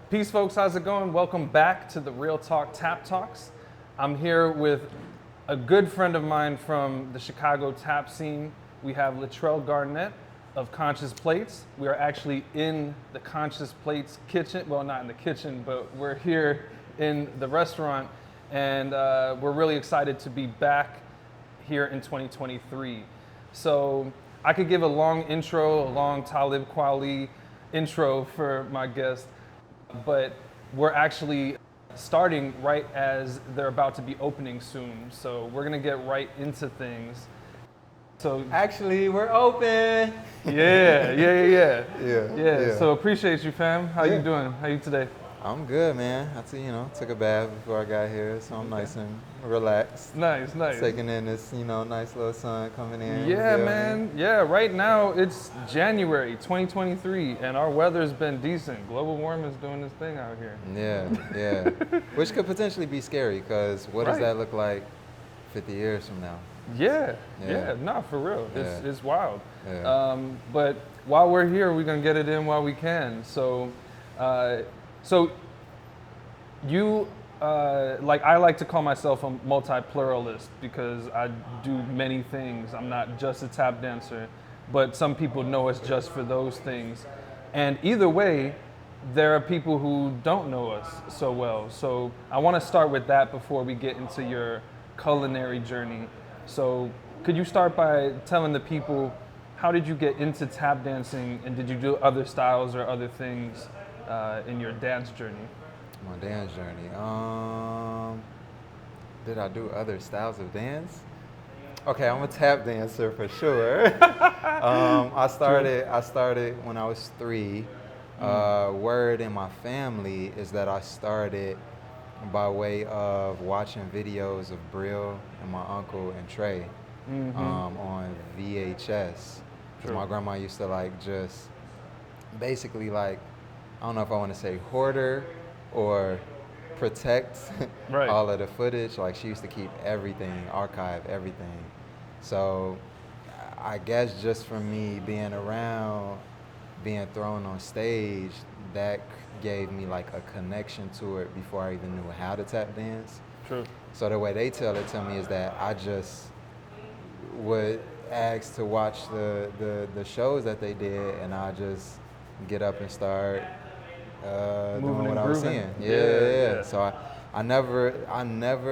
Peace, folks. How's it going? Welcome back to the Real Talk Tap Talks. I'm here with a good friend of mine from the Chicago tap scene. We have Latrell Garnett of Conscious Plates. We are actually in the Conscious Plates kitchen. Well, not in the kitchen, but we're here in the restaurant, and we're really excited to be back here in 2023. So I could give a long intro, a long Talib Kweli intro for my guest, but we're actually starting right as they're about to be opening soon. So we're gonna get right into things. So Actually, we're open. Yeah. So appreciate you, fam. How you doing? How you today? I'm good, man. Took a bath before I got here, so I'm nice and relaxed. Nice. Taking in this, nice little sun coming in. Yeah, man. Yeah, right now it's January 2023, and our weather's been decent. Global warming's doing this thing out here. Yeah. Which could potentially be scary, because what does that look like 50 years from now? Yeah, no, for real. It's wild. Yeah. But while we're here, we're gonna get it in while we can. So you, I like to call myself a multi-pluralist because I do many things. I'm not just a tap dancer, but some people know us just for those things. And either way, there are people who don't know us so well. So I want to start with that before we get into your culinary journey. So could you start by telling the people, how did you get into tap dancing, and did you do other styles or other things in your dance journey? My dance journey. Did I do other styles of dance? Okay, I'm a tap dancer for sure. I started when I was 3. Word in my family is that I started by way of watching videos of Brill and my uncle and Trey on VHS. Because my grandma used to just basically I don't know if I want to say hoarder or protect all of the footage. She used to keep everything, archive everything. So I guess just from me being around, being thrown on stage, that gave me a connection to it before I even knew how to tap dance. True. So the way they tell it to me is that I just would ask to watch the shows that they did, and I just get up and start doing what I was seeing. Yeah. So I never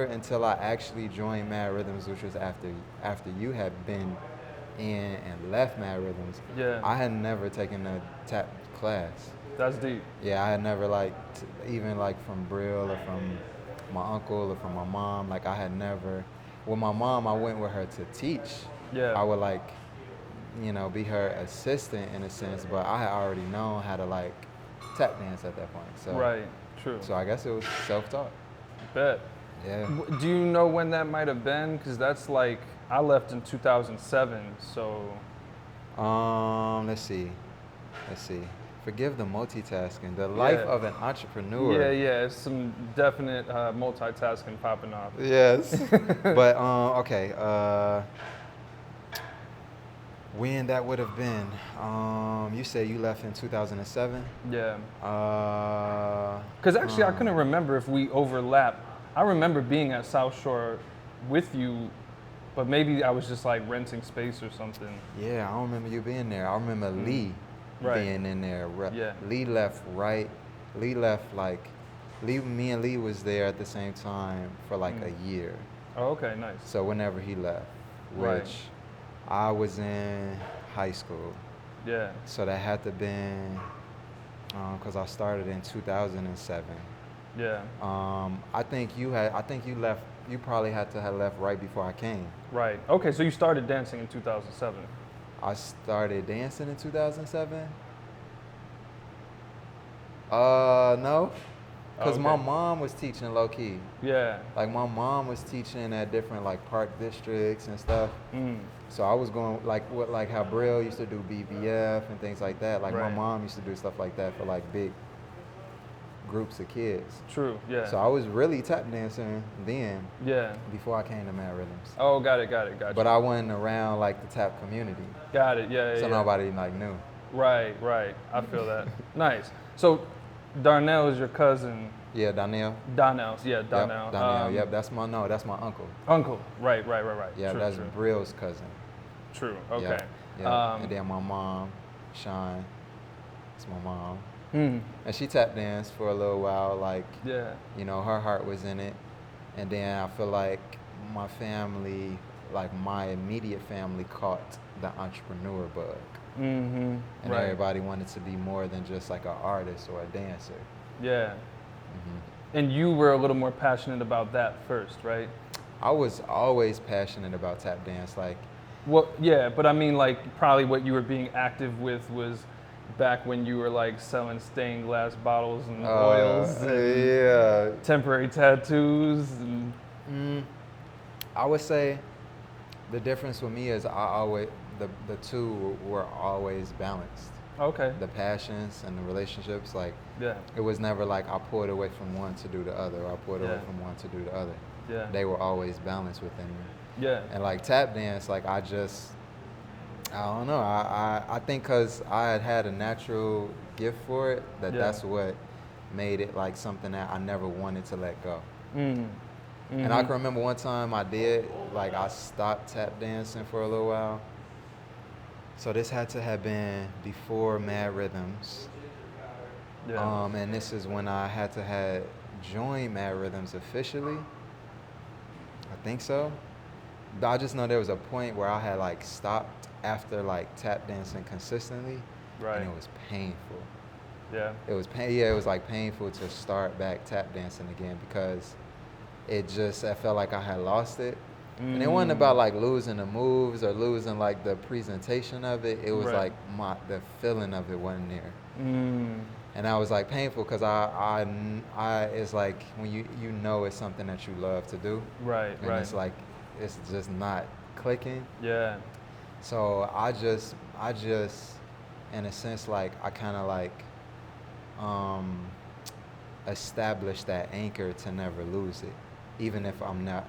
until I actually joined Mad Rhythms, which was after you had been in and left Mad Rhythms. Yeah. I had never taken a tap class. That's deep. Yeah, I had never even from Brill or from my uncle or from my mom. I had never. With my mom, I went with her to teach. Yeah. I would be her assistant in a sense, but I had already known how to tap dance at that point. So right. True. So I guess it was self-taught. Bet. Yeah. Do you know when that might have been? Because that's I left in 2007, so. Let's see. Forgive the multitasking. The life of an entrepreneur. Yeah. It's some definite multitasking popping off. Yes. But okay. When that would have been? You said you left in 2007. Yeah. Because actually, I couldn't remember if we overlapped. I remember being at South Shore with you, but maybe I was just renting space or something. Yeah, I don't remember you being there. I remember Lee being in there. Yeah. Lee left right. Me and Lee was there at the same time for a year. Oh, okay, nice. So whenever he left, which I was in high school. Yeah. So that had to been because I started in 2007. Yeah. I think you left. You probably had to have left right before I came. Right. Okay, so you started dancing in 2007. I started dancing in 2007. No, because my mom was teaching low key. Yeah. My mom was teaching at different park districts and stuff. So I was going how Brill used to do BBF and things like that. My mom used to do stuff like that for big groups of kids. True, yeah. So I was really tap dancing then. Yeah. Before I came to Mad Rhythms. Oh, got it. Gotcha. But I wasn't around the tap community. Got it, yeah. So nobody knew. Right. I feel that. Nice. So Darnell is your cousin. Yeah, Donnell. Donnell's, yeah, Yep, Donnell. Donnell. Yep, that's my uncle. Uncle, right. Yeah, True, that's true. Brill's cousin. True, okay. Yep, yep. And then my mom, Sean, it's my mom. And she tap danced for a little while, like, yeah. you know, her heart was in it. And then I feel like my family, like my immediate family caught the entrepreneur bug. And right. everybody wanted to be more than just like an artist or a dancer. Yeah. And you were a little more passionate about that first, right? I was always passionate about tap dance. Like, well, yeah, but I mean, like, probably what you were being active with was back when you were like selling stained glass bottles and oils and yeah, temporary tattoos. And I would say the difference with me is the two were always balanced. okay. The passions and the relationships, like, Yeah. it was never like I pulled away from one to do the other, or I pulled away Yeah. from one to do the other. Yeah. They were always balanced within me. Yeah. And like tap dance, like I don't know. I think because I had a natural gift for it, that's what made it like something that I never wanted to let go. And I can remember one time I stopped tap dancing for a little while. So this had to have been before Mad Rhythms. Yeah. And this is when I had to joined Mad Rhythms officially. I think so. But I just know there was a point where I had like stopped after like tap dancing consistently. Right. And it was painful. Yeah. It was it was like painful to start back tap dancing again because I felt like I had lost it. And it wasn't about like losing the moves or losing like the presentation of it. It was Right. like the feeling of it wasn't there. And that was like painful because I it's like when you know it's something that you love to do. Right. And Right. it's like it's just not clicking. Yeah. So I just in a sense like I kind of like established that anchor to never lose it, even if I'm not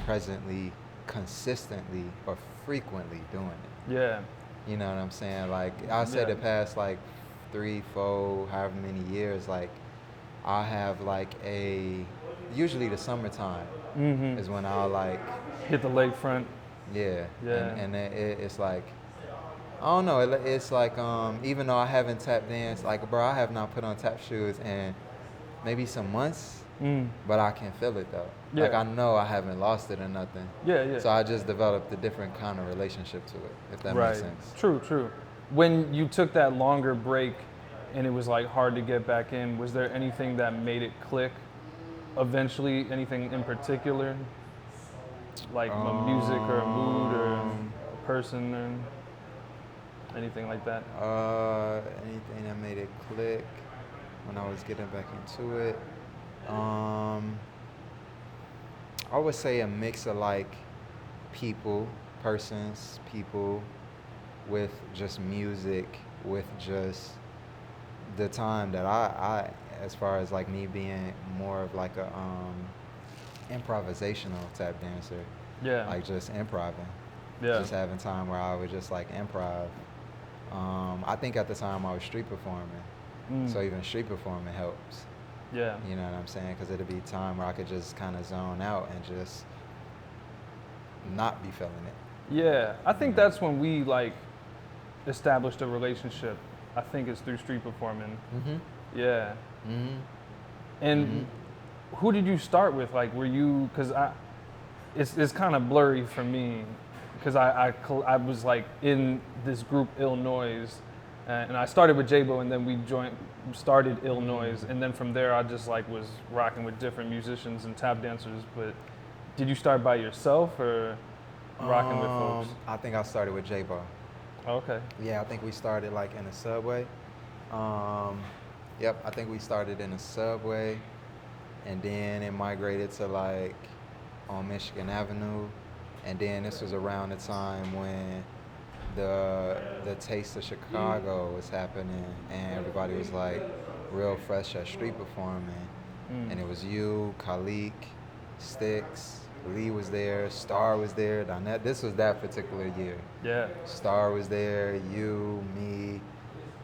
presently, consistently, or frequently doing it. Yeah. You know what I'm saying? Like I say the past like 3, 4, however many years, like I have like usually the summertime is when I'll like hit the lakefront. Yeah. Yeah. And it's like, I don't know, it's like even though I haven't tap danced, like bro, I have not put on tap shoes in maybe some months. But I can feel it though. Yeah. Like I know I haven't lost it or nothing. Yeah. So I just developed a different kind of relationship to it, if that makes sense. True. When you took that longer break and it was like hard to get back in, was there anything that made it click eventually? Anything in particular? Like a music or a mood or a person or anything like that? Anything that made it click when I was getting back into it. I would say a mix of like people with just music, with just the time that I as far as like me being more of like a improvisational tap dancer. Yeah. Like just improvising. Yeah. Just having time where I would just like improv. I think at the time I was street performing. So even street performing helps. Yeah. You know what I'm saying? Because it'd be time where I could just kind of zone out and just not be feeling it. Yeah. I think that's when we like established a relationship. I think it's through street performing. Yeah. And who did you start with? Like, were you? Because it's kind of blurry for me, because I was like in this group Illinois, and I started with J-Bo, and then we started Illinois, and then from there I just like was rocking with different musicians and tap dancers. But did you start by yourself or rocking with folks? I think I started with J-Bo. Okay. Yeah, I think we started like in a subway. Yep, I think we started in a subway, and then it migrated to like on Michigan Avenue, and then this was around the time when the Taste of Chicago was happening, and everybody was like real fresh at street performing, and it was you, Khalik, Sticks, Lee was there, Star was there, Donette. This was that particular year. Yeah. Star was there, you, me,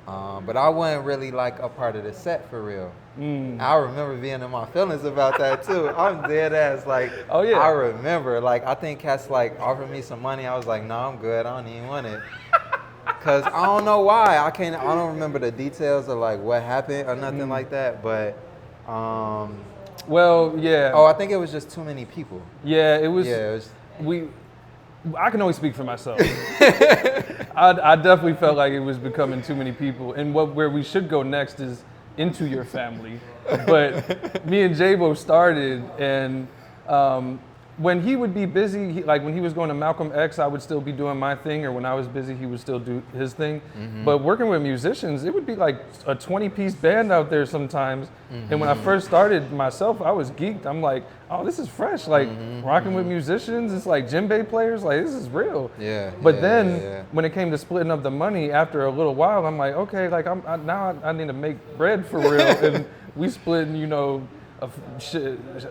But I wasn't really like a part of the set for real. Mm. I remember being in my feelings about that too. I'm dead ass like. Oh, yeah. I remember like I think cats like offered me some money. I was like, no, I'm good. I don't even want it. Cause I don't know why. I don't remember the details of like what happened or nothing like that. But well, yeah. oh, I think it was just too many people. Yeah, it was. Yeah, it was. I can only speak for myself. I definitely felt like it was becoming too many people. And where we should go next is into your family. But me and J-Bo started, and when he would be busy, like when he was going to Malcolm X, I would still be doing my thing, or when I was busy, he would still do his thing. But working with musicians, it would be like a 20-piece band out there sometimes. And when I first started myself, I was geeked. I'm like, oh, this is fresh. Like rocking with musicians, it's like djembe players. Like this is real. Yeah. But then when it came to splitting up the money, after a little while, I'm like, okay, like now I need to make bread for real. And we split,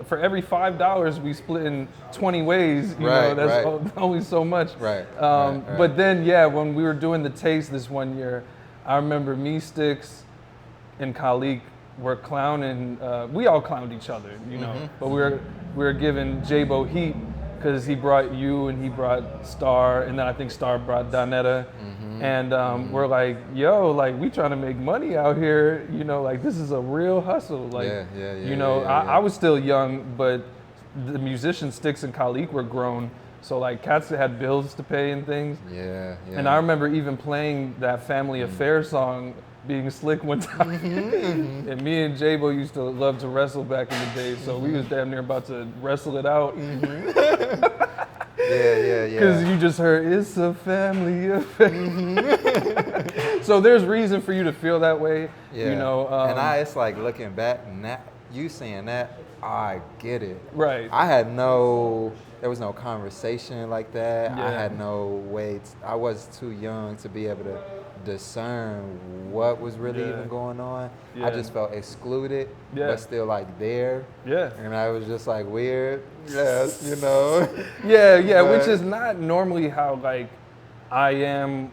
for every $5 we split in 20 ways, you know, that's only so much. Right. But then, yeah, when we were doing the taste this one year, I remember me, Sticks, and Khalik were clowning. We all clowned each other, you know, but we were giving J-Bo heat because he brought you and he brought Star, and then I think Star brought Donetta. And we're like, yo, like we trying to make money out here, you know, like this is a real hustle. Like, I was still young, but the musicians Sticks and Khalik were grown. So like cats had bills to pay and things. Yeah. And I remember even playing that Family Affair song, Being Slick one time. And me and J-Bo used to love to wrestle back in the day. So we was damn near about to wrestle it out. Yeah. Because you just heard, it's a family affair. So there's reason for you to feel that way, you know. And it's like looking back, now, you saying that, I get it. Right. There was no conversation like that. Yeah. I had no way, I was too young to be able to discern what was really even going on. I just felt excluded, but still like there. Yeah. And I was just like weird. Yes, you know. Yeah, which is not normally how like I am,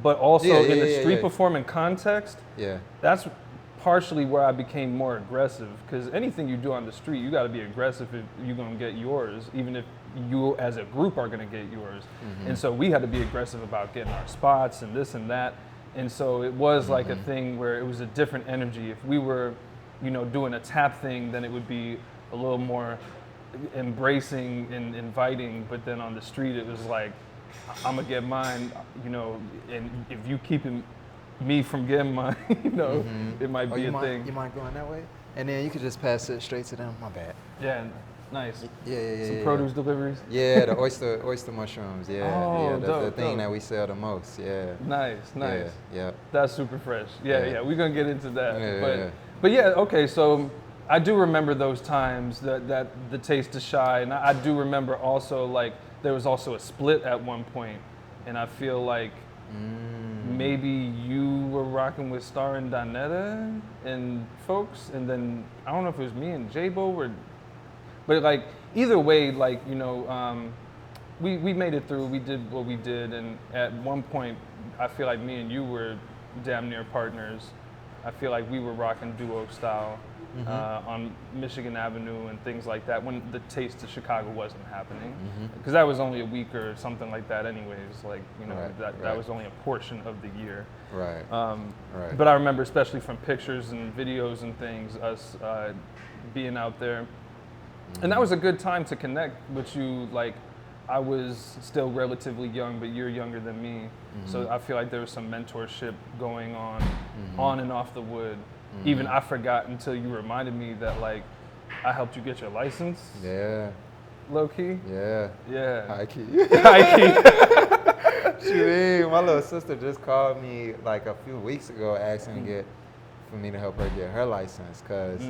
but also in the street performing context. Yeah. That's partially where I became more aggressive, because anything you do on the street, you got to be aggressive if you're going to get yours, even if you as a group are going to get yours. And so we had to be aggressive about getting our spots and this and that. And so it was like a thing where it was a different energy. If we were, you know, doing a tap thing, then it would be a little more embracing and inviting. But then on the street, it was like, I'm going to get mine, you know, and if you keeping me from getting mine, you know, it might be a thing. You mind going that way? And then you could just pass it straight to them. My bad. Yeah, nice. Yeah. Some produce deliveries. Yeah, the oyster mushrooms. Yeah, oh, the thing that we sell the most. Yeah. Nice. Yeah. That's super fresh. Yeah. We're gonna get into that. But yeah. Okay. So I do remember those times that the Taste of Shy, and I do remember also like there was also a split at one point, and I feel like. Maybe you were rocking with Star and Donetta and folks, and then I don't know if it was me and J-Bo but like either way, like, you know, we made it through, we did what we did, and at one point I feel like me and you were damn near partners. I feel like we were rocking duo style on Michigan Avenue and things like that when the Taste of Chicago wasn't happening, because that was only a week or something like that anyways, like, you know, that was only a portion of the year. But I remember especially from pictures and videos and things, us being out there, and that was a good time to connect with you. Like, I was still relatively young, but you're younger than me, so I feel like there was some mentorship going on and off the wood. Even I forgot until you reminded me that, like, I helped you get your license. Yeah. Low key. Yeah. High key. High key. My little sister just called me like a few weeks ago asking for me to help her get her license, because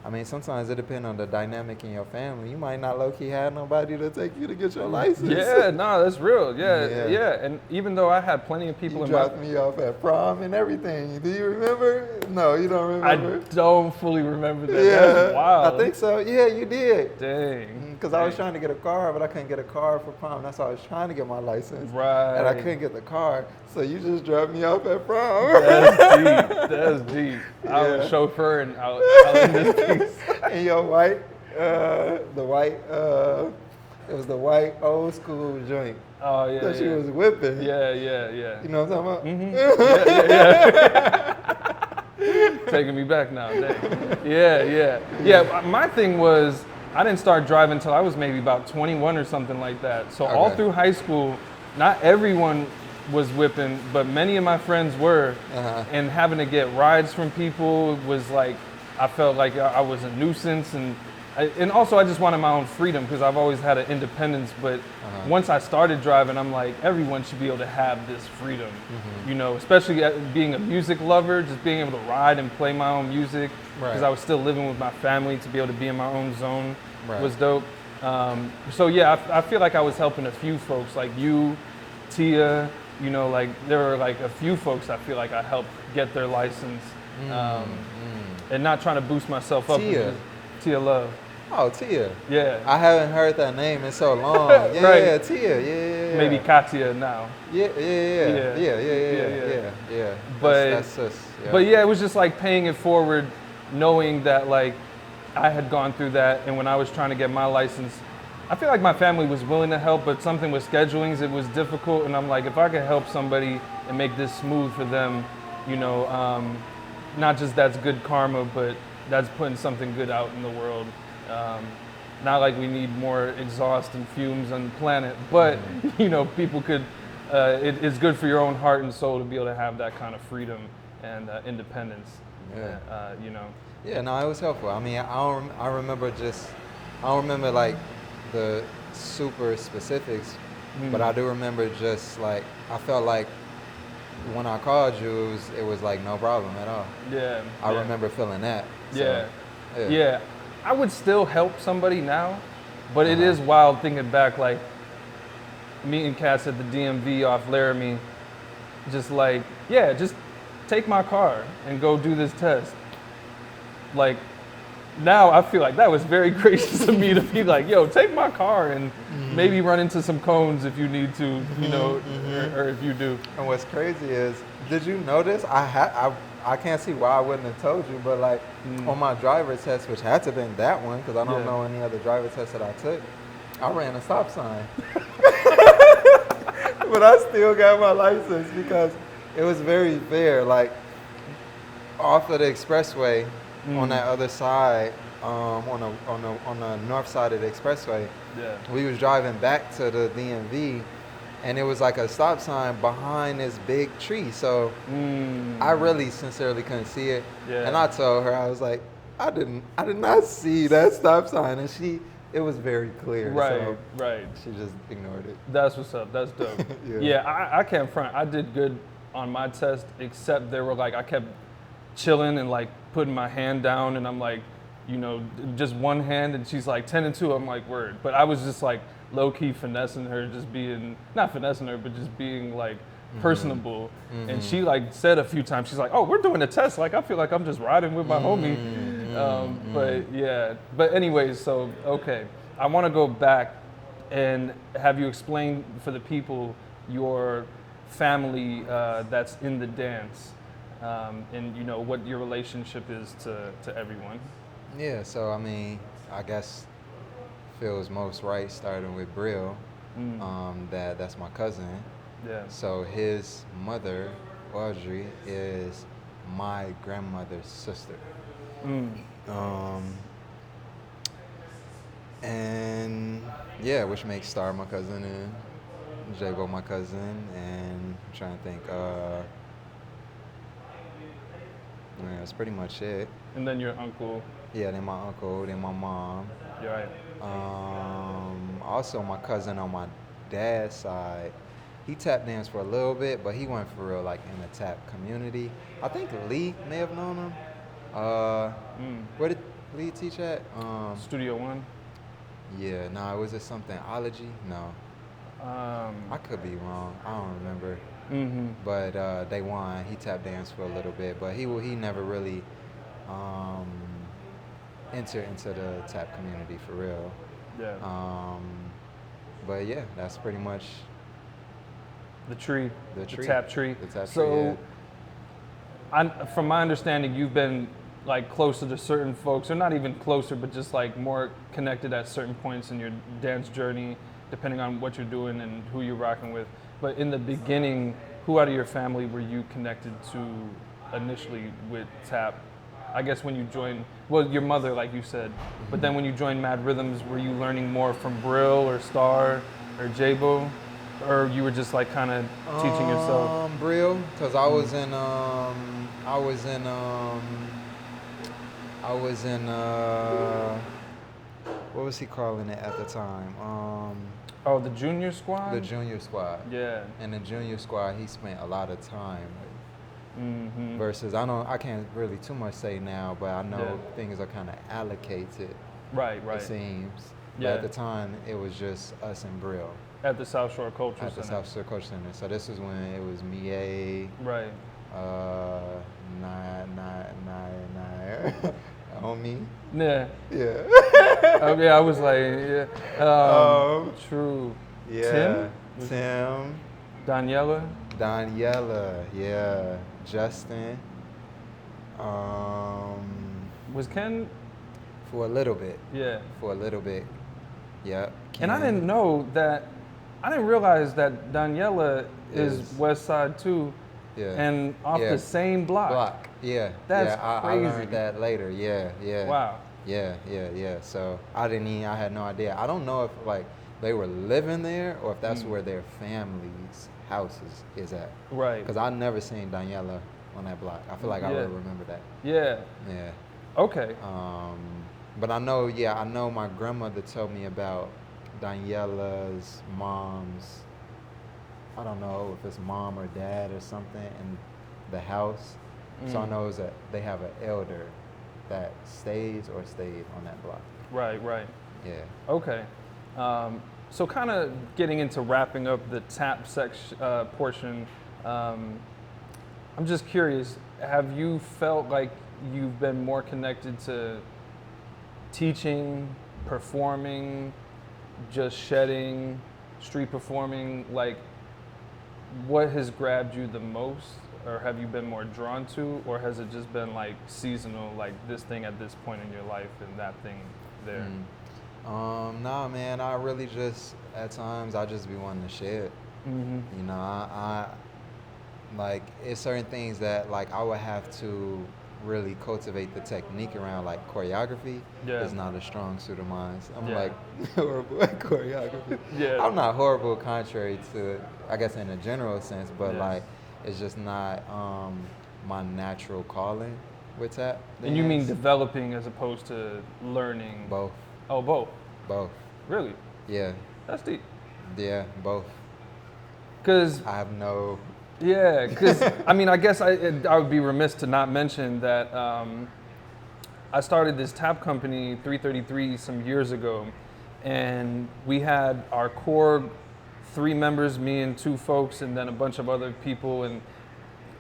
I mean, sometimes it depends on the dynamic in your family. You might not low-key have nobody to take you to get your license. Yeah, no, that's real. Yeah. And even though I had plenty of people you dropped me off at prom and everything. Do you remember? No, you don't remember. I don't fully remember that. Yeah, that's wild. I think so. Yeah, you did. Dang. because I was trying to get a car, but I couldn't get a car for prom. That's why I was trying to get my license. Right. And I couldn't get the car, so you just dropped me off at prom. That's deep. That's deep. Yeah. I was chauffeuring out in this piece. And your white, it was the white old school joint. Oh, yeah. That she was whipping. Yeah. You know what I'm talking about? Mm-hmm. Yeah. Taking me back now. Dang. Yeah. My thing was, I didn't start driving until I was maybe about 21 or something like that. So all through high school, not everyone was whipping, but many of my friends were. And having to get rides from people was like, I felt like I was a nuisance. And also I just wanted my own freedom because I've always had an independence. But once I started driving, I'm like, everyone should be able to have this freedom, you know, especially being a music lover, just being able to ride and play my own music because I was still living with my family. To be able to be in my own zone was dope. So yeah, I feel like I was helping a few folks like you, Tia, you know, like there were like a few folks I feel like I helped get their license and not trying to boost myself up. Tia Love. Oh, Tia. Yeah. I haven't heard that name in so long. Yeah, right. Tia. Yeah. Maybe Katia now. Yeah. But but yeah, it was just like paying it forward, knowing that like I had gone through that, and when I was trying to get my license, I feel like my family was willing to help, but something with schedulings, it was difficult, and I'm like, if I could help somebody and make this smooth for them, you know, not just that's good karma, but that's putting something good out in the world. Not like we need more exhaust and fumes on the planet, but you know, people could. It's good for your own heart and soul to be able to have that kind of freedom and independence. You know. Yeah, no, it was helpful. I mean, I don't remember like the super specifics, but I do remember just like I felt like when I called you, it was like no problem at all. Yeah. I remember feeling that. So, yeah. I would still help somebody now, but it is wild thinking back, like meeting cats at the DMV off Laramie, just like, yeah, just take my car and go do this test. Like, now I feel like that was very gracious of me to be like, yo, take my car and maybe run into some cones if you need to, you know, or if you do. And what's crazy is, did you notice? I can't see why I wouldn't have told you, but like on my driver test, which had to have been that one, because I don't know any other driver test that I took, I ran a stop sign. But I still got my license because it was very fair. Like off of the expressway on that other side, on the north side of the expressway, we was driving back to the DMV. And it was like a stop sign behind this big tree. So I really sincerely couldn't see it. Yeah. And I told her, I was like, I did not see that stop sign. And it was very clear. Right. She just ignored it. That's what's up. That's dope. I can't front. I did good on my test, except they were like, I kept chilling and like putting my hand down. And I'm like, you know, just one hand. And she's like 10 and 2. I'm like, word. But I was just like, low-key finessing her, just being, not finessing her, but just being like personable. And she like said a few times, she's like, oh, we're doing a test. Like, I feel like I'm just riding with my homie. But yeah, but anyways, so, okay. I want to go back and have you explain for the people your family that's in the dance and, you know, what your relationship is to everyone. Yeah, so I mean, I guess feels most right starting with Brill. That's my cousin. Yeah. So his mother, Audrey, is my grandmother's sister. And yeah, which makes Star my cousin and Jago my cousin, and I'm trying to think. Yeah, that's pretty much it. And then your uncle. Yeah, then my uncle, then my mom. You're right. Also, my cousin on my dad's side, he tap danced for a little bit, but he went for real like in the tap community. I think Lee may have known him. Where did Lee teach at? Studio One. Yeah, no, was it something ology? No. I could be wrong. I don't remember. But they won. He tap danced for a little bit, but he never really enter into the tap community for real. Yeah. But yeah, that's pretty much The tree. the tree. tap tree. The tap tree, So, from my understanding, you've been like closer to certain folks, or not even closer, but just like more connected at certain points in your dance journey, depending on what you're doing and who you're rocking with. But in the beginning, who out of your family were you connected to initially with tap? I guess when you joined, well, your mother, like you said, but then when you joined Mad Rhythms, were you learning more from Brill or Star or J-Bo? Or you were just like kind of teaching yourself? Brill, because I was in what was he calling it at the time? Oh, the junior squad? The junior squad. Yeah. And the junior squad, he spent a lot of time with. Mm-hmm. Versus, I can't really too much say now, but I know Yeah. things are kind of allocated. Right. It seems. But Yeah. at the time, it was just us and Brill. At the South Shore Culture At the Center. South Shore Culture Center. So this is when it was Mie, Right. on me. Yeah. Yeah. Okay, I was like, yeah. True. Yeah. Tim. Daniela. Daniela. Yeah. Justin. Was Ken? For a little bit. Yeah. For a little bit. Yep. And I Ken. didn't know that. I didn't realize that Daniela is West Side too, Yeah. and off Yeah. the same block. Yeah. That's I crazy. learned that later. Yeah. Yeah. Wow. Yeah. So I had no idea. I don't know if like they were living there or if that's where their family's house is at. Right. Because I never seen Daniela on that block. I feel like I Yeah. would remember that. Yeah. Yeah. Okay. But I know my grandmother told me about Daniela's mom's, I don't know if it's mom or dad or something in the house. So I know is that they have an elder that stayed on that block. Right. Yeah. Okay. So kind of getting into wrapping up the tap portion, I'm just curious, have you felt like you've been more connected to teaching, performing, just shedding, street performing? Like, what has grabbed you the most? Or have you been more drawn to? Or has it just been like seasonal, like this thing at this point in your life and that thing there? Nah, man, I really just, at times, I just be wanting to shed. Mm-hmm. You know, I like, it's certain things that, like, I would have to really cultivate the technique around, like, choreography. Yeah. Is not a strong suit of mine. I'm, Yeah. like, horrible at choreography. Yeah. I'm not horrible, contrary to, I guess, in a general sense, but, Yes. like, it's just not my natural calling with tap. And you mean dance. developing as opposed to learning? Both. Oh, both. Both. Really? Yeah. That's deep. Yeah, both. Because, I have no. yeah, because, I mean, I guess I would be remiss to not mention that I started this tap company, 333, some years ago. And we had our core 3 members, me and 2 folks, and then a bunch of other people. And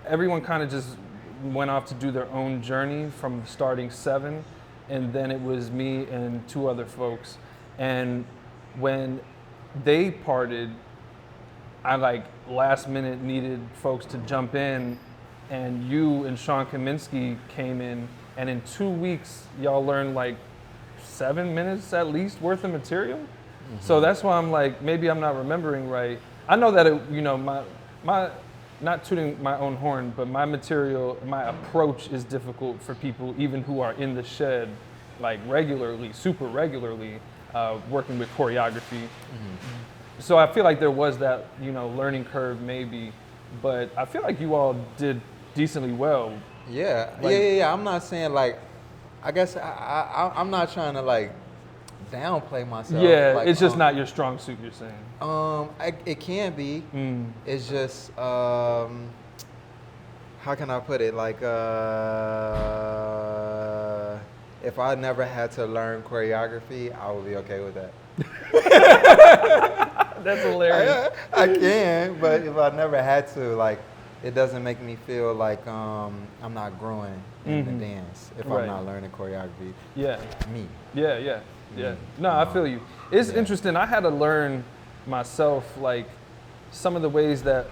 everyone kind of just went off to do their own journey from starting 7. And then it was me and 2 other folks. And when they parted, I like last minute needed folks to jump in, and you and Sean Kaminsky came in, and in 2 weeks y'all learned like 7 minutes at least worth of material. Mm-hmm. So that's why I'm like, maybe I'm not remembering right. I know that it, you know, my not tooting my own horn, but my material, my approach is difficult for people even who are in the shed like regularly, super regularly, working with choreography. Mm-hmm. So I feel like there was that, you know, learning curve maybe, but I feel like you all did decently well. Yeah, Like- yeah. I'm not saying like, I guess I'm not trying to like downplay myself. Yeah, like, it's just not your strong suit, you're saying. It can be. Mm. It's just how can I put it? Like if I never had to learn choreography, I would be okay with that. That's hilarious. I can, but if I never had to, like, it doesn't make me feel like I'm not growing in the dance if Right. I'm not learning choreography. Yeah, Me. yeah. Yeah. No, I feel you. It's interesting. I had to learn myself, like, some of the ways that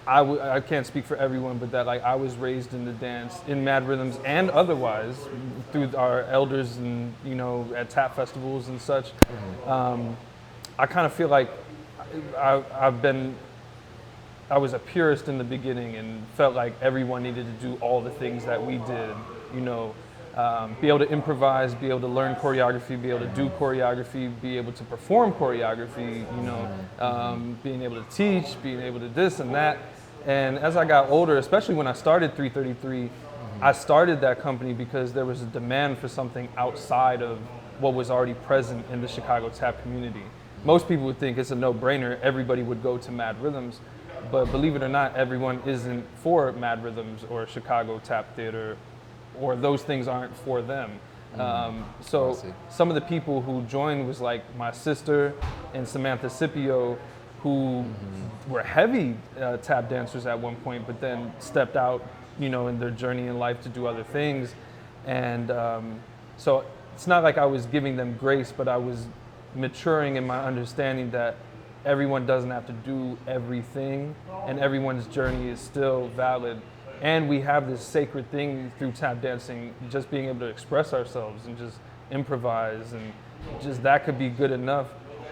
I can't speak for everyone, but that like I was raised in the dance, in Mad Rhythms and otherwise through our elders and, you know, at tap festivals and such. I kind of feel like I was a purist in the beginning and felt like everyone needed to do all the things that we did, you know, be able to improvise, be able to learn choreography, be able to do choreography, be able to perform choreography, you know, being able to teach, being able to this and that. And as I got older, especially when I started 333, I started that company because there was a demand for something outside of what was already present in the Chicago tap community. Most people would think it's a no-brainer, everybody would go to Mad Rhythms, but believe it or not, everyone isn't for Mad Rhythms or Chicago Tap Theater, or those things aren't for them. So some of the people who joined was like my sister and Samantha Scipio, who were heavy tap dancers at one point, but then stepped out, you know, in their journey in life to do other things. And so it's not like I was giving them grace, but I was maturing in my understanding that everyone doesn't have to do everything and everyone's journey is still valid. And we have this sacred thing through tap dancing, just being able to express ourselves and just improvise, and just that could be good enough.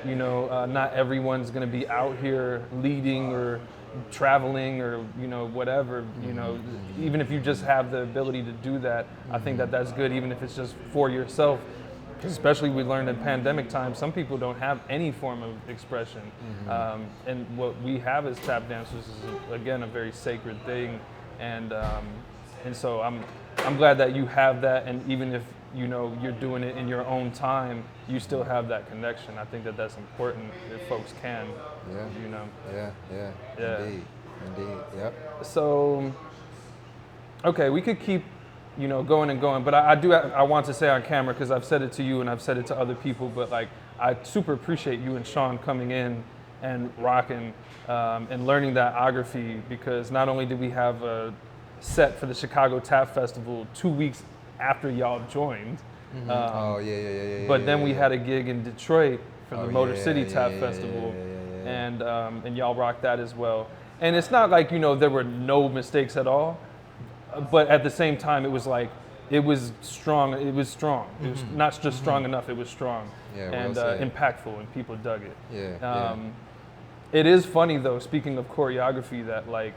You know, not everyone's gonna be out here leading or traveling or, you know, whatever, you know, even if you just have the ability to do that, I think that that's good, even if it's just for yourself. Because especially we learned in pandemic times, some people don't have any form of expression. And what we have as tap dancers is, again, a very sacred thing. And so I'm glad that you have that, and even if, you know, you're doing it in your own time, you still have that connection. I think that that's important if folks can, you know. Yeah. Indeed, yep. So, okay, we could keep, you know, going and going, but I want to say on camera, because I've said it to you and I've said it to other people, but like, I super appreciate you and Sean coming in and rocking and learning that ography, because not only did we have a set for the Chicago Tap Festival 2 weeks after y'all joined, but then we had a gig in Detroit for the Motor City Tap Festival, and y'all rocked that as well. And it's not like, you know, there were no mistakes at all, but at the same time, it was like, it was strong. It was strong. It was not just strong enough. It was strong and impactful, and people dug it. It is funny though, speaking of choreography, that like,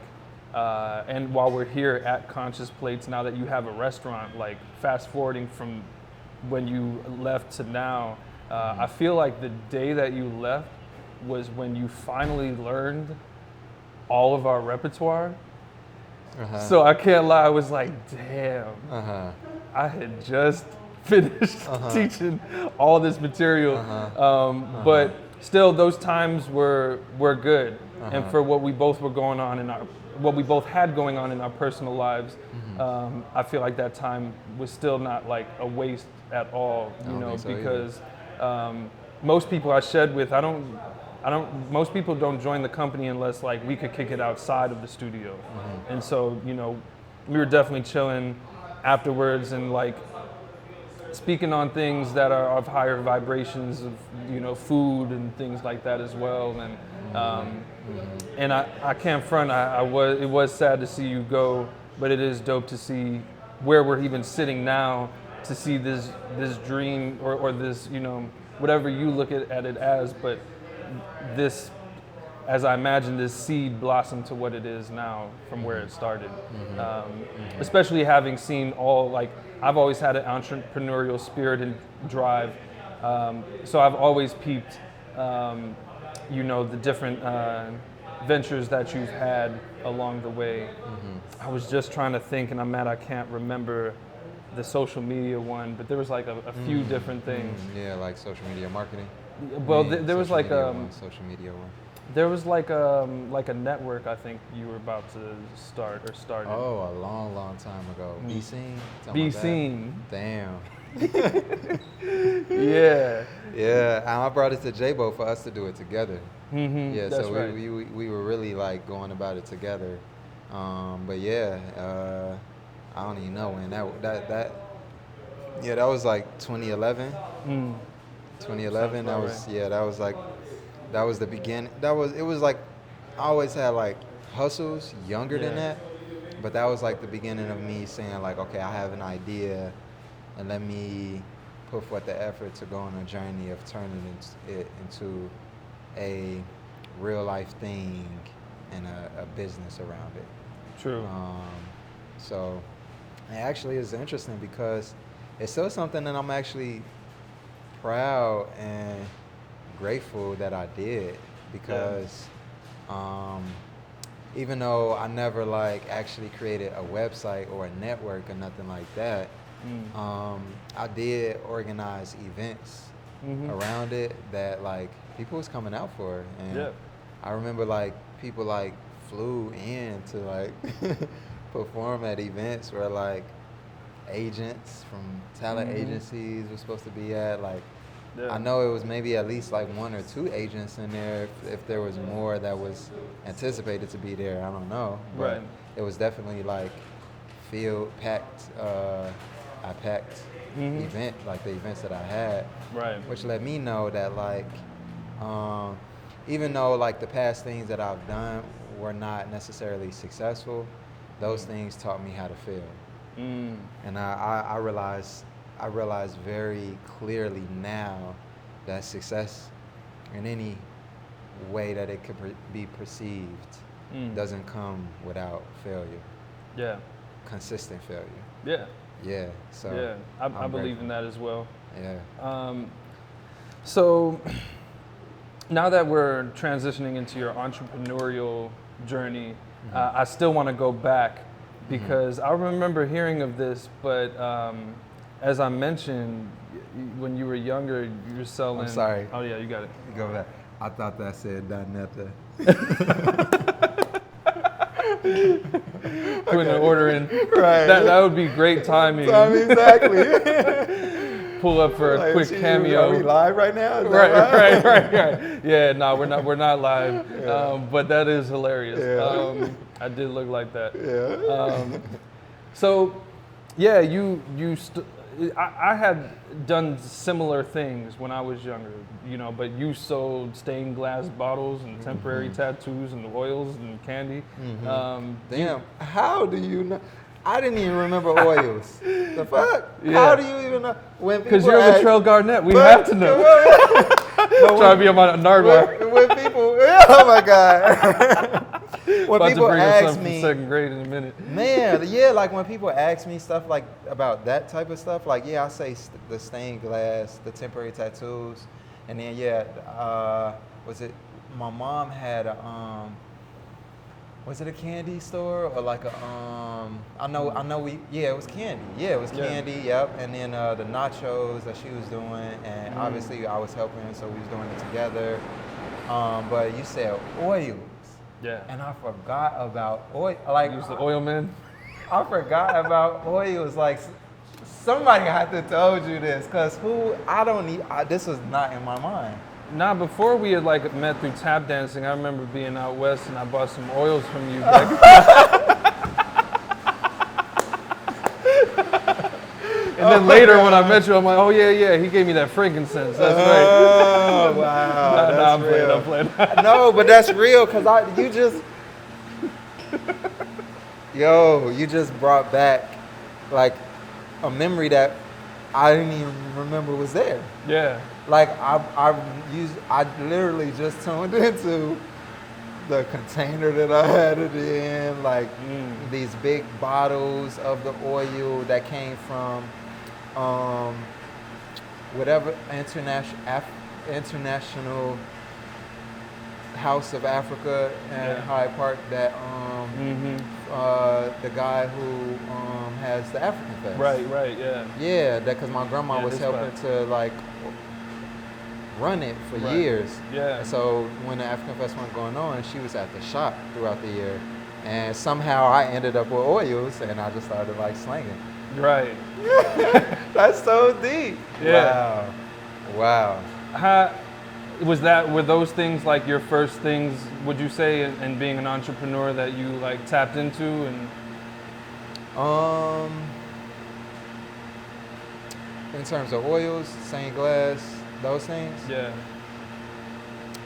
and while we're here at Conscious Plates, now that you have a restaurant, like fast forwarding from when you left to now, I feel like the day that you left was when you finally learned all of our repertoire. So I can't lie, I was like, damn, I had just finished teaching all this material. But still, those times were good. And for what we both were going on in our, what we both had going on in our personal lives, I feel like that time was still not like a waste at all, you know, because most people I shed with, most people don't join the company unless like we could kick it outside of the studio. And so, you know, we were definitely chilling afterwards and like speaking on things that are of higher vibrations of, you know, food and things like that as well. And I can't front, it was sad to see you go, but it is dope to see where we're even sitting now, to see this dream or this, you know, whatever you look at it as, but this, as I imagine, this seed blossom to what it is now from where it started. Especially having seen all, like, I've always had an entrepreneurial spirit and drive. So I've always peeped, you know, the different ventures that you've had along the way. I was just trying to think, and I'm mad I can't remember the social media one, but there was like a few different things. Yeah, like social media marketing. Well, there was like social media one. There was like a network I think you were about to start or started. Oh, a long time ago. Be Seen. Be Seen. Damn. Yeah. Yeah, and I brought it to J-Bo for us to do it together. Yeah, that's so right. we were really like going about it together. But yeah, I don't even know when that was like 2011. 2011. That about was right. yeah. That was the beginning. It was like I always had like hustles younger than Yeah. that, but that was like the beginning of me saying like, okay, I have an idea, and let me put forth the effort to go on a journey of turning it into a real life thing and a business around it. True. So it actually is interesting because it's still something that I'm actually proud and grateful that I did because even though I never like actually created a website or a network or nothing like that, I did organize events around it that like people was coming out for, and I remember like people like flew in to like perform at events where like agents from talent agencies were supposed to be at. Like I know it was maybe at least like 1 or 2 agents in there. If there was more that was anticipated to be there, I don't know. But it was definitely like field packed. I packed event like the events that I had, which let me know that like even though like the past things that I've done were not necessarily successful, those things taught me how to fail. And I realize very clearly now that success in any way that it could be perceived doesn't come without failure. Yeah. Consistent failure. Yeah. Yeah. So yeah, I believe in that as well. Yeah. So now that we're transitioning into your entrepreneurial journey, I still want to go back because I remember hearing of this, but as I mentioned, when you were younger, you were selling. I'm sorry. Oh yeah, you got it. Go back. I thought that said Donetta. Putting an order in. Right. That would be great timing. Exactly. Pull up for a quick cameo. Are we live right now? Right. Yeah, no, we're not live. Yeah. But that is hilarious. Yeah. I did look like that. Yeah. So, yeah, I had done similar things when I was younger, but you sold stained glass bottles and temporary tattoos and oils and candy. Damn, how do you know? I didn't even remember oils. The fuck? Yeah. How do you even know? Because you're Latrell Garnett, we have to know. Trying to be on my Nardwar. When people, oh my God. When About people to bring ask us up me, from second grade in a minute. man, yeah, like when people ask me stuff like about that type of stuff, like yeah, I say the stained glass, the temporary tattoos, and then was it? My mom had a was it a candy store or like a I know it was candy. Yeah, it was candy. Yep. And then the nachos that she was doing, and obviously I was helping, so we was doing it together. But you said oils. Yeah. And I forgot about oil. Like Use the oil man. I forgot about oils. Like somebody had to told you this, cause this was not in my mind. Nah, before we had like met through tap dancing, I remember being out west and I bought some oils from you back. And then later when I met you, I'm like, oh yeah, he gave me that frankincense. That's right. Oh wow, I'm playing. No, but that's real, cause you just brought back like a memory that I didn't even remember was there. Yeah. Like I literally just tuned into the container that I had it in, like these big bottles of the oil that came from whatever international House of Africa in Hyde Park that the guy who has the African Fest. Right, yeah. Yeah, that because my grandma was helping to like run it for years. Yeah. And so when the African Fest wasn't going on, she was at the shop throughout the year. And somehow I ended up with oils and I just started like slinging. Right. That's so deep. Yeah. Wow. Were those things like your first things, would you say, in being an entrepreneur that you like tapped into? And in terms of oils, stained glass, those things. Yeah.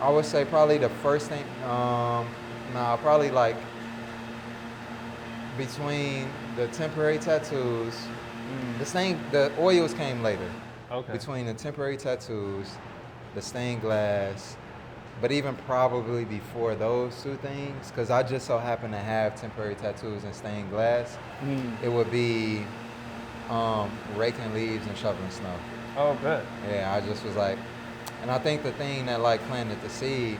I would say probably the first thing. Probably like between the temporary tattoos, the oils came later. Okay. Between the temporary tattoos, the stained glass, but even probably before those two things, because I just so happen to have temporary tattoos and stained glass, it would be raking leaves and shoveling snow. Oh, good. Yeah, I just was like, and I think the thing that like planted the seed,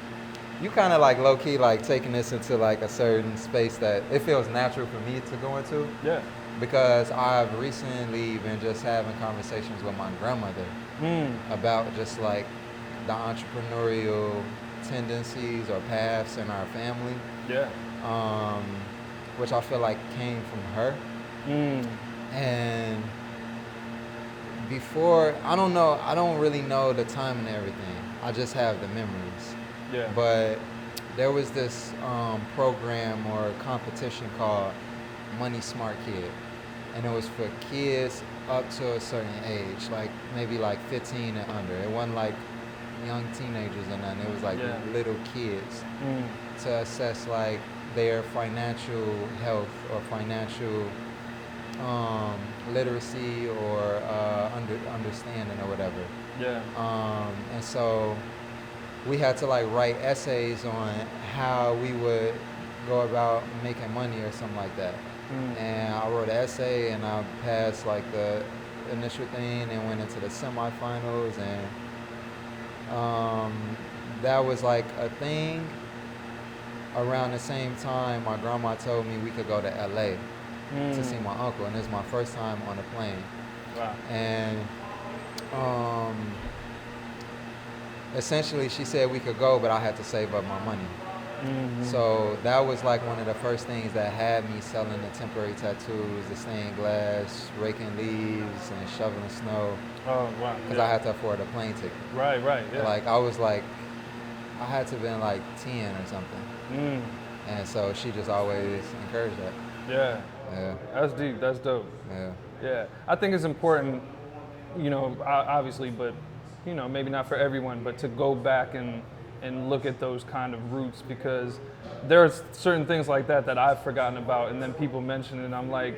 you kind of like low key like taking this into like a certain space that it feels natural for me to go into. Yeah. Because I've recently been just having conversations with my grandmother about just like the entrepreneurial tendencies or paths in our family. Yeah. Which I feel like came from her. And before, I don't really know the time and everything. I just have the memories. Yeah. But there was this program or competition called Money Smart Kid. And it was for kids up to a certain age, like maybe like 15 and under. It wasn't like young teenagers or nothing. It was like little kids to assess like their financial health or financial literacy or understanding or whatever. Yeah. And so we had to like write essays on how we would go about making money or something like that. And I wrote an essay and I passed like the initial thing and went into the semifinals, and that was like a thing. Around the same time, my grandma told me we could go to LA to see my uncle, and this is my first time on a plane. Wow. And essentially she said we could go, but I had to save up my money. So that was like one of the first things that had me selling the temporary tattoos, the stained glass, raking leaves, and shoveling snow. Oh, wow. Because I had to afford a plane ticket. Right, yeah. Like I was like, I had to have been like 10 or something. And so she just always encouraged that. Yeah. Yeah. That's deep. That's dope. Yeah. Yeah. I think it's important, obviously, but, maybe not for everyone, but to go back and look at those kind of roots, because there's certain things like that I've forgotten about, and then people mention it and I'm like,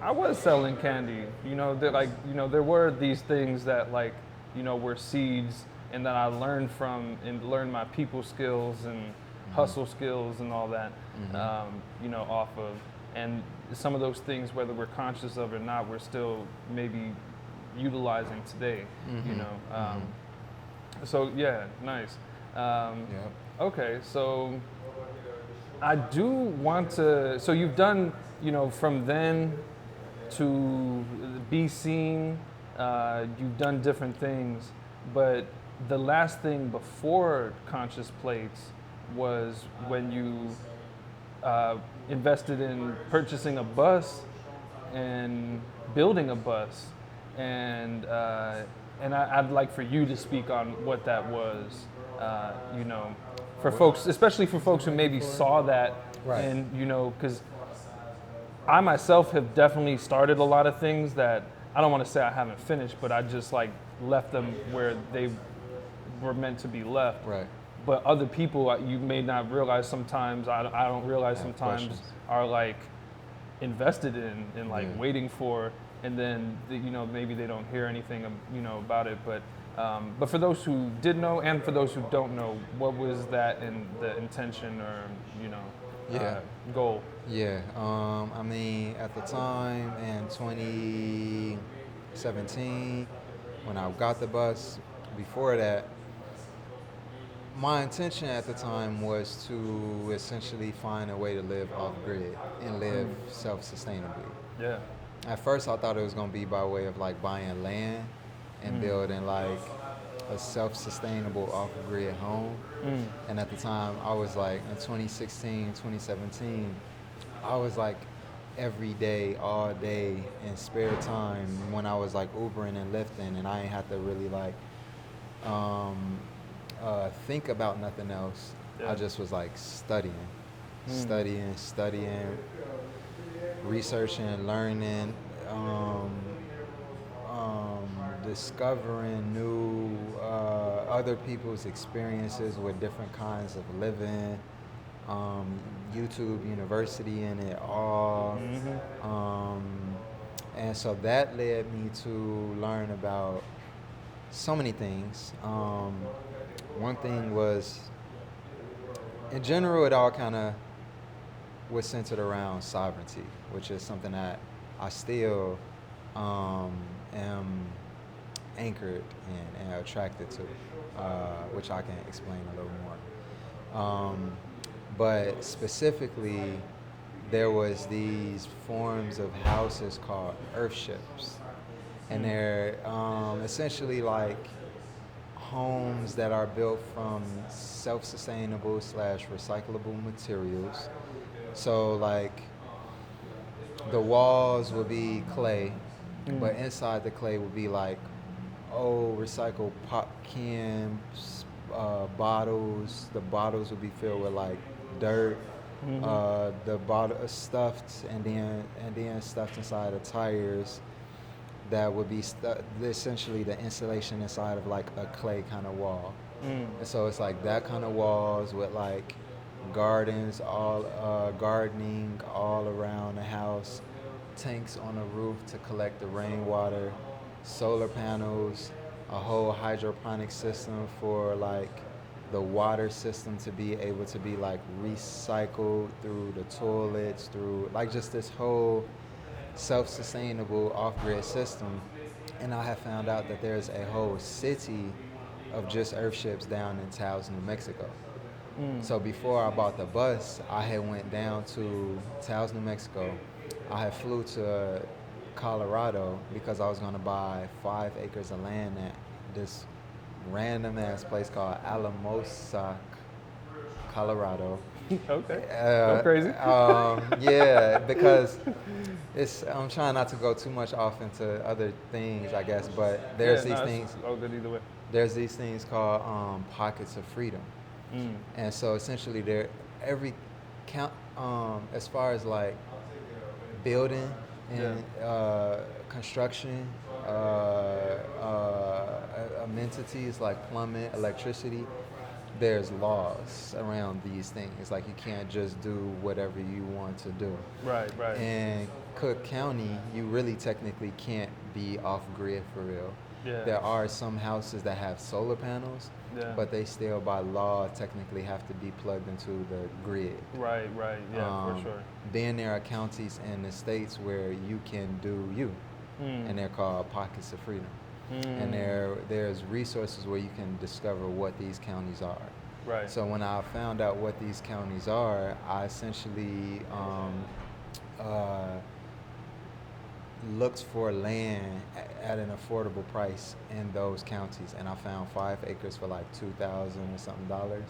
I was selling candy. There were these things that were seeds and that I learned from and learned my people skills and hustle skills and all that, off of. And some of those things, whether we're conscious of it or not, we're still maybe utilizing today, So yeah, nice. Okay, so I do want to, so you've done, from then to be seen, you've done different things, but the last thing before Conscious Plates was when you invested in purchasing a bus and building a bus, and I'd like for you to speak on what that was, for folks, especially for folks who maybe saw that, Right. And because I myself have definitely started a lot of things that I don't want to say I haven't finished, but I just like left them where they were meant to be left. Right. But other people, you may not realize sometimes, I don't realize sometimes, questions. are like invested in like waiting for, and then maybe they don't hear anything about it. But for those who did know and for those who don't know, what was that in the intention or goal? Yeah. I mean, at the time in 2017, when I got the bus, before that, my intention at the time was to essentially find a way to live off grid and live self-sustainably. Yeah. At first, I thought it was going to be by way of like buying land and building like a self-sustainable off-grid home. And at the time, I was like, in 2016, 2017, I was like every day, all day in spare time when I was like Ubering and Lyfting, and I ain't have to really like think about nothing else. Yeah. I just was like studying, researching, learning, discovering new other people's experiences with different kinds of living. YouTube University in it all. And so that led me to learn about so many things. One thing was, in general, it all kind of was centered around sovereignty, which is something that I still am anchored in and attracted to, which I can explain a little more. But specifically, there was these forms of houses called earthships, and they're essentially like homes that are built from self-sustainable / recyclable materials. So like the walls would be clay, but inside the clay would be like old recycled pop cans, bottles. The bottles would be filled with like dirt. The bottle stuffed and then stuffed inside of tires that would be essentially the insulation inside of like a clay kind of wall. And so it's like that kind of walls with like gardens, all gardening all around the house, tanks on the roof to collect the rainwater, solar panels, a whole hydroponic system for like the water system to be able to be like recycled through the toilets, through like just this whole self-sustainable off-grid system. And I have found out that there's a whole city of just earthships down in Taos, New Mexico. So before I bought the bus, I had went down to Taos, New Mexico. I had flew to Colorado because I was going to buy 5 acres of land at this random ass place called Alamosa, Colorado. Okay. Go crazy. Yeah, because I'm trying not to go too much off into other things, I guess, but there's these things. Oh, good either way. There's these things called pockets of freedom. And so essentially they're every count as far as like building and construction, amenities like plumbing, electricity, there's laws around these things. Like you can't just do whatever you want to do. Right. In Cook County, you really technically can't be off grid for real. Yeah. There are some houses that have solar panels, but they still by law technically have to be plugged into the grid. Right, yeah, for sure. Then there are counties in the states where you can do you, and they're called pockets of freedom. And there's resources where you can discover what these counties are. Right. So when I found out what these counties are, I essentially looked for land at an affordable price in those counties, and I found 5 acres for like $2,000 or something dollars.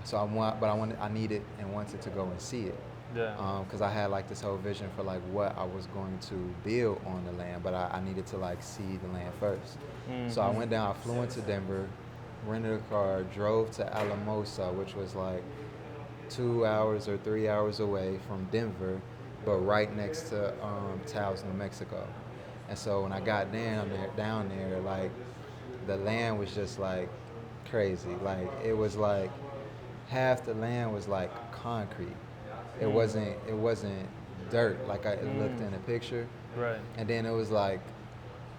So I needed and wanted to go and see it. Yeah. Because I had like this whole vision for like what I was going to build on the land, but I needed to like see the land first. So I went down, I flew into Denver, rented a car, drove to Alamosa, which was like 2 hours or 3 hours away from Denver, but right next to Taos, New Mexico. And so when I got down there, like the land was just like crazy. Like it was like half the land was like concrete. It wasn't dirt like it looked in the picture. Right. And then it was like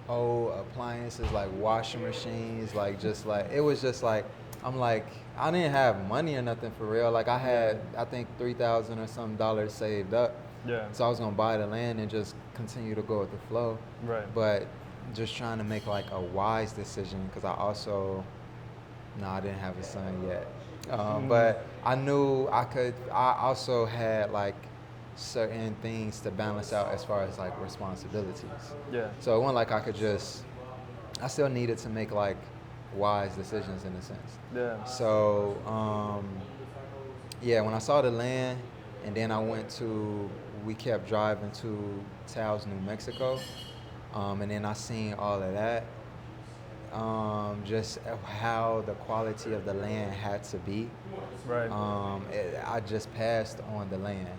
old appliances, like washing machines, like just like it was just like I'm like I didn't have money or nothing for real. Like I had I think $3,000 or some dollars saved up. Yeah. So I was gonna buy the land and just continue to go with the flow. Right. But just trying to make like a wise decision because I didn't have a son yet. But I knew I could. I also had like certain things to balance out as far as like responsibilities. Yeah. So it wasn't like I could just. I still needed to make like wise decisions in a sense. Yeah. So when I saw the land, and then we kept driving to Taos, New Mexico, and then I seen all of that. Just how the quality of the land had to be. Right. I just passed on the land.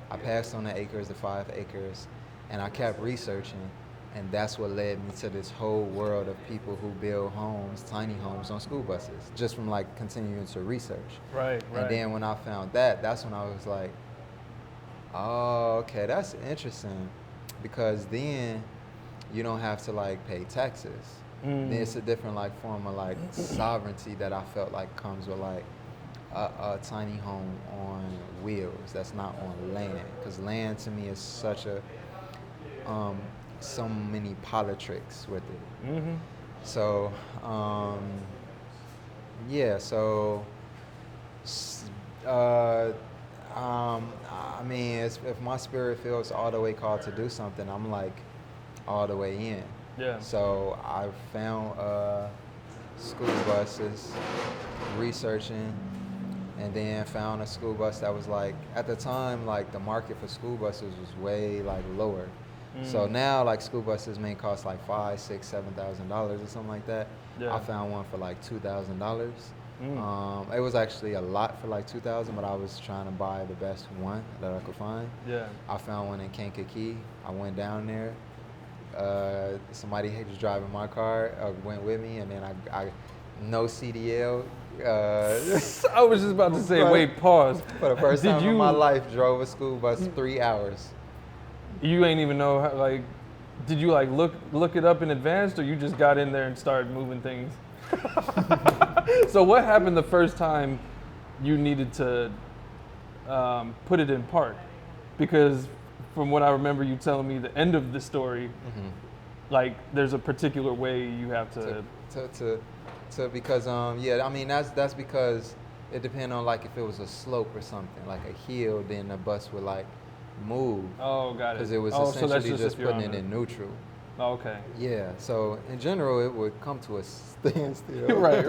I passed on the 5 acres, and I kept researching. And that's what led me to this whole world of people who build homes, tiny homes on school buses, just from like continuing to research. Right. And then when I found that, that's when I was like, oh, okay, that's interesting, because then you don't have to like pay taxes. Then it's a different like form of like sovereignty that I felt like comes with like a tiny home on wheels that's not on land, because land to me is such a so many politics with it. So yeah, so I mean, if my spirit feels all the way called to do something, I'm like all the way in. Yeah. So I found school buses, researching, and then found a school bus that was like, at the time, like the market for school buses was way like lower. So now like school buses may cost like $5,000, $6,000, $7,000 or something like that. Yeah. I found one for like $2,000. It was actually a lot for like $2,000, but I was trying to buy the best one that I could find. Yeah. I found one in Kankakee. I went down there. Somebody was driving my car, went with me, and then I no CDL. I was just about to say, wait, pause. For the first time in my life, drove a school bus 3 hours. You ain't even know how, like, did you like look it up in advance, or you just got in there and started moving things? So what happened the first time you needed to put it in park? Because from what I remember you telling me, the end of the story, like there's a particular way you have to because yeah, I mean that's because it depends on like if it was a slope or something, like a hill, then the bus would like move. Oh, got it. Because it was essentially just putting it in neutral. Oh, okay. Yeah, so in general it would come to a standstill. Right.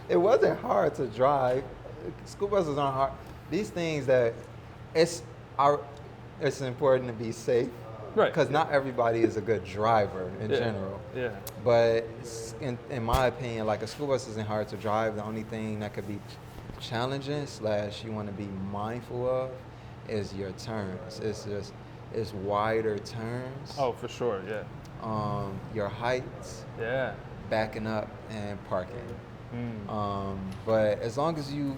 It wasn't hard to drive. School buses aren't hard. These things that it's important to be safe. Right. Because not everybody is a good driver in general. Yeah. But in my opinion, like a school bus isn't hard to drive. The only thing that could be challenging / you want to be mindful of is your turns. It's wider turns. Oh, for sure. Yeah. Your heights. Yeah. Backing up and parking. But as long as you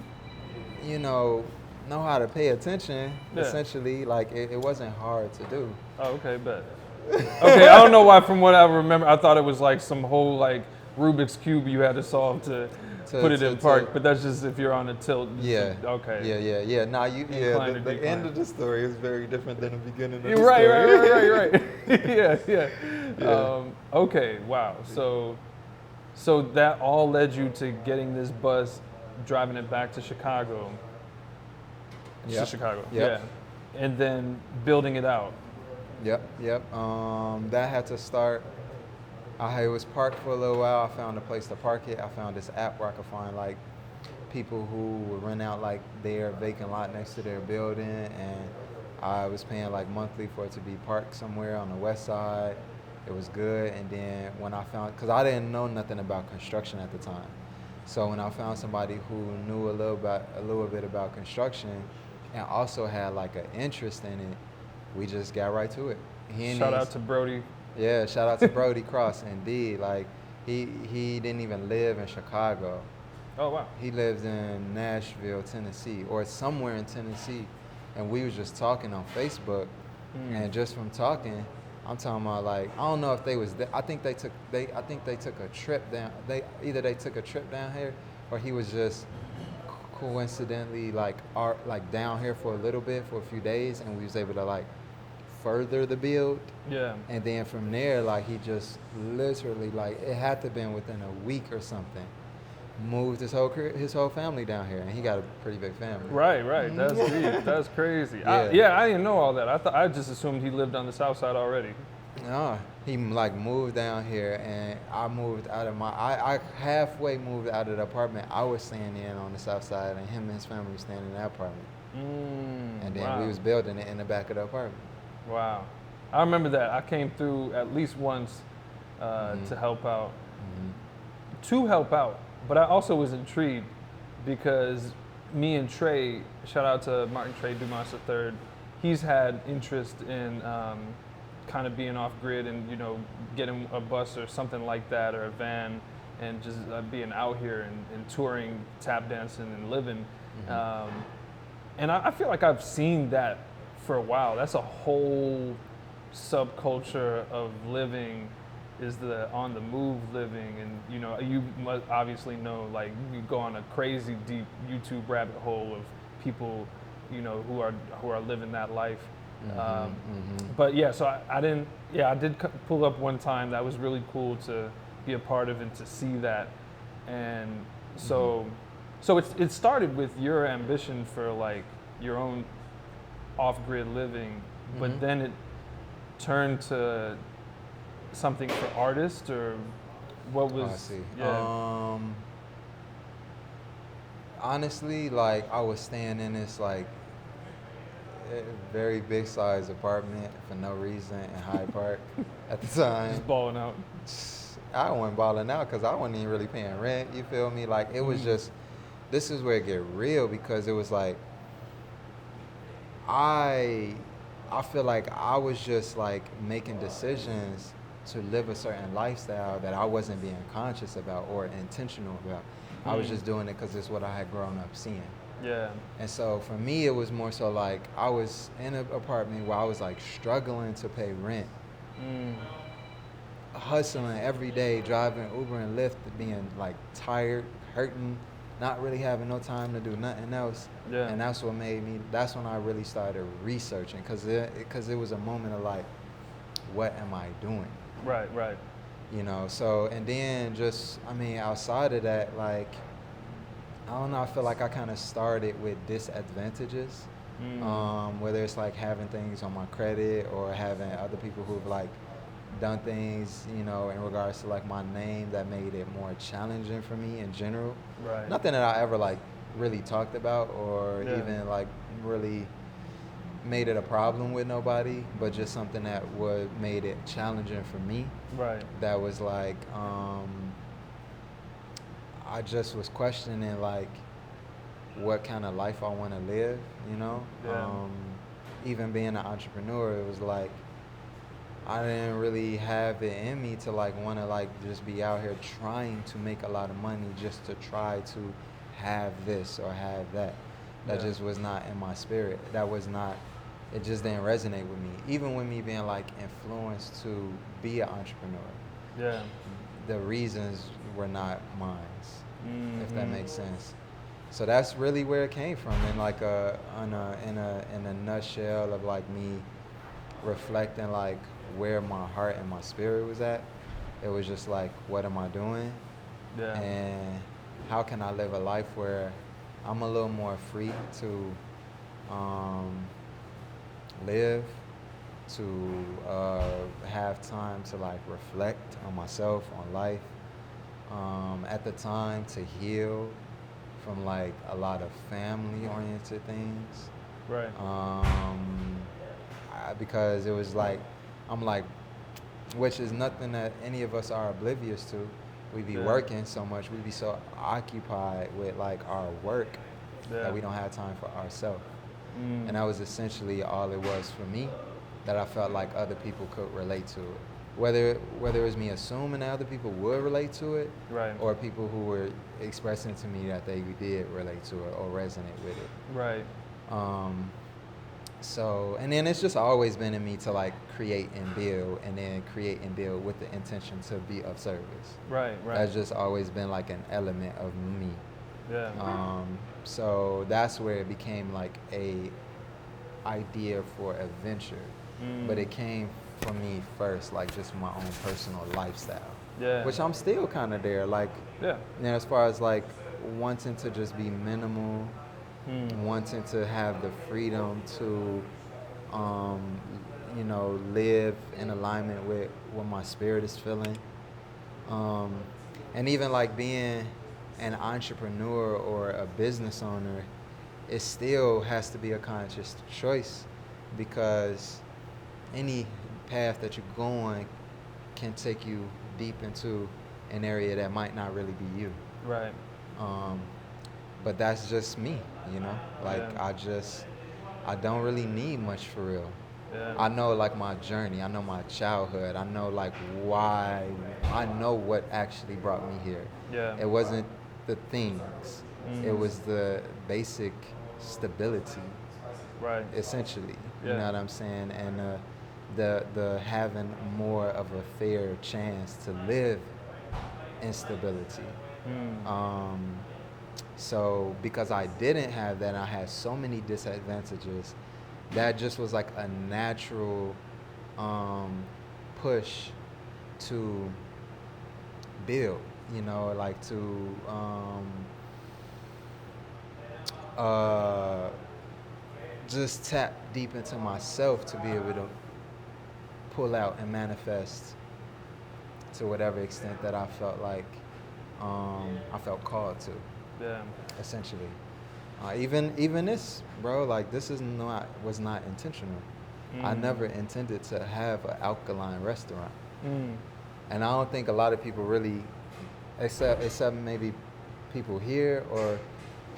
know how to pay attention, essentially, like it wasn't hard to do. Oh, okay, bet. Okay, I don't know why. From what I remember, I thought it was like some whole like Rubik's Cube you had to solve to put it in park. But that's just if you're on a tilt. Yeah. Okay. Yeah. Now the end of the story is very different than the beginning of the story. Right. Yeah. Okay. Wow. So that all led you to getting this bus, driving it back to Chicago. Yep. To Chicago. Yep. Yeah. And then building it out. Yep. That had to start. I was parked for a little while. I found a place to park it. I found this app where I could find like people who would rent out like their vacant lot next to their building, and I was paying like monthly for it to be parked somewhere on the west side. It was good. And then when I found, because I didn't know nothing about construction at the time, so when I found somebody who knew a little bit about construction and also had like an interest in it, we just got right to it. Shout out to Brody. Yeah, shout out to Brody Cross. Indeed, like he didn't even live in Chicago. Oh wow. He lives in Nashville, Tennessee, or somewhere in Tennessee, and we was just talking on Facebook, and just from talking, I'm talking about like I don't know if they was there. I think they took a trip down. They took a trip down here, or he was just coincidentally like down here for a little bit for a few days, and we was able to like further the build. Yeah. And then from there, like he just literally like it had to have been within a week or something, moved his whole family down here, and he got a pretty big family. Right. That's deep. That's crazy. Yeah. I didn't know all that. I just assumed he lived on the south side already. No, he like moved down here, and I moved out of I halfway moved out of the apartment I was staying in on the south side, and him and his family were staying in that apartment. And then we was building it in the back of the apartment. Wow. I remember that. I came through at least once to help out. To help out. But I also was intrigued because me and Trey, shout out to Martin Trey Dumas III, he's had interest in kind of being off grid and, you know, getting a bus or something like that or a van and just being out here and touring, tap dancing and living. And I feel like I've seen that for a while. That's a whole subculture of living, is the on the move living. And you know, you must obviously know, like, you go on a crazy deep YouTube rabbit hole of people, you know, who are living that life. But yeah, so I did pull up one time. That was really cool to be a part of and to see that. And so it started with your ambition for like your own off-grid living, but then it turned to something for artists, or what was? I see. Yeah. Honestly, like I was staying in this like very big size apartment for no reason in Hyde Park at the time. Just balling out. I wasn't balling out because I wasn't even really paying rent. You feel me? Like it was just, this is where it get real, because it was like I feel like I was just like making decisions to live a certain lifestyle that I wasn't being conscious about or intentional about. I was just doing it because it's what I had grown up seeing. Yeah. And so for me, it was more so like I was in an apartment where I was like struggling to pay rent, hustling every day, driving Uber and Lyft, being like tired, hurting, not really having no time to do nothing else. Yeah. And that's what made me, that's when I really started researching, because it was a moment of like, what am I doing? Right, right. You know, so, and then just, I mean, outside of that, like, I don't know, I feel like I kind of started with disadvantages, whether it's like having things on my credit or having other people who've like done things, you know, in regards to like my name that made it more challenging for me in general. Right. Nothing that I ever like really talked about or even like really made it a problem with nobody, but just something that made it challenging for me. Right. That was like, I just was questioning like what kind of life I want to live, you know? Yeah. Even being an entrepreneur, it was like, I didn't really have it in me to like want to like just be out here trying to make a lot of money just to try to have this or have that. That just was not in my spirit. That was not, it just didn't resonate with me. Even with me being like influenced to be an entrepreneur. Yeah. The reasons were not mine, if that makes sense. So that's really where it came from, in like in a nutshell of like me reflecting like where my heart and my spirit was at. It was just like, what am I doing? Yeah. And how can I live a life where I'm a little more free to live, to have time to like reflect on myself, on life, at the time to heal from like a lot of family oriented things. Right. Because it was like, I'm like, which is nothing that any of us are oblivious to. We be working so much, we be so occupied with like our work that we don't have time for ourselves. And that was essentially all it was for me, that I felt like other people could relate to it. Whether it was me assuming that other people would relate to it, Right. or people who were expressing to me that they did relate to it or resonate with it. Right. So, and then it's just always been in me to like create and build, and then create and build with the intention to be of service. Right. Right. That's just always been like an element of me. Yeah. So that's where it became like a idea for a venture, but it came for me first, like just my own personal lifestyle. Yeah. Which I'm still kind of there, like, Yeah. you know, as far as like wanting to just be minimal, wanting to have the freedom to, you know, live in alignment with what my spirit is feeling. And even like being an entrepreneur or a business owner, it still has to be a conscious choice, because any path that you're going can take you deep into an area that might not really be you. Right. But that's just me, you know? Like, Yeah. I don't really need much for real. Yeah. I know like my journey. I know my childhood. I know like why. I know what actually brought me here. Yeah. It wasn't the things. It Mm. was the basic stability, Right. essentially. You Yeah. know what I'm saying? And the having more of a fair chance to live in stability. Um, so because I didn't have that, I had so many disadvantages. That just was like a natural push to build, like to uh, just tap deep into myself to be able to pull out and manifest to whatever extent that I felt like I felt called to. Yeah. Essentially, even this, bro, like this was not intentional. I never intended to have an alkaline restaurant, and I don't think a lot of people really, except maybe people here or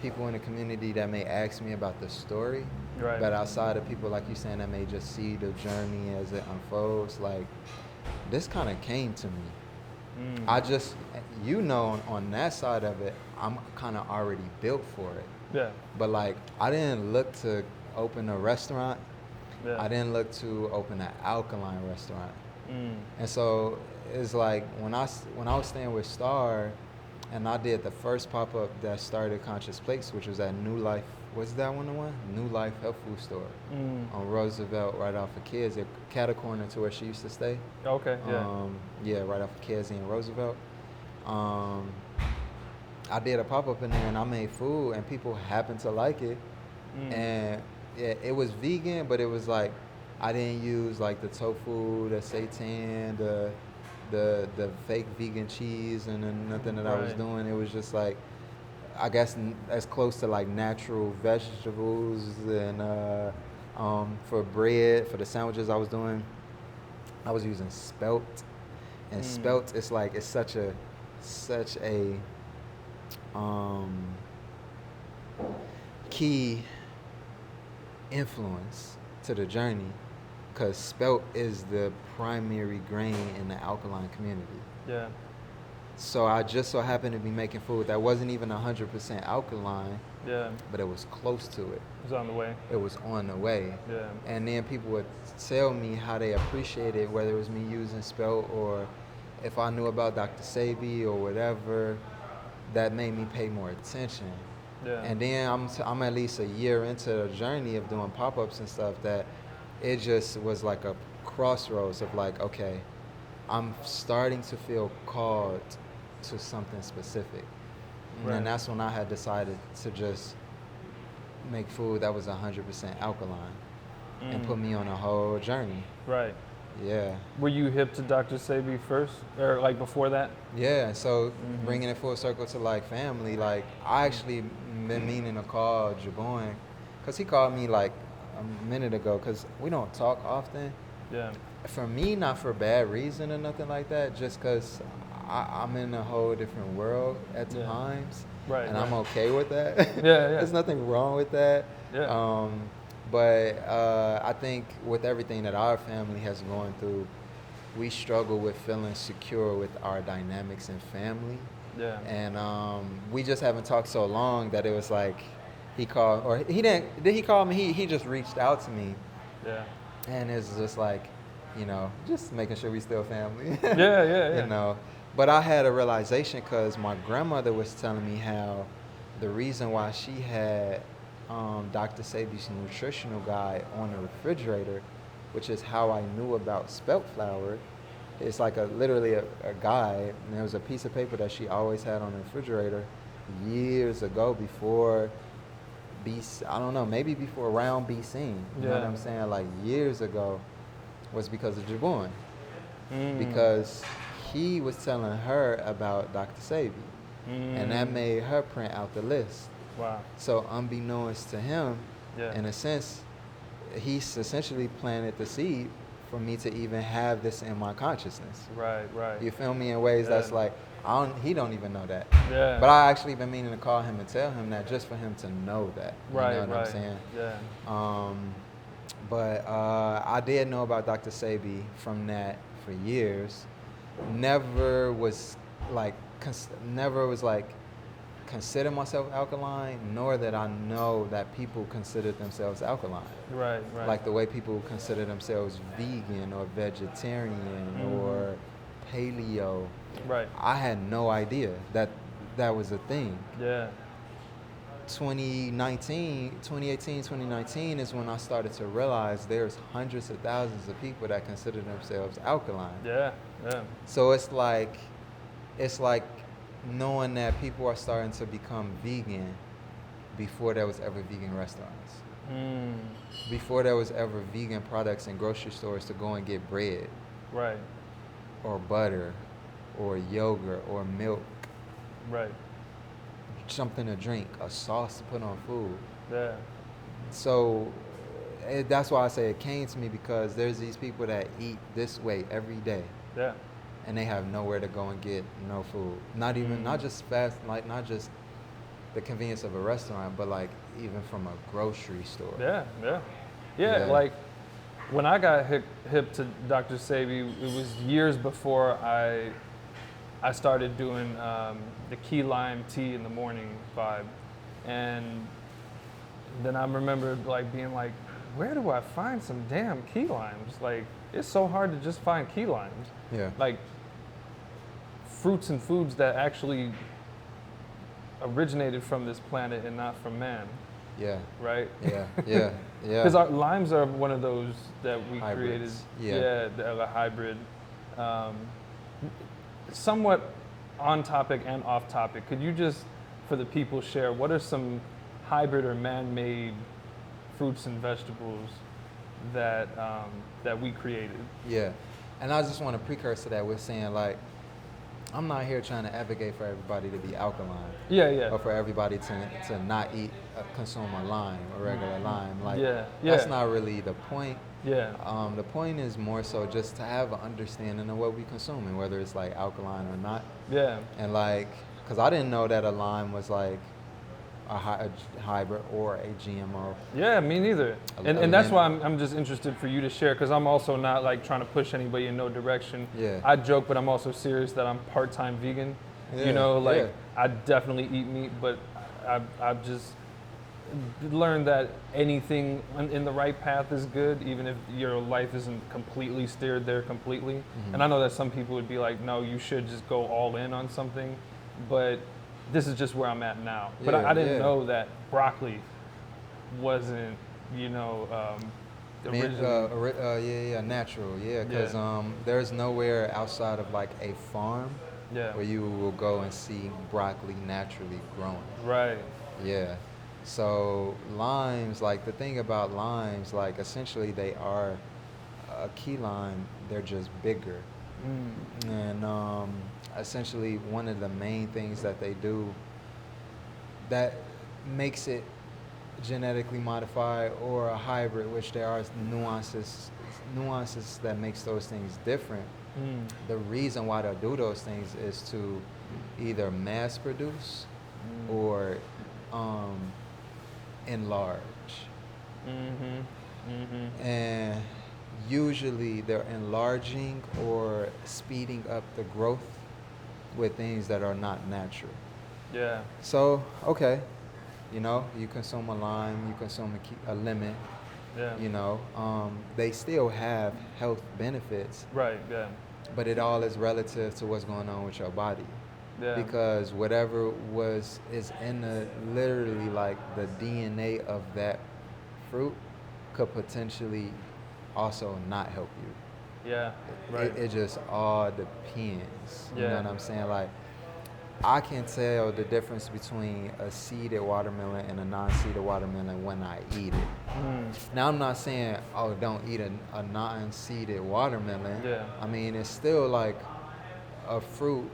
people in the community that may ask me about the story. Right. But outside of people like you saying that may just see the journey as it unfolds, like this kind of came to me. I just, on that side of it, I'm kind of already built for it. Yeah. But like, I didn't look to open a restaurant. Yeah. I didn't look to open an alkaline restaurant. And so it's like when I was staying with Star, and I did the first pop-up that started Conscious Plates, which was at New Life. What's that one? The one? New Life Health Food Store on Roosevelt, right off of Kids, cat a corner to where she used to stay. Okay. Yeah. Yeah, right off of Kids in Roosevelt. I did a pop-up in there, and I made food, and people happened to like it. And yeah, it was vegan, but it was like I didn't use like the tofu, the seitan, the fake vegan cheese, and then nothing that I was doing. It was just like, I guess as close to like natural vegetables. And for bread, for the sandwiches I was doing, I was using spelt. And spelt, it's like, it's such a key influence to the journey, because spelt is the primary grain in the alkaline community. Yeah. So I just so happened to be making food that wasn't even 100% alkaline, Yeah. but it was close to it. It was on the way. It was on the way. Yeah. And then people would tell me how they appreciated, whether it was me using spelt or if I knew about Dr. Sebi or whatever, that made me pay more attention. Yeah. And then I'm at least a year into the journey of doing pop-ups and stuff, that it just was like a crossroads of like, okay, I'm starting to feel called to something specific. And that's when I had decided to just make food that was 100% alkaline and put me on a whole journey. Right. Yeah. Were you hip to Dr. Sebi first, or like before that? Yeah, so bringing it full circle to like family, like I actually been meaning to call Jaboin, because he called me like a minute ago, because we don't talk often. Yeah. For me, not for bad reason or nothing like that, just because I'm in a whole different world at times. Right. And I'm okay with that. Yeah. There's nothing wrong with that. Yeah. But I think with everything that our family has gone through, we struggle with feeling secure with our dynamics in family. Yeah. And we just haven't talked so long that it was like he called, or he didn't, did he call me? He just reached out to me. Yeah. And it's just like, just making sure we still family. Yeah. But I had a realization, because my grandmother was telling me how the reason why she had Dr. Sebi's nutritional guide on the refrigerator, which is how I knew about spelt flour. It's like literally a guide, and there was a piece of paper that she always had on the refrigerator years ago, before I don't know, maybe before around B scene. You know what I'm saying? Like years ago, was because of Jaboin. Because he was telling her about Dr. Sebi. And that made her print out the list. Wow. So unbeknownst to him, Yeah. in a sense, he's essentially planted the seed for me to even have this in my consciousness. Right. You feel me? In ways that's like, he don't even know that. Yeah. But I actually been meaning to call him and tell him that, just for him to know that. You know what I'm saying? Yeah. But I did know about Dr. Sebi from that for years. Never was like consider myself alkaline, nor that I know that people consider themselves alkaline. Right. Like the way people consider themselves vegan or vegetarian or paleo. Right. I had no idea that that was a thing. Yeah. 2018, 2019 is when I started to realize there's hundreds of thousands of people that consider themselves alkaline. Yeah. So it's like knowing that people are starting to become vegan before there was ever vegan restaurants. Before there was ever vegan products in grocery stores to go and get bread. Right. Or butter or yogurt or milk. Right. Something to drink, a sauce to put on food. Yeah. So that's why I say it came to me, because there's these people that eat this way every day. Yeah. And they have nowhere to go and get no food. Not just fast, like not just the convenience of a restaurant, but like even from a grocery store. Yeah. Like when I got hip to Dr. Sebi, it was years before I started doing the key lime tea in the morning vibe. And then I remember like being like, where do I find some damn key limes? Like, it's so hard to just find key limes. Yeah. Like fruits and foods that actually originated from this planet and not from man. Yeah. Right? Yeah. Because our limes are one of those that we Hybrids. created. The hybrid. Somewhat on topic and off topic. Could you just, for the people, share what are some hybrid or man-made fruits and vegetables that we created? Yeah. And I just want to precursor that with saying, like, I'm not here trying to advocate for everybody to be alkaline. Yeah. Or for everybody to not consume a lime, a regular lime. Like, Yeah. that's not really the point. Yeah. The point is more so just to have an understanding of what we consume and whether it's like alkaline or not. Yeah. And like, because I didn't know that a lime was like a hybrid or a GMO. Yeah, me neither. And that's why I'm just interested for you to share, because I'm also not like trying to push anybody in no direction. Yeah. I joke, but I'm also serious that I'm part-time vegan. Yeah, You know, like yeah. I definitely eat meat, but I've just learned that anything in the right path is good, even if your life isn't completely steered there completely. Mm-hmm. And I know that some people would be like, no, you should just go all in on something, but this is just where I'm at now. But I didn't know that broccoli wasn't, originally. Natural, because there's nowhere outside of like a farm where you will go and see broccoli naturally growing. Right. Yeah. So limes, like the thing about limes, like essentially they are a key lime, they're just bigger. And essentially one of the main things that they do that makes it genetically modified or a hybrid, which there are nuances that makes those things different. The reason why they do those things is to either mass produce or enlarge. And usually they're enlarging or speeding up the growth with things that are not natural. Yeah. So, okay, you consume a lime, you consume a lemon, they still have health benefits. Right, yeah. But it all is relative to what's going on with your body. Yeah. Because whatever is in literally like the DNA of that fruit could potentially also not help you. Yeah, right. It just all depends. You Yeah. know what I'm saying? Like, I can tell the difference between a seeded watermelon and a non-seeded watermelon when I eat it. Now, I'm not saying, don't eat a non-seeded watermelon. Yeah. I mean, it's still like a fruit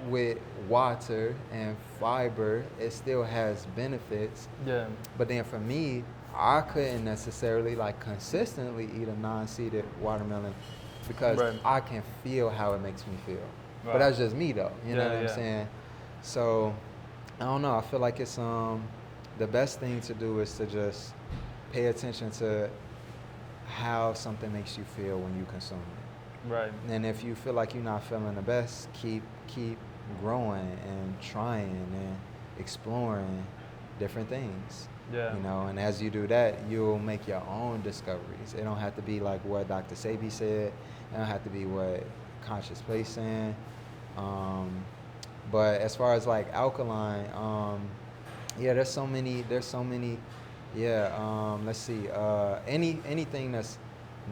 with water and fiber. It still has benefits. Yeah. But then for me, I couldn't necessarily like consistently eat a non-seeded watermelon because I can feel how it makes me feel. Right. But that's just me though. You know what I'm saying? So I don't know. I feel like it's the best thing to do is to just pay attention to how something makes you feel when you consume it. Right. And if you feel like you're not feeling the best, keep growing and trying and exploring different things. Yeah. You know, and as you do that, you'll make your own discoveries. It don't have to be like what Dr. Sebi said. It don't have to be what Conscious Place saying. But as far as like alkaline, yeah, there's so many. Yeah, let's see. Anything that's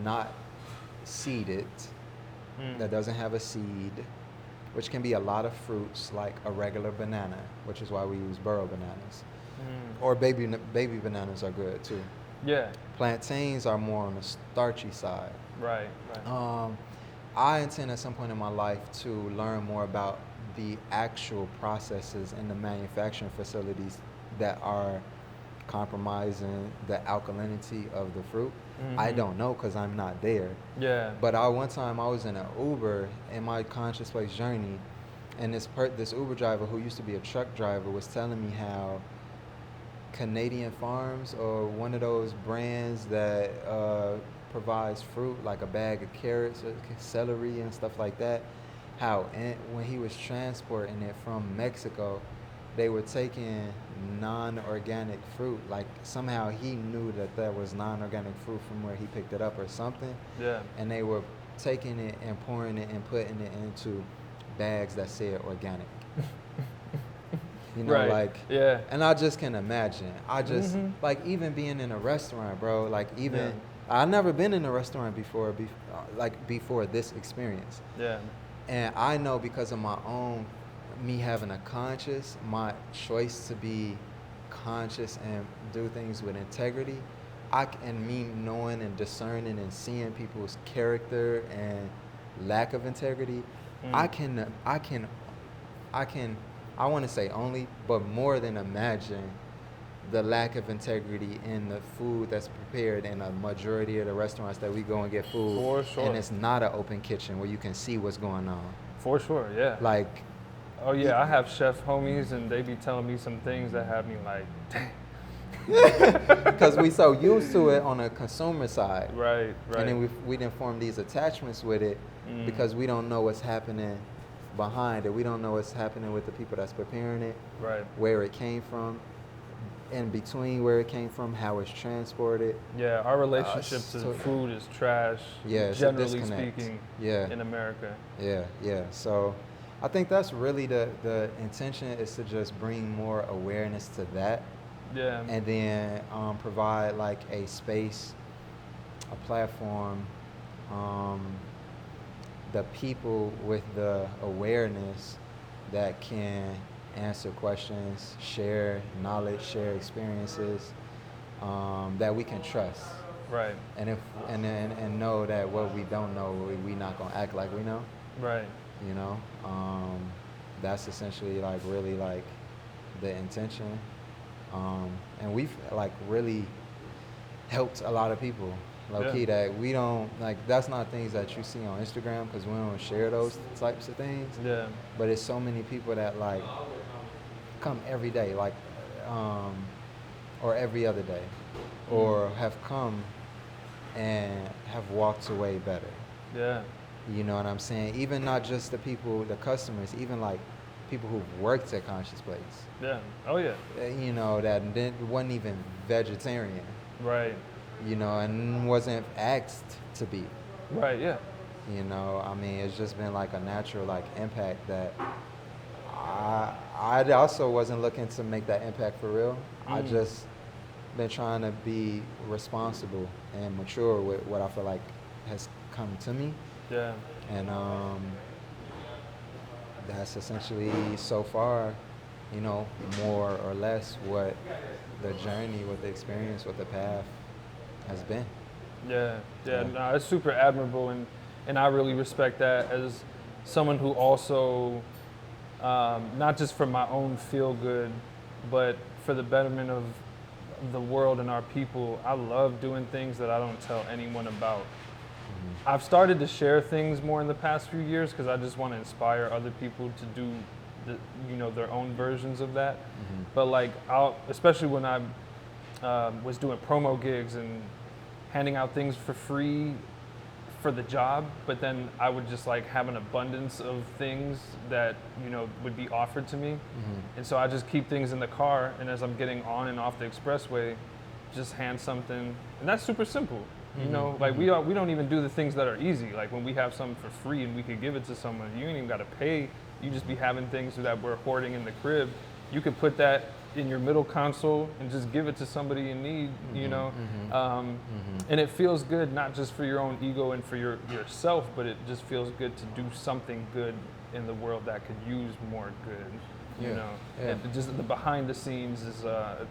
not seeded, that doesn't have a seed, which can be a lot of fruits, like a regular banana, which is why we use burro bananas. Or baby bananas are good too. Yeah. Plantains are more on the starchy side. Right. I intend at some point in my life to learn more about the actual processes in the manufacturing facilities that are compromising the alkalinity of the fruit. I don't know because I'm not there. Yeah. But one time I was in an Uber in my Conscious Place journey, and this Uber driver who used to be a truck driver was telling me how Canadian Farms, or one of those brands that provides fruit, like a bag of carrots or celery and stuff like that, how when he was transporting it from Mexico, they were taking non-organic fruit. Like somehow he knew that was non-organic fruit from where he picked it up or something. Yeah. And they were taking it and pouring it and putting it into bags that said organic. You know, right. like, yeah. And I just can imagine. I just, like, even being in a restaurant, bro, like, even, I've never been in a restaurant before this experience. Yeah. And I know because of me having a conscience, my choice to be conscious and do things with integrity, and me knowing and discerning and seeing people's character and lack of integrity, I want to say only, but more than imagine the lack of integrity in the food that's prepared in a majority of the restaurants that we go and get food. For sure. And it's not an open kitchen where you can see what's going on. For sure, yeah. Like, oh yeah, I have chef homies and they be telling me some things that have me like, dang. Because we so used to it on the consumer side. Right. And then we didn't form these attachments with it because we don't know what's happening behind it. We don't know what's happening with the people that's preparing it, right? Where it came from, in between where it came from, how it's transported. Yeah, our relationship to food is trash. Yeah, generally speaking. Yeah. In America. Yeah. So, I think that's really the intention, is to just bring more awareness to that. Yeah. And then provide like a space, a platform. The people with the awareness that can answer questions, share knowledge, share experiences, that we can trust. Right. And know that what we don't know, we not gonna act like we know. Right. You know, that's essentially like really like the intention. And we've like really helped a lot of people. Low key, that we don't, like, that's not things that you see on Instagram because we don't share those types of things. Yeah. But it's so many people that like come every day, like, or every other day, or have come and have walked away better. Yeah. You know what I'm saying? Even not just the people, the customers, even like people who've worked at Conscious Place. Yeah. Oh yeah. You know, that wasn't even vegetarian. Right. You know, and wasn't asked to be. Right, yeah. You know, I mean, it's just been like a natural like impact that I also wasn't looking to make that impact for real. I just been trying to be responsible and mature with what I feel like has come to me. Yeah. And that's essentially so far, you know, more or less what the journey, what the experience, what the path has been. Yeah. No, it's super admirable, and I really respect that as someone who also, not just for my own feel good, but for the betterment of the world and our people. I love doing things that I don't tell anyone about. I've started to share things more in the past few years because I just want to inspire other people to do their own versions of that. But like, especially when I was doing promo gigs and handing out things for free for the job, but then I would just like have an abundance of things that, you know, would be offered to me. And so I just keep things in the car, and as I'm getting on and off the expressway, just hand something, and that's super simple. You know, like we don't even do the things that are easy. Like when we have something for free and we could give it to someone, you ain't even got to pay. You just be having things that we're hoarding in the crib. You could put that in your middle console and just give it to somebody in need, you know? And it feels good, not just for your own ego and for yourself, but it just feels good to do something good in the world that could use more good, you know? And just the behind the scenes is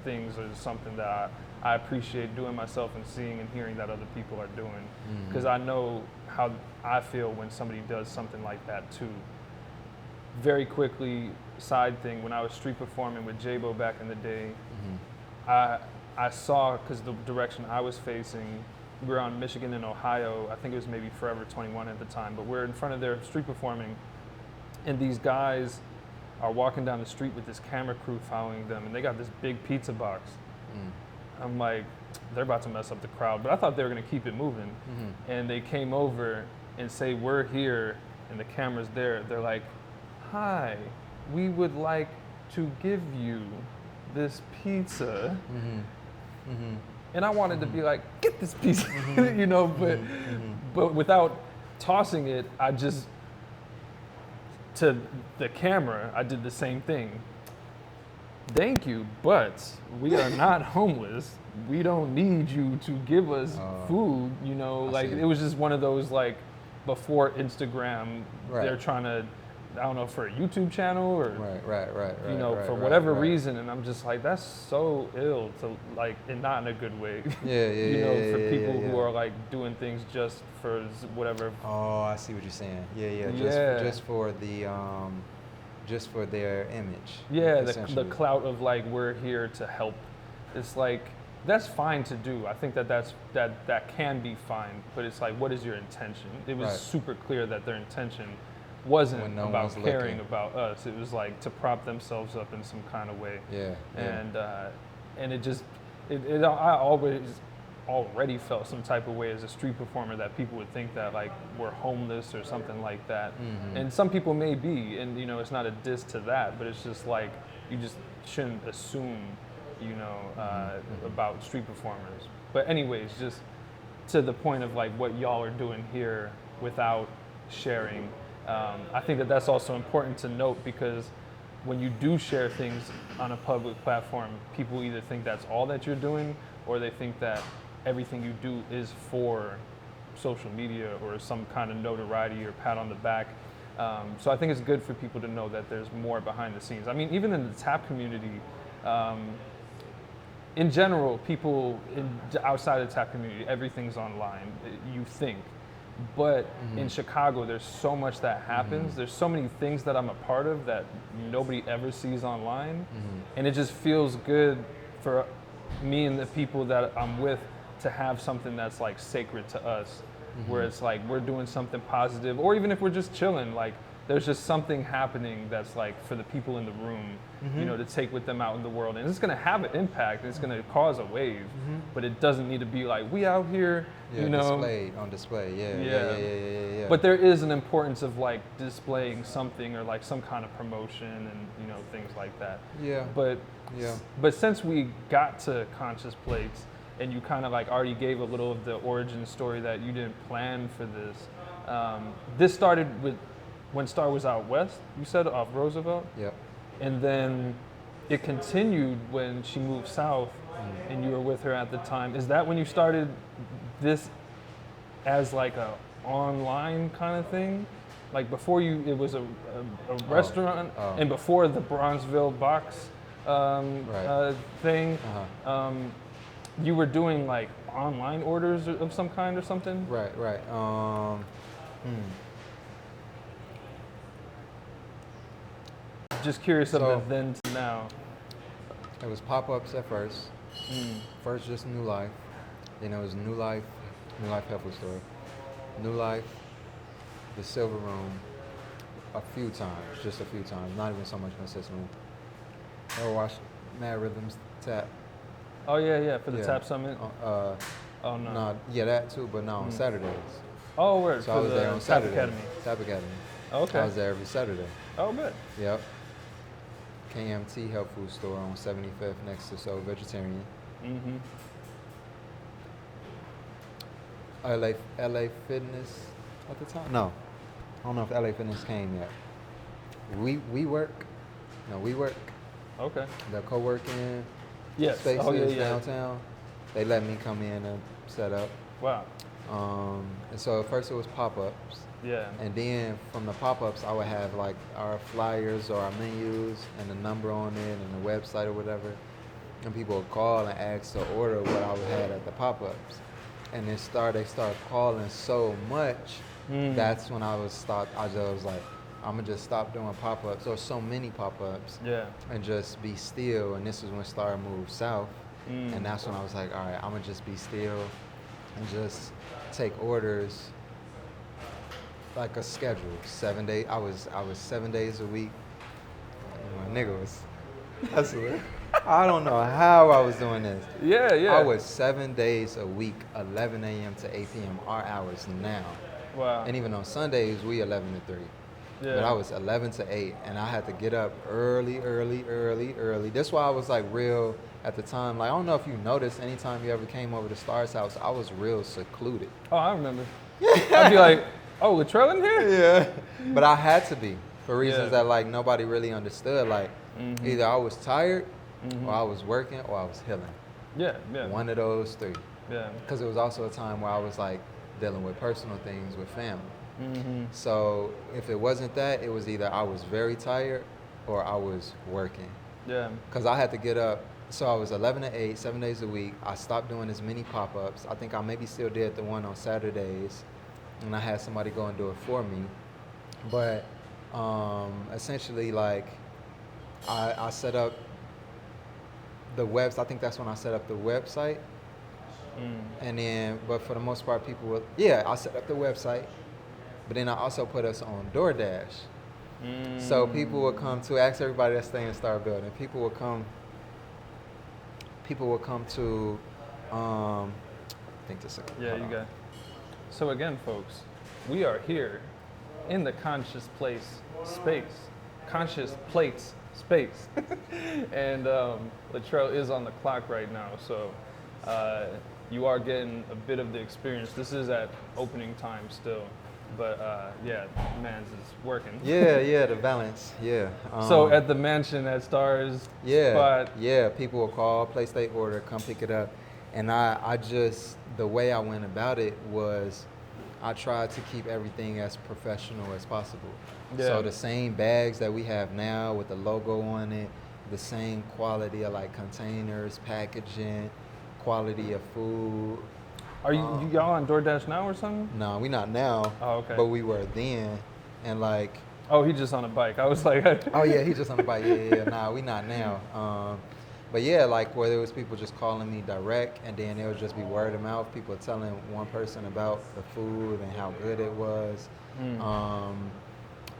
things are something that I appreciate doing myself and seeing and hearing that other people are doing. Because I know how I feel when somebody does something like that too. Very quickly, side thing, when I was street performing with J-Bo back in the day, I saw, because the direction I was facing, we were on Michigan and Ohio, I think it was maybe Forever 21 at the time, but we're in front of their street performing, and these guys are walking down the street with this camera crew following them, and they got this big pizza box. I'm like, they're about to mess up the crowd, but I thought they were gonna keep it moving. And they came over and say, we're here, and the camera's there. They're like, hi, we would like to give you this pizza. And I wanted to be like, get this pizza, you know, but without tossing it, I just, to the camera, I did the same thing. Thank you, but we are not homeless. We don't need you to give us food, you know, like it was just one of those, like, before Instagram, they're trying to, I don't know, for a YouTube channel or, you know, for whatever reason. And I'm just like, that's so ill to, like, and not in a good way. You know, for people who are like doing things just for whatever. Oh, I see what you're saying. Just for the, just for their image. Yeah, the clout of like, we're here to help. It's like, that's fine to do. I think that can be fine, but it's like, what is your intention? It was super clear that their intention wasn't about caring about us. It was like to prop themselves up in some kind of way. And it just, I already felt some type of way as a street performer that people would think that like we're homeless or something like that. And some people may be, and you know, it's not a diss to that, but it's just like, you just shouldn't assume, you know, about street performers. But anyways, just to the point of like what y'all are doing here without sharing, I think that that's also important to note, because when you do share things on a public platform, people either think that's all that you're doing, or they think that everything you do is for social media or some kind of notoriety or pat on the back. So I think it's good for people to know that there's more behind the scenes. I mean, even in the tap community, in general, people outside of the tap community, everything's online, you think. But in Chicago, there's so much that happens. There's so many things that I'm a part of that nobody ever sees online. And it just feels good for me and the people that I'm with to have something that's like sacred to us, where it's like we're doing something positive, or even if we're just chilling, like there's just something happening that's like for the people in the room, you know, to take with them out in the world. And it's gonna have an impact, it's gonna cause a wave, but it doesn't need to be like, we out here, you know. On display, But there is an importance of like displaying something or like some kind of promotion and, you know, things like that. But since we got to Conscious Plates, and you kind of like already gave a little of the origin story that you didn't plan for this. This started with when Star was out west, you said, off Roosevelt? And then it continued when she moved south and you were with her at the time. Is that when you started this as like a online kind of thing? Like before it was a restaurant, and before the Bronzeville box thing, you were doing like online orders of some kind or something? Just curious of the then to now. It was pop-ups at first. First just New Life. Then it was New Life Health Food Store. New Life, the Silver Room, just a few times, not even so much consistently. I watched Mad Rhythms Tap. Oh yeah, for the Tap Summit. Oh no. No, yeah, that too, but no, on Saturdays. Oh, word. So for I was the there on Tap Saturday. Academy. Tap Academy. Okay. I was there every Saturday. Oh, good. Yep. KMT Health Food Store on 75th next to So Vegetarian. Mm-hmm. LA Fitness at the time? No. I don't know if LA Fitness came yet. We work. No, we work. Okay. The co-working Yes. spaces Oh, yeah. downtown. They let me come in and set up. Wow. And so at first it was pop-ups. Yeah. And then from the pop-ups, I would have like our flyers or our menus and the number on it and the website or whatever. And people would call and ask to order what I would have at the pop-ups. And they started calling so much. That's when I just was like, I'm gonna just stop doing pop-ups or so many pop-ups. Yeah. And just be still. And this is when Star moved south. And that's when I was like, all right, I'm gonna just be still and just take orders like a schedule. 7 days. I was 7 days a week. And my nigga was hustling. I don't know how I was doing this. Yeah, yeah. I was 7 days a week, 11 a.m. to 8 p.m. our hours now. Wow. And even on Sundays, we 11 to 3. Yeah. But I was 11 to 8, and I had to get up early. That's why I was like real at the time. Like, I don't know if you noticed, anytime you ever came over to Star's house, I was real secluded. Oh, I remember. I'd be like, oh, Latrell in here? Yeah. But I had to be for reasons Yeah. that like nobody really understood. Like either I was tired, or I was working, or I was healing. Yeah, yeah. One of those three. Yeah. Because it was also a time where I was like dealing with personal things with family. So if it wasn't that, it was either I was very tired or I was working. Yeah. Because I had to get up. So I was 11 to 8, 7 days a week. I stopped doing as many pop-ups. I think I maybe still did the one on Saturdays. And I had somebody go and do it for me. But essentially, like, I set up the website. I think that's when I set up the website. And then, but for the most part, people would, I set up the website. But then I also put us on DoorDash. So people would come to, ask everybody that's staying in Star Building. People would come to, I think this is, Yeah, you got it. So again, folks, we are here in the Conscious Plates space. And Latrell is on the clock right now, so you are getting a bit of the experience. This is at opening time still, but man's is working. Yeah, the balance, yeah. So at the mansion at Stars spot. Yeah, people will call, place their order, come pick it up. And I just, the way I went about it was I tried to keep everything as professional as possible. Yeah. So the same bags that we have now with the logo on it, the same quality of like containers, packaging, quality of food. Are you y'all on DoorDash now or something? No, we not now. Oh, okay. But we were then. And like, oh, he just on a bike. I was like, oh yeah, he's just on the bike. Yeah. Nah, we not now. But yeah, like where there was people just calling me direct, and then it would just be word of mouth. People telling one person about the food and how good it was,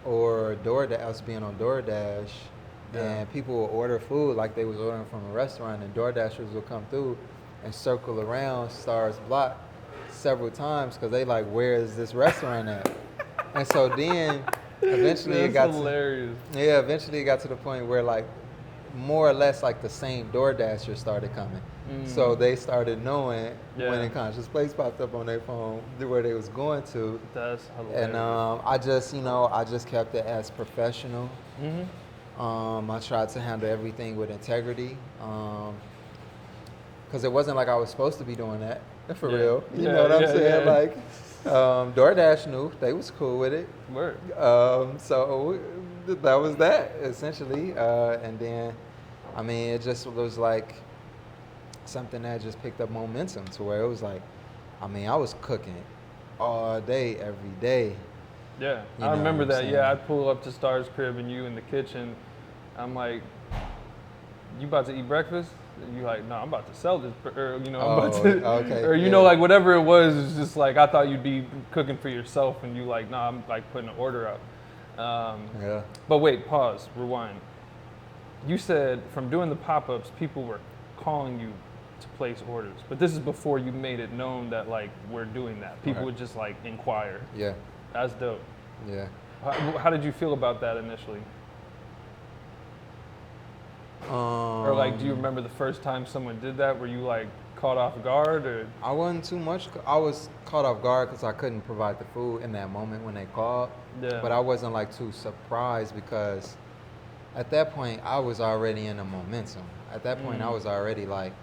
or DoorDash, us being on DoorDash, and people would order food like they was ordering from a restaurant, and DoorDashers would come through and circle around Star's block several times because they like, where is this restaurant at? And so then eventually it got hilarious. Eventually it got to the point where like more or less like the same DoorDashers started coming. So they started knowing when a Conscious Place popped up on their phone where they was going to. That's hilarious. And I just kept it as professional. I tried to handle everything with integrity. Because it wasn't like I was supposed to be doing that, for real. You know what I'm saying? Yeah. Like, DoorDash knew. They was cool with it. Word. So that was that, essentially. And then, I mean, it just was like something that just picked up momentum to where it was like, I mean, I was cooking all day, every day. Yeah, You I know remember what I'm that. saying? Yeah, I'd pull up to Star's crib and you in the kitchen. I'm like, you about to eat breakfast? And you like, no, I'm about to sell this, or I'm about to, okay, or yeah. like whatever it was. It's just like I thought you'd be cooking for yourself, and you like, no, I'm like putting an order out. Yeah. But wait, pause, rewind. You said from doing the pop-ups, people were calling you to place orders. But this is before you made it known that like we're doing that. People Okay. would just like inquire. Yeah. That's dope. Yeah. How did you feel about that initially? Or like, do you remember the first time someone did that? Were you like caught off guard, or? I wasn't too much. I was caught off guard because I couldn't provide the food in that moment when they called. Yeah. But I wasn't like too surprised because at that point I was already in a momentum. At that point I was already like,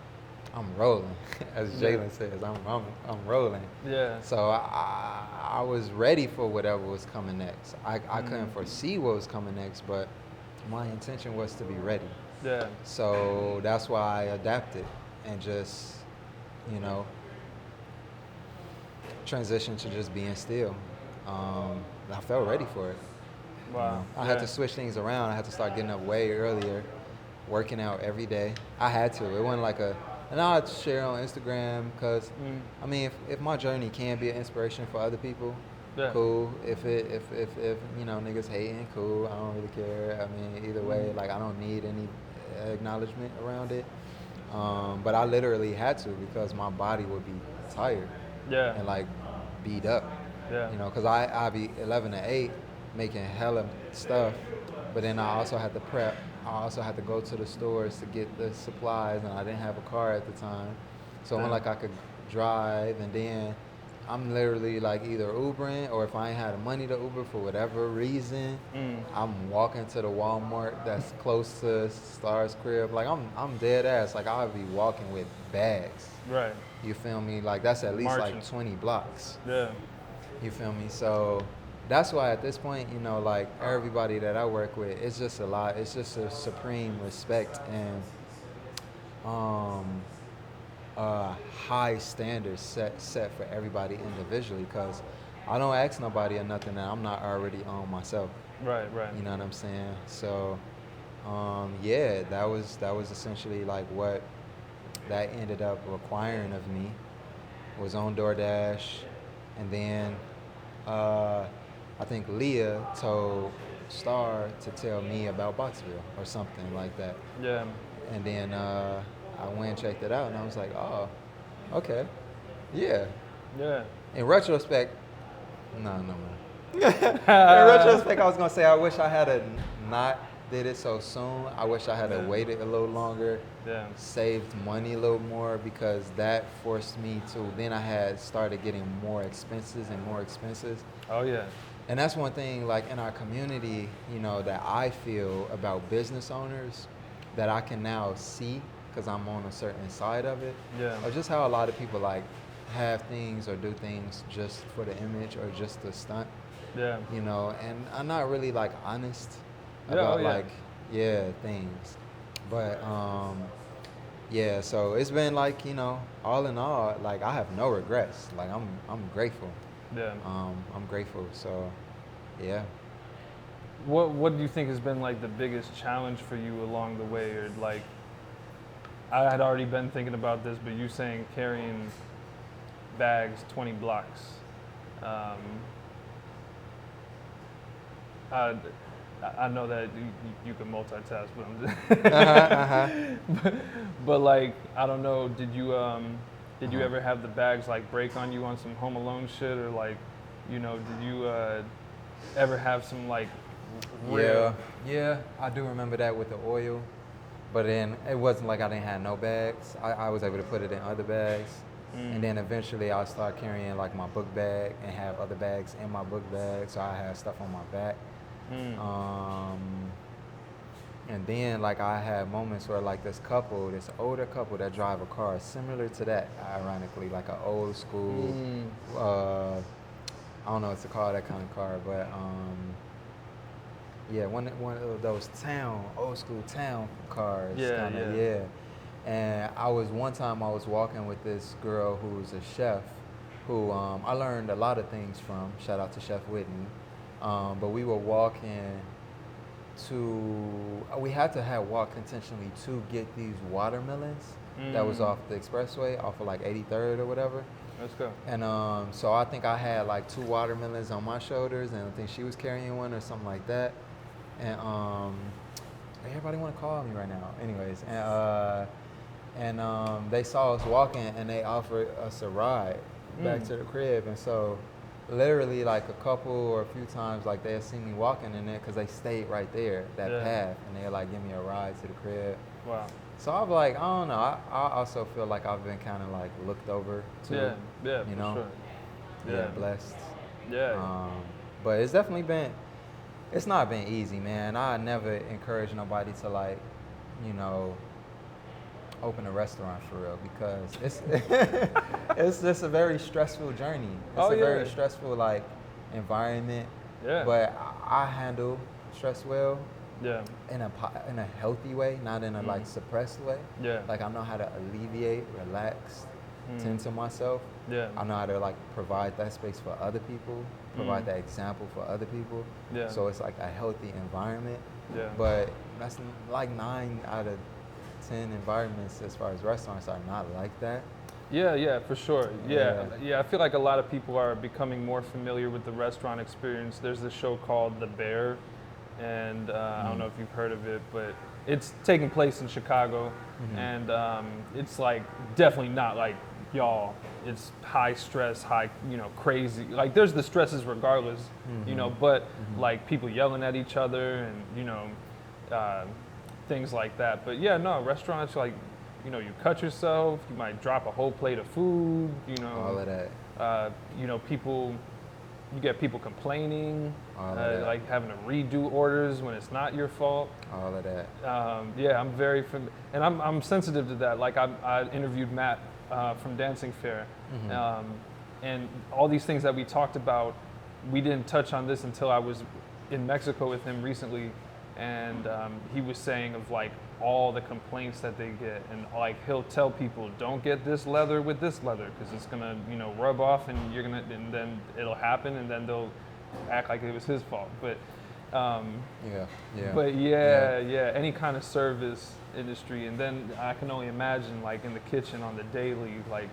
I'm rolling, as Jalen says. I'm rolling. Yeah. So I was ready for whatever was coming next. I couldn't foresee what was coming next, but my intention was to be ready. Yeah. So that's why I adapted and just, transitioned to just being still. I felt ready for it. Wow. I had to switch things around. I had to start getting up way earlier, working out every day. I had to. It wasn't like and I'd share on Instagram because, I mean, if my journey can be an inspiration for other people, cool. If niggas hating, cool. I don't really care. I mean, either way, like I don't need any acknowledgement around it. But I literally had to because my body would be tired. Yeah. And like beat up. Yeah. Because I be 11 to 8 making hella stuff, but then I also had to prep. I also had to go to the stores to get the supplies, and I didn't have a car at the time. So when like I could drive, and then I'm literally like either Ubering, or if I ain't had the money to Uber for whatever reason, I'm walking to the Walmart that's close to Star's crib. Like I'm dead ass. Like I'll be walking with bags. Right. You feel me? Like that's at least Marching. like 20 blocks. Yeah. You feel me? So that's why at this point, like everybody that I work with, it's just a lot. It's just a supreme respect and high standards set for everybody individually. Because I don't ask nobody or nothing that I'm not already on myself. Right. You know what I'm saying? So that was essentially like what that ended up requiring of me, was on DoorDash, and then I think Leah told Star to tell me about Boxville or something like that. Yeah. And then I went and checked it out, and I was like, oh, okay, yeah. Yeah. In retrospect, no. In retrospect, I was gonna say I wish I had not did it so soon. I wish I had waited a little longer, saved money a little more, because that forced me to. Then I had started getting more expenses. Oh yeah. And that's one thing, like in our community, that I feel about business owners that I can now see because I'm on a certain side of it. Yeah. Or just how a lot of people like have things or do things just for the image or just to stunt. Yeah. And I'm not really like honest about things. But so it's been like, all in all, like I have no regrets. Like I'm grateful. Yeah. I'm grateful. So yeah. What do you think has been like the biggest challenge for you along the way? Or like, I had already been thinking about this, but you saying carrying bags 20 blocks. I know that you can multitask, but I'm just but like, I don't know, did you ever have the bags like break on you on some Home Alone shit, or like, did you ever have some like real... Yeah, I do remember that with the oil, but then it wasn't like I didn't have no bags. I was able to put it in other bags. And then eventually I'll start carrying like my book bag and have other bags in my book bag, so I have stuff on my back. And then like I had moments where like this older couple that drive a car similar to that, ironically, like an old school, I don't know what to call that kind of car, but one of those old school town cars. Yeah. And one time I was walking with this girl who was a chef, who I learned a lot of things from. Shout out to Chef Whitney. But we were walking we had to have walked intentionally to get these watermelons that was off the expressway, off of like 83rd or whatever. Let's go. And so I think I had like 2 watermelons on my shoulders, and I think she was carrying one or something like that. And everybody want to call me right now. Anyways, and and they saw us walking, and they offered us a ride back to the crib. And so, literally, like a couple or a few times, like they had seen me walking in there because they stayed right there, that path, and they like give me a ride to the crib. Wow. So I'm like, I don't know. I also feel like I've been kind of like looked over too. Yeah, you for know. Sure. Yeah, blessed. Yeah. But it's definitely been. It's not been easy, man. I never encourage nobody to like, you know, open a restaurant for real, because it's it's just a very stressful journey. It's a very stressful like environment. Yeah. But I handle stress well. Yeah. In a healthy way, not in a like suppressed way. Yeah. Like I know how to alleviate, relax, tend to myself. Yeah. I know how to like provide that space for other people, provide that example for other people. Yeah. So it's like a healthy environment. Yeah. But that's like 9 out of 10 environments as far as restaurants are not like that. Yeah, for sure. Yeah. I feel like a lot of people are becoming more familiar with the restaurant experience. There's this show called The Bear, and I don't know if you've heard of it, but it's taking place in Chicago, and it's like definitely not like y'all. It's high stress, high, crazy. Like there's the stresses regardless, but like people yelling at each other and things like that. But yeah, no, restaurants like, you cut yourself, you might drop a whole plate of food, all of that. You get people complaining, like having to redo orders when it's not your fault. All of that. Yeah, I'm very and I'm sensitive to that. Like I interviewed Matt from Dancing Fair, and all these things that we talked about, we didn't touch on this until I was in Mexico with him recently, and he was saying of like all the complaints that they get, and like he'll tell people, don't get this leather with this leather because it's gonna rub off, and and then it'll happen, and then they'll act like it was his fault. But any kind of service industry, and then I can only imagine like in the kitchen on the daily, like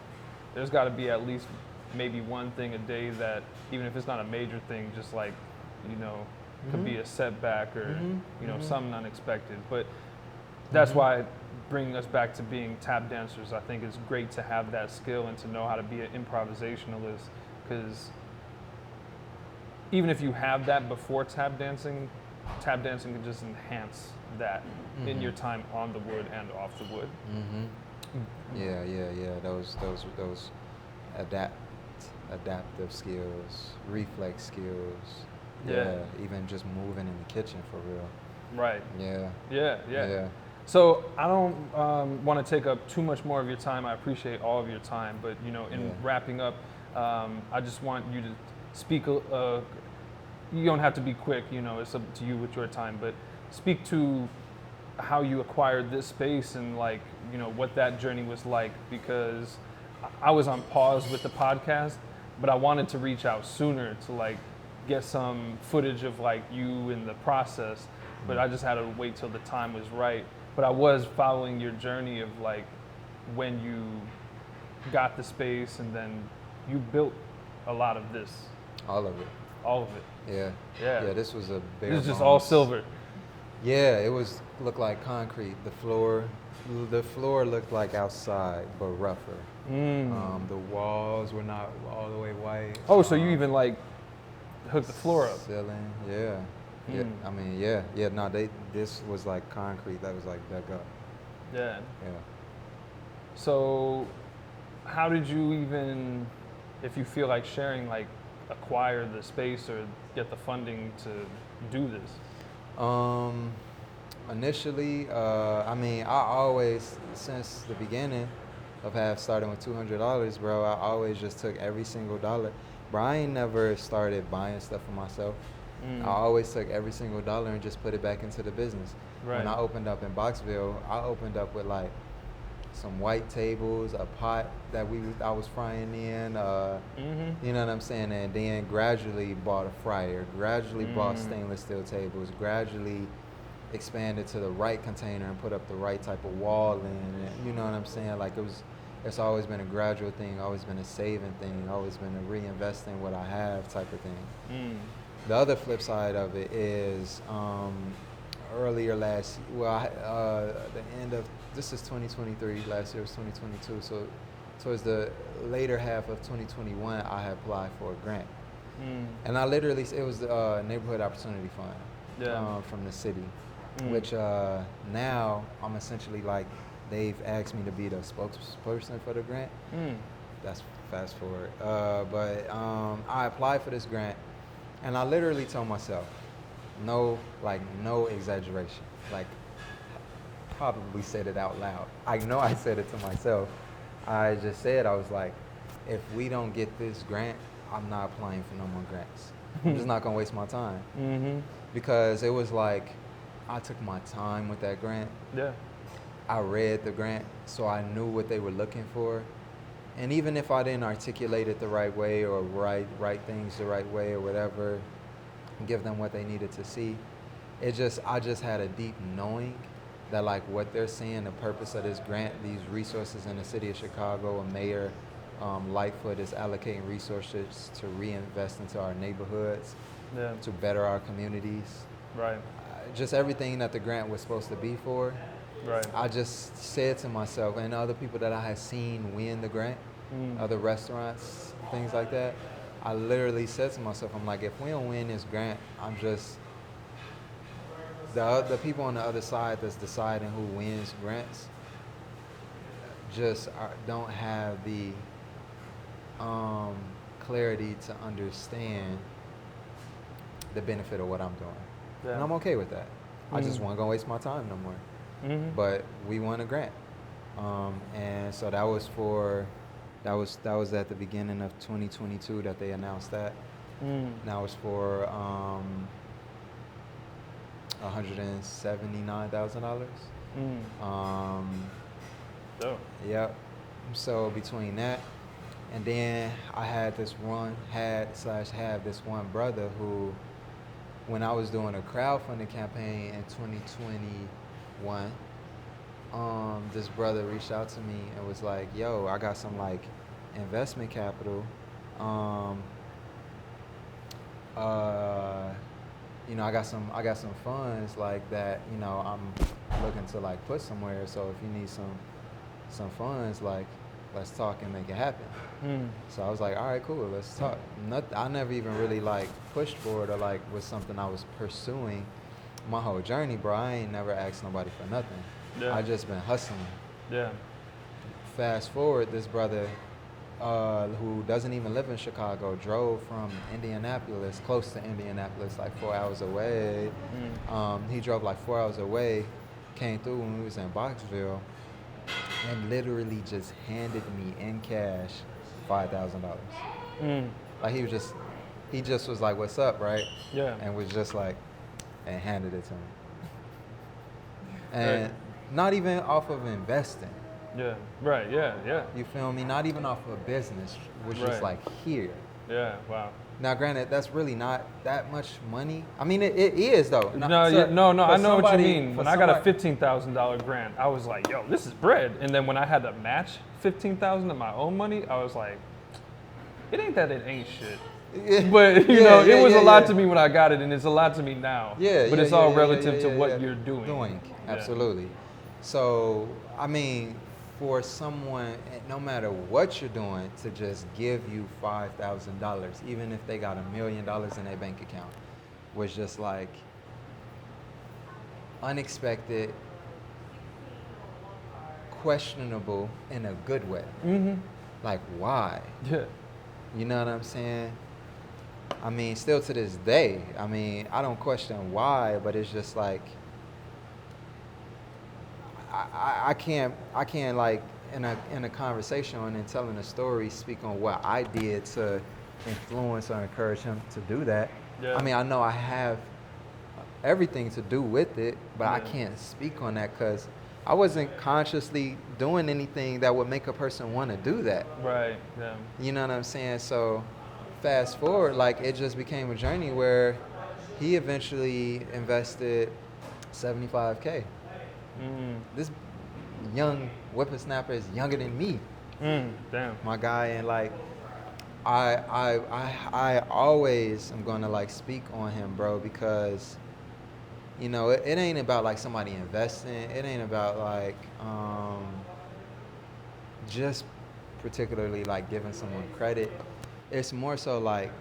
there's got to be at least maybe one thing a day that, even if it's not a major thing, just like could be a setback or something unexpected. But that's why bringing us back to being tap dancers, I think it's great to have that skill and to know how to be an improvisationalist, because even if you have that before tap dancing can just enhance that in your time on the wood and off the wood. Yeah. Those adaptive skills, reflex skills. Yeah. Even just moving in the kitchen for real. Right. Yeah. So I don't want to take up too much more of your time. I appreciate all of your time, but in wrapping up, I just want you to speak. You don't have to be quick. It's up to you with your time. But speak to how you acquired this space and like what that journey was like, because I was on pause with the podcast, but I wanted to reach out sooner to like get some footage of like you in the process, but I just had to wait till the time was right. But I was following your journey of like when you got the space, and then you built a lot of this. All of it. Yeah, this was a bare This is just bones. all silver. Yeah, it looked like concrete. The floor looked like outside, but rougher. The walls were not all the way white. Oh, so you even like hooked the floor up? Ceiling, yeah. I mean, no, this was like concrete that was like dug up. Yeah. Yeah. So how did you even, if you feel like sharing, like acquire the space or get the funding to do this? Initially, I always, since the beginning of starting with $200, bro, I always just took every single dollar. Bro, I ain't never started buying stuff for myself. I always took every single dollar and just put it back into the business. Right. When I opened up in Boxville, I opened up with like some white tables, a pot that I was frying in, you know what I'm saying, and then gradually bought a fryer, gradually bought stainless steel tables, gradually expanded to the right container and put up the right type of wall in, and you know what I'm saying, like it's always been a gradual thing, always been a saving thing, always been a reinvesting what I have type of thing. The other flip side of it is earlier last, the end of this is 2023. Last year was 2022. So towards the later half of 2021, I had applied for a grant, and I literally it was the Neighborhood Opportunity Fund from the city, which now I'm essentially like they've asked me to be the spokesperson for the grant. That's fast forward, but I applied for this grant, and I literally told myself, no exaggeration, like probably said it out loud. I know I said it to myself. I just said, I was like, if we don't get this grant, I'm not applying for no more grants. I'm just not gonna waste my time. Because it was like, I took my time with that grant. Yeah. I read the grant, so I knew what they were looking for. And even if I didn't articulate it the right way or write things the right way or whatever, give them what they needed to see, I just had a deep knowing that like what they're saying, the purpose of this grant, these resources in the city of Chicago, and Mayor Liiife is allocating resources to reinvest into our neighborhoods, to better our communities. Right. Just everything that the grant was supposed to be for. Right. I just said to myself, and other people that I had seen win the grant, other restaurants, things like that, I literally said to myself, I'm like, if we don't win this grant, I'm just, the people on the other side that's deciding who wins grants just don't have the clarity to understand the benefit of what I'm doing. Yeah. And I'm okay with that. I just wasn't gonna waste my time no more. But we won a grant, and so that was at the beginning of 2022 that they announced that. That was for $179,000. Oh. Yep. So between that, and then I had this one brother who, when I was doing a crowdfunding campaign in 2021, this brother reached out to me and was like, yo, I got some like investment capital. I got some funds like that, I'm looking to like put somewhere. So if you need some funds, like let's talk and make it happen. So I was like, all right, cool, let's talk. I never even really like pushed for it or like was something I was pursuing my whole journey, bro. I ain't never asked nobody for nothing. Yeah. I just been hustling. Yeah. Fast forward, this brother who doesn't even live in Chicago drove from Indianapolis, close to Indianapolis, like 4 hours away. He drove like 4 hours away, came through when we was in Boxville, and literally just handed me in cash $5,000. Like he just was like, "What's up?" right? Yeah. And was just like, and handed it to me. And not even off of investing. Yeah. Right. Yeah. Yeah. You feel me? Not even off of a business, which is like here. Yeah. Wow. Now, granted, that's really not that much money. I mean, it is though. No. I know what you mean. When I got a $15,000 grant, I was like, "Yo, this is bread." And then when I had to match $15,000 of my own money, I was like, "It ain't that it ain't shit." But it was a lot to me when I got it, and it's a lot to me now. But it's all relative to what you're doing. Absolutely. So, I mean, for someone, no matter what you're doing, to just give you $5,000, even if they got $1 million in their bank account, was just like unexpected, questionable in a good way. Like, why? Yeah. You know what I'm saying? I mean, still to this day, I mean, I don't question why, but it's just like, I can't like in a conversation and telling a story speak on what I did to influence or encourage him to do that. Yeah. I mean, I know I have everything to do with it, but I can't speak on that because I wasn't consciously doing anything that would make a person want to do that. Right. Yeah. You know what I'm saying? So fast forward, like it just became a journey where he eventually invested $75K. This young whippersnapper is younger than me. Damn. My guy, and like I always am gonna like speak on him, bro, because you know, it ain't about like somebody investing. It ain't about like just particularly like giving someone credit. It's more so like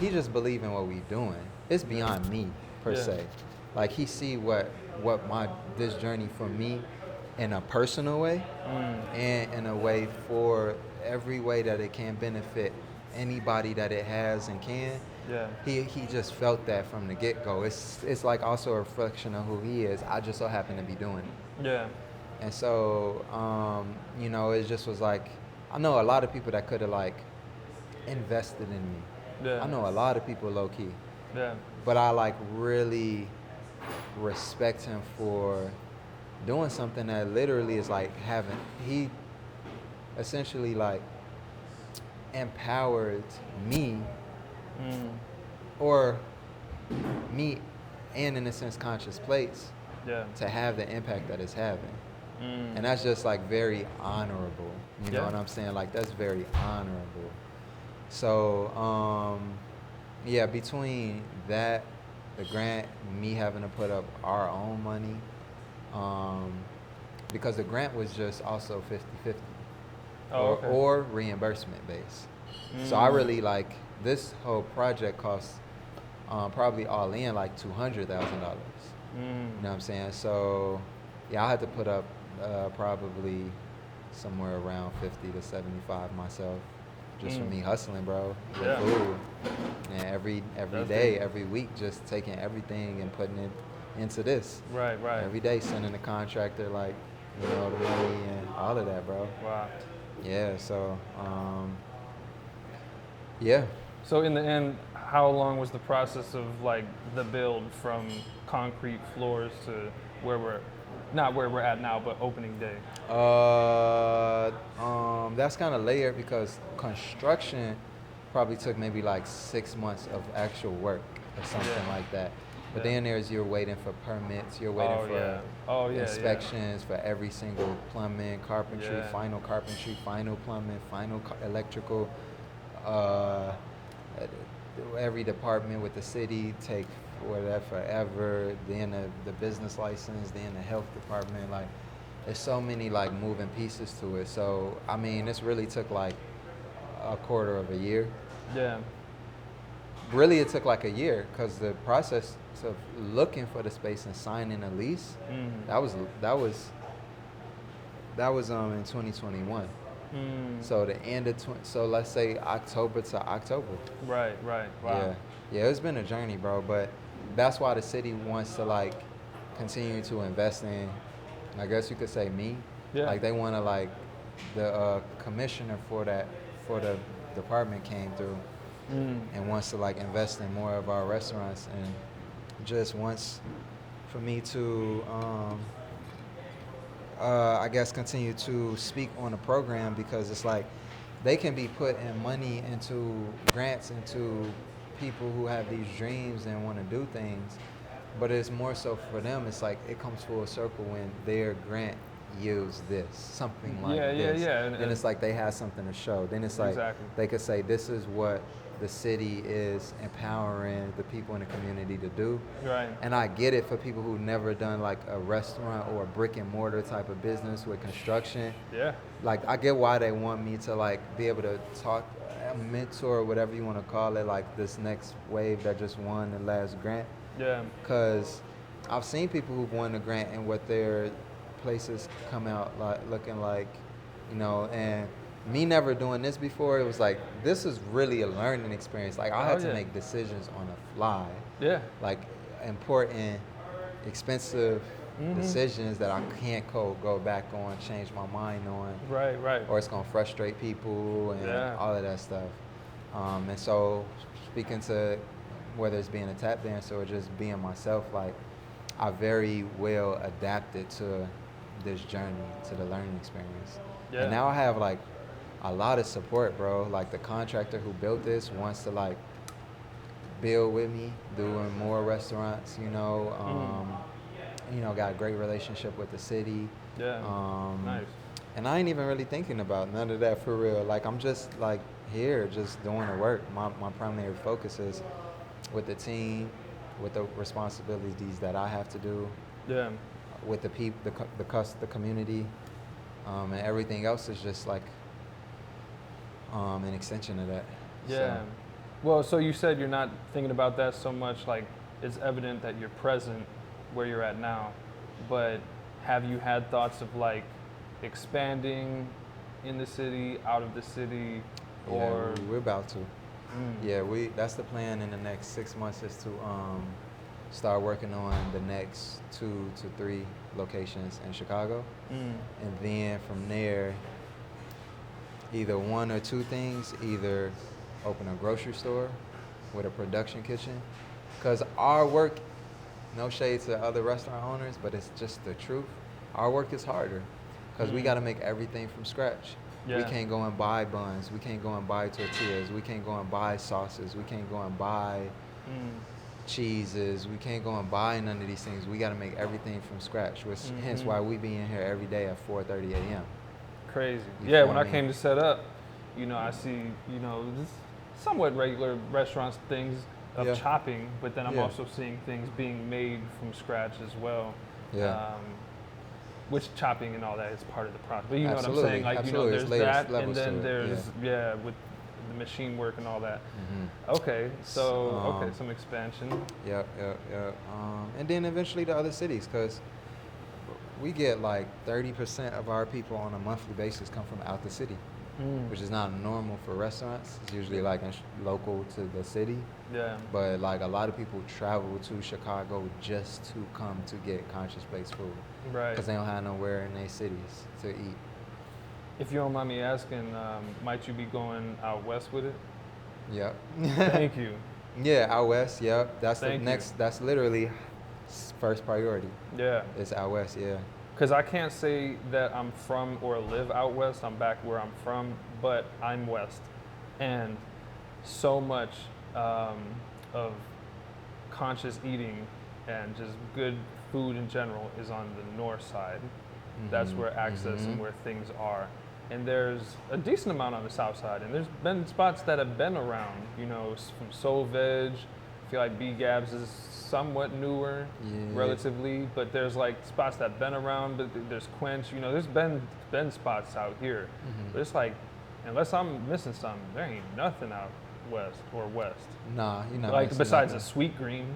he just believe in what we doing. It's beyond me per Yeah. se. Like he see what my this journey for me in a personal way and in a way for every way that it can benefit anybody that it has and can. Yeah. He just felt that from the get go. It's like also a reflection of who he is. I just so happen to be doing it. Yeah. And so, you know, it just was like, I know a lot of people that could have like invested in me. Yeah. I know a lot of people low key, Yeah. but I like really respect him for doing something that literally is like he essentially like empowered me or me and in a sense conscious plates Yeah. to have the impact that it's having. Mm. And that's just like very honorable. You know Yeah. what I'm saying? Like that's very honorable. So, yeah, between that, the grant, me having to put up our own money, because the grant was just also 50-50 Oh, okay. or reimbursement based. So I really like this whole project cost probably all in like $200,000. You know what I'm saying? So yeah, I had to put up probably somewhere around 50 to 75 myself, just for me hustling, bro. With Yeah. food. And every That's day, deep. every week, just taking everything and putting it into this. Right. Right. Every day, sending the contractor like, you know, the money and all of that, bro. Wow. Yeah. So, yeah. So in the end, how long was the process of like the build from concrete floors to not where we're at now, but opening day? That's kind of layered because construction probably took maybe like 6 months of actual work or something Yeah. like that. But Yeah. then you're waiting for permits, you're waiting for inspections for every single plumbing, carpentry, final plumbing, final electrical. Every department with the city take whatever forever. Then the business license, then the health department. Like, there's so many like moving pieces to it. So I mean, this really took like a quarter of a year. Yeah. Really, it took like a year because the process of looking for the space and signing a lease that was in 2021. So the end of so let's say October to October. Right. Right. Wow. Yeah, it's been a journey, bro. But that's why the city wants to like continue to invest in. I guess you could say me. Yeah. Like they want to like the commissioner for the department came through and wants to like invest in more of our restaurants and just wants for me to I guess continue to speak on the program because it's like they can be putting money into grants into people who have these dreams and want to do things, but it's more so for them. It's like it comes full circle when their grant yields something like this. Yeah. Then it's like they have something to show. Then it's like they could say this is what the city is empowering the people in the community to do. Right. And I get it for people who've never done like a restaurant or a brick and mortar type of business with construction. Yeah. Like I get why they want me to like be able to talk, mentor, whatever you want to call it, like this next wave that just won the last grant. Yeah. Because I've seen people who've won the grant and what their places come out like looking like, you know, and me never doing this before, it was like, this is really a learning experience. Like, I had to make decisions on the fly. Yeah. Like, important, expensive decisions that I can't go back on, change my mind on. Right. Or it's going to frustrate people and all of that stuff. And so, speaking to whether it's being a tap dancer or just being myself, like, I very well adapted to this journey, to the learning experience. Yeah. And now I have, like, a lot of support, bro. Like the contractor who built this wants to like build with me, doing more restaurants, you know. You know, got a great relationship with the city. Yeah. Nice. And I ain't even really thinking about none of that for real. Like I'm just like here, just doing the work. My primary focus is with the team, with the responsibilities that I have to do, Yeah. with the people, the community, and everything else is just like an extension of that. Yeah. So, Well, so you said you're not thinking about that so much. Like, it's evident that you're present where you're at now, but have you had thoughts of like expanding in the city, out of the city, or? yeah, we're about to. Yeah, that's the plan in the next 6 months is to start working on the next 2 to 3 locations in Chicago. And then from there, either 1 or 2 things, either open a grocery store with a production kitchen. Because our work, no shade to other restaurant owners, but it's just the truth. Our work is harder because we got to make everything from scratch. Yeah. We can't go and buy buns. We can't go and buy tortillas. We can't go and buy sauces. We can't go and buy cheeses. We can't go and buy none of these things. We got to make everything from scratch, which hence why we be in here every day at 4:30 a.m. Crazy. You Yeah, feel when I me? came to set up, I see, this somewhat regular restaurants things of Yeah. chopping, but then I'm Yeah. also seeing things being made from scratch as well. Yeah. Which chopping and all that is part of the process. But you know Absolutely, what I'm saying? Like, absolutely. there's It's layers, that, and levels then to it, there's, with the machine work and all that. Mhm. Okay, so, Um, some expansion. Yep. And then eventually the other cities, because we get like 30% of our people on a monthly basis come from out the city, which is not normal for restaurants. It's usually like local to the city. Yeah. But like a lot of people travel to Chicago just to come to get conscious based food Right. because they don't have nowhere in their cities to eat. If you don't mind me asking, might you be going out west with it? Yep. Thank you. Yeah, out west. Yep. That's Thank the you. next. That's literally first priority. Yeah. It's out west. Yeah. Because I can't say that I'm from or live out west. I'm back where I'm from, but I'm west. And so much of conscious eating and just good food in general is on the north side. That's where access and where things are. And there's a decent amount on the south side. And there's been spots that have been around, from Soul Veg. I feel like B Gabs is somewhat newer, relatively, but there's like spots that have been around, but there's Quench, there's been spots out here. But it's like, unless I'm missing something, there ain't nothing out west or west. Nah, Like besides a Sweet Green,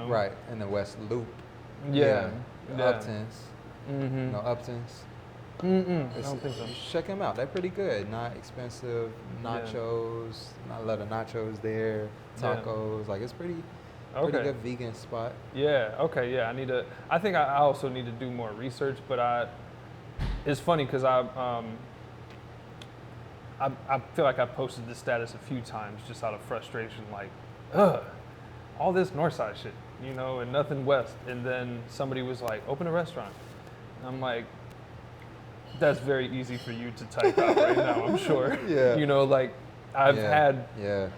Right, in the West Loop. Yeah. The Uptons. No Uptons. I don't think so. Check them out. They're pretty good. Not expensive. Nachos. Not a lot of nachos there. Tacos. Like it's pretty good vegan spot. Yeah. Okay. Yeah. I think I also need to do more research, but it's funny because I feel like I posted this status a few times just out of frustration, like, all this north side shit, and nothing west. And then somebody was like, open a restaurant. And I'm like, that's very easy for you to type out right now, I'm sure. Yeah. Like I've had Yeah.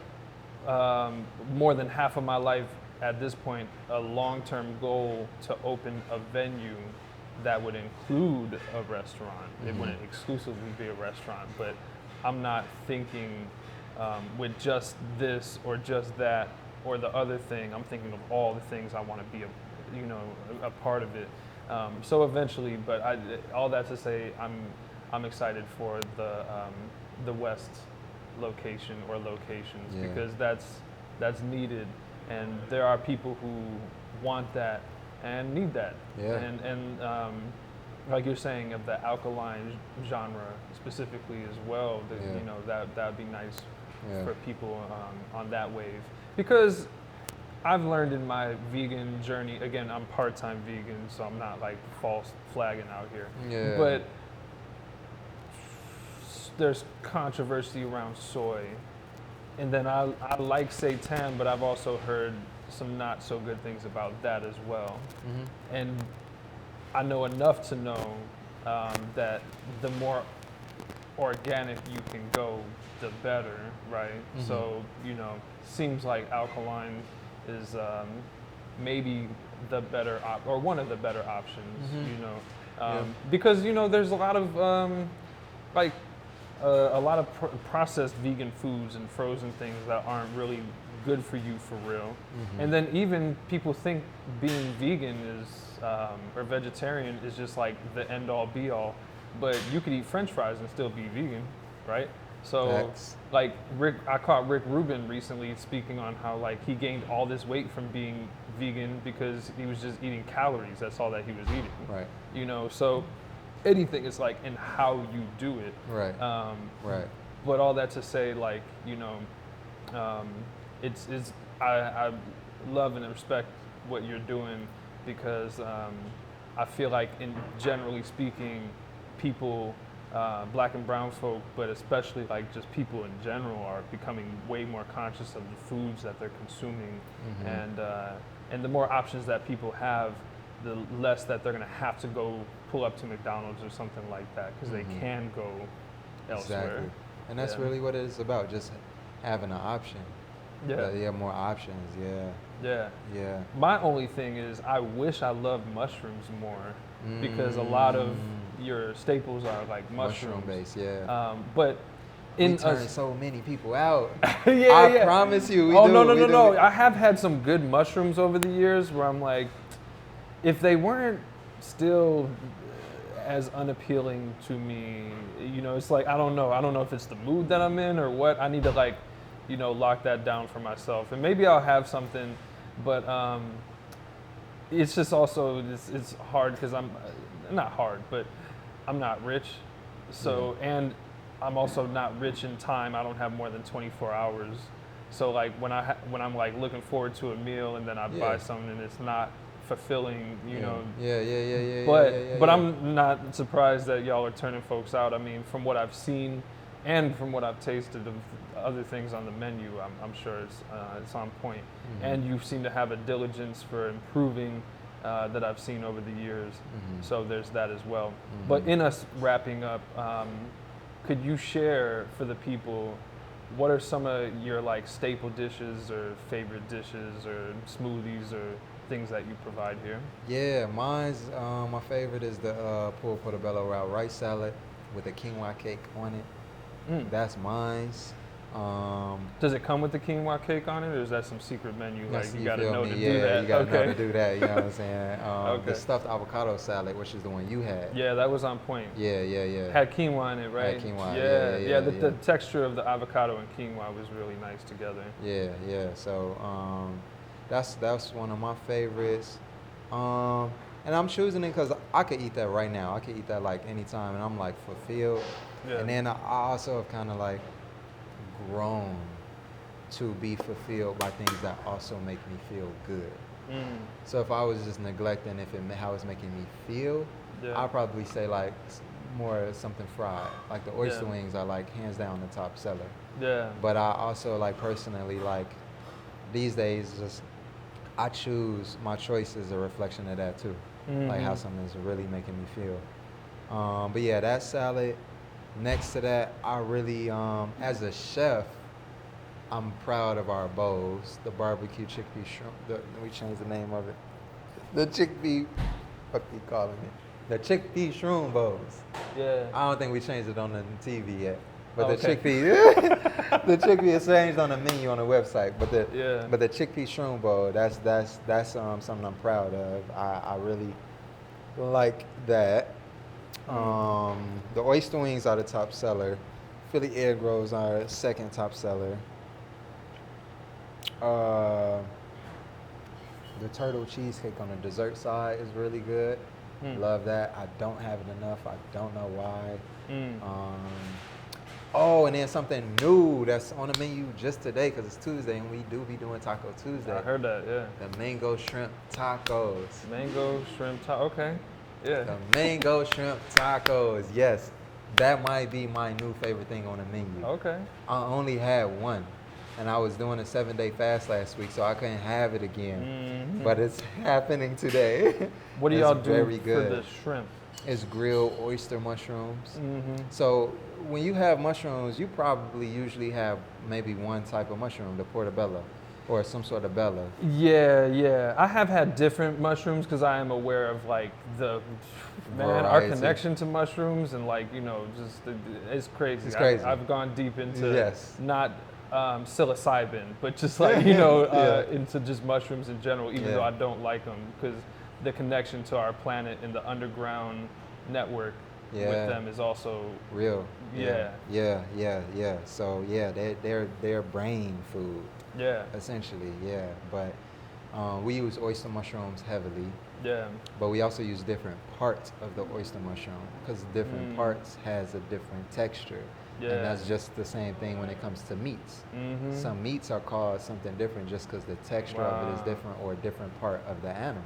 more than half of my life at this point a long-term goal to open a venue that would include a restaurant. It wouldn't exclusively be a restaurant, but I'm not thinking with just this or just that or the other thing. I'm thinking of all the things I want to be a part of it. So eventually, but all that to say, I'm excited for the West location or locations because that's needed, and there are people who want that and need that. Yeah. And like you're saying, of the alkaline genre specifically as well, that would be nice for people on that wave, because I've learned in my vegan journey, again, I'm part-time vegan, so I'm not like false flagging out here. Yeah. But there's controversy around soy. And then I like seitan, but I've also heard some not so good things about that as well. And I know enough to know that the more organic you can go, the better, right? So, seems like alkaline is maybe the better or one of the better options, because there's a lot of processed vegan foods and frozen things that aren't really good for you for real. And then even people think being vegan is or vegetarian is just like the end all be all, but you could eat French fries and still be vegan, right? So Facts. like I caught Rick Rubin recently speaking on how like he gained all this weight from being vegan because he was just eating calories. That's all that he was eating. Right. You know, so anything is like in how you do it. Right. Right. But all that to say, like, you know, I love and respect what you're doing because I feel like, in generally speaking, people, black and brown folk, but especially like just people in general, are becoming way more conscious of the foods that they're consuming, and the more options that people have, the less that they're gonna have to go pull up to McDonald's or something like that because they can go elsewhere. Exactly. And that's really what it is about, just having an option. Yeah. You have more options, Yeah. yeah. My only thing is I wish I loved mushrooms more because a lot of your staples are like mushrooms. Mushroom based, yeah. But We in turn so many people out. yeah, I promise you, we do. No. I have had some good mushrooms over the years where I'm like, if they weren't still as unappealing to me, you know, it's like, I don't know if it's the mood that I'm in or what. I need to like, you know, lock that down for myself, and maybe I'll have something, but it's just also it's hard because I'm not hard, but I'm not rich, so and I'm also not rich in time. I don't have more than 24 hours, so like when I'm like looking forward to a meal and then I buy something and it's not fulfilling, you know. But I'm not surprised that y'all are turning folks out. I mean, from what I've seen and from what I've tasted of other things on the menu, I'm sure it's on point. And you seem to have a diligence for improving that I've seen over the years. So there's that as well. But in us wrapping up, could you share for the people, what are some of your like staple dishes or favorite dishes or smoothies or things that you provide here? Yeah, mine's my favorite is the pulled portobello route rice salad with a quinoa cake on it. That's mine's. Does it come with the quinoa cake on it, or is that some secret menu? Like you gotta know to do yeah, that. you gotta know to do that. You know what I'm saying? Okay. The stuffed avocado salad, which is the one you had. Yeah, that was on point. Yeah. Had quinoa in it, right? Had quinoa, Yeah. The texture of the avocado and quinoa was really nice together. Yeah. So that's one of my favorites. And I'm choosing it because I could eat that right now. I could eat that like anytime, and I'm like fulfilled. Yeah. And then I also have kind of like grown to be fulfilled by things that also make me feel good. So if I was just neglecting how it's making me feel, I'd probably say like more something fried. Like the oyster wings are like hands down the top seller. Yeah. But I also like personally like these days I choose my choice is a reflection of that too. Like how something's really making me feel. But yeah, that salad. Next to that, I really, as a chef, I'm proud of our bowls. The barbecue chickpea shrimp. We changed the name of it. The chickpea. What are you calling it? The chickpea shroom bowls. Yeah. I don't think we changed it on the TV yet. But the chickpea, the chickpea is changed on the menu on the website. But the chickpea shroom bowl, that's something I'm proud of. I really like that. The oyster wings are the top seller. Philly egg rolls are second top seller. The turtle cheesecake on the dessert side is really good. Love that. I don't have it enough. I don't know why. And then something new that's on the menu just today because it's Tuesday and we do be doing Taco Tuesday. I heard that, yeah. The mango shrimp tacos. Okay. Yeah. The mango shrimp tacos. Yes. That might be my new favorite thing on the menu. Okay. I only had one. And I was doing a 7-day fast last week, so I couldn't have it again. But it's happening today. What do y'all do very for good. the shrimp? It's grilled oyster mushrooms. So when you have mushrooms, you probably usually have maybe one type of mushroom, the portobello, or some sort of bella. Yeah. I have had different mushrooms because I am aware of like our connection to mushrooms and like, you know, just it's crazy. It's crazy. I've gone deep into not psilocybin, but just like, you know, Yeah. into just mushrooms in general, even though I don't like them, because the connection to our planet and the underground network with them is also real. Yeah. So yeah, they're brain food. Yeah. Essentially, yeah. But we use oyster mushrooms heavily. Yeah. But we also use different parts of the oyster mushroom because different parts has a different texture. Yeah. And that's just the same thing when it comes to meats. Some meats are called something different just because the texture of it is different or a different part of the animal.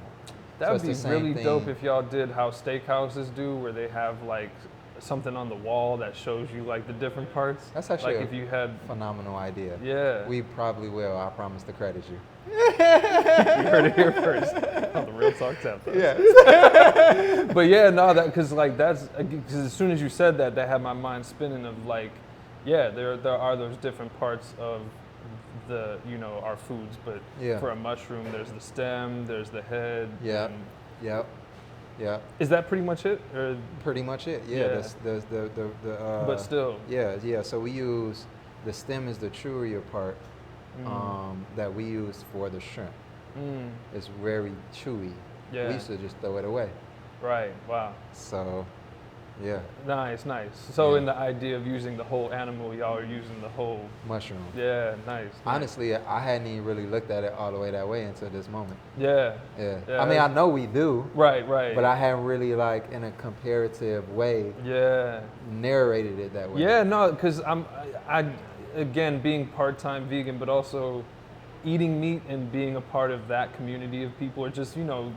That would be really dope if y'all did how steakhouses do, where they have like something on the wall that shows you like the different parts. That's actually like if you had phenomenal idea. Yeah. We probably will. I promise to credit you. You heard it here first on the Real Talk Tap. Yeah. But yeah, no, that because like that's because as soon as you said that, that had my mind spinning of like, yeah, there are those different parts of the, you know, our foods, but for a mushroom, there's the stem, there's the head. Yeah. Yep. Yeah. Is that pretty much it? Or pretty much it. Yeah. But still. Yeah. So we use the stem is the chewier part that we use for the shrimp. It's very chewy. Yeah. We used to just throw it away. Right. Wow. So, yeah. Nice. So in the idea of using the whole animal, y'all are using the whole mushroom. Yeah. Nice. Honestly, I hadn't even really looked at it all the way that way until this moment. Yeah. I mean, I know we do. Right. But I haven't really like in a comparative way. Narrated it that way. Yeah. No, because I again being part-time vegan, but also eating meat and being a part of that community of people, or just, you know.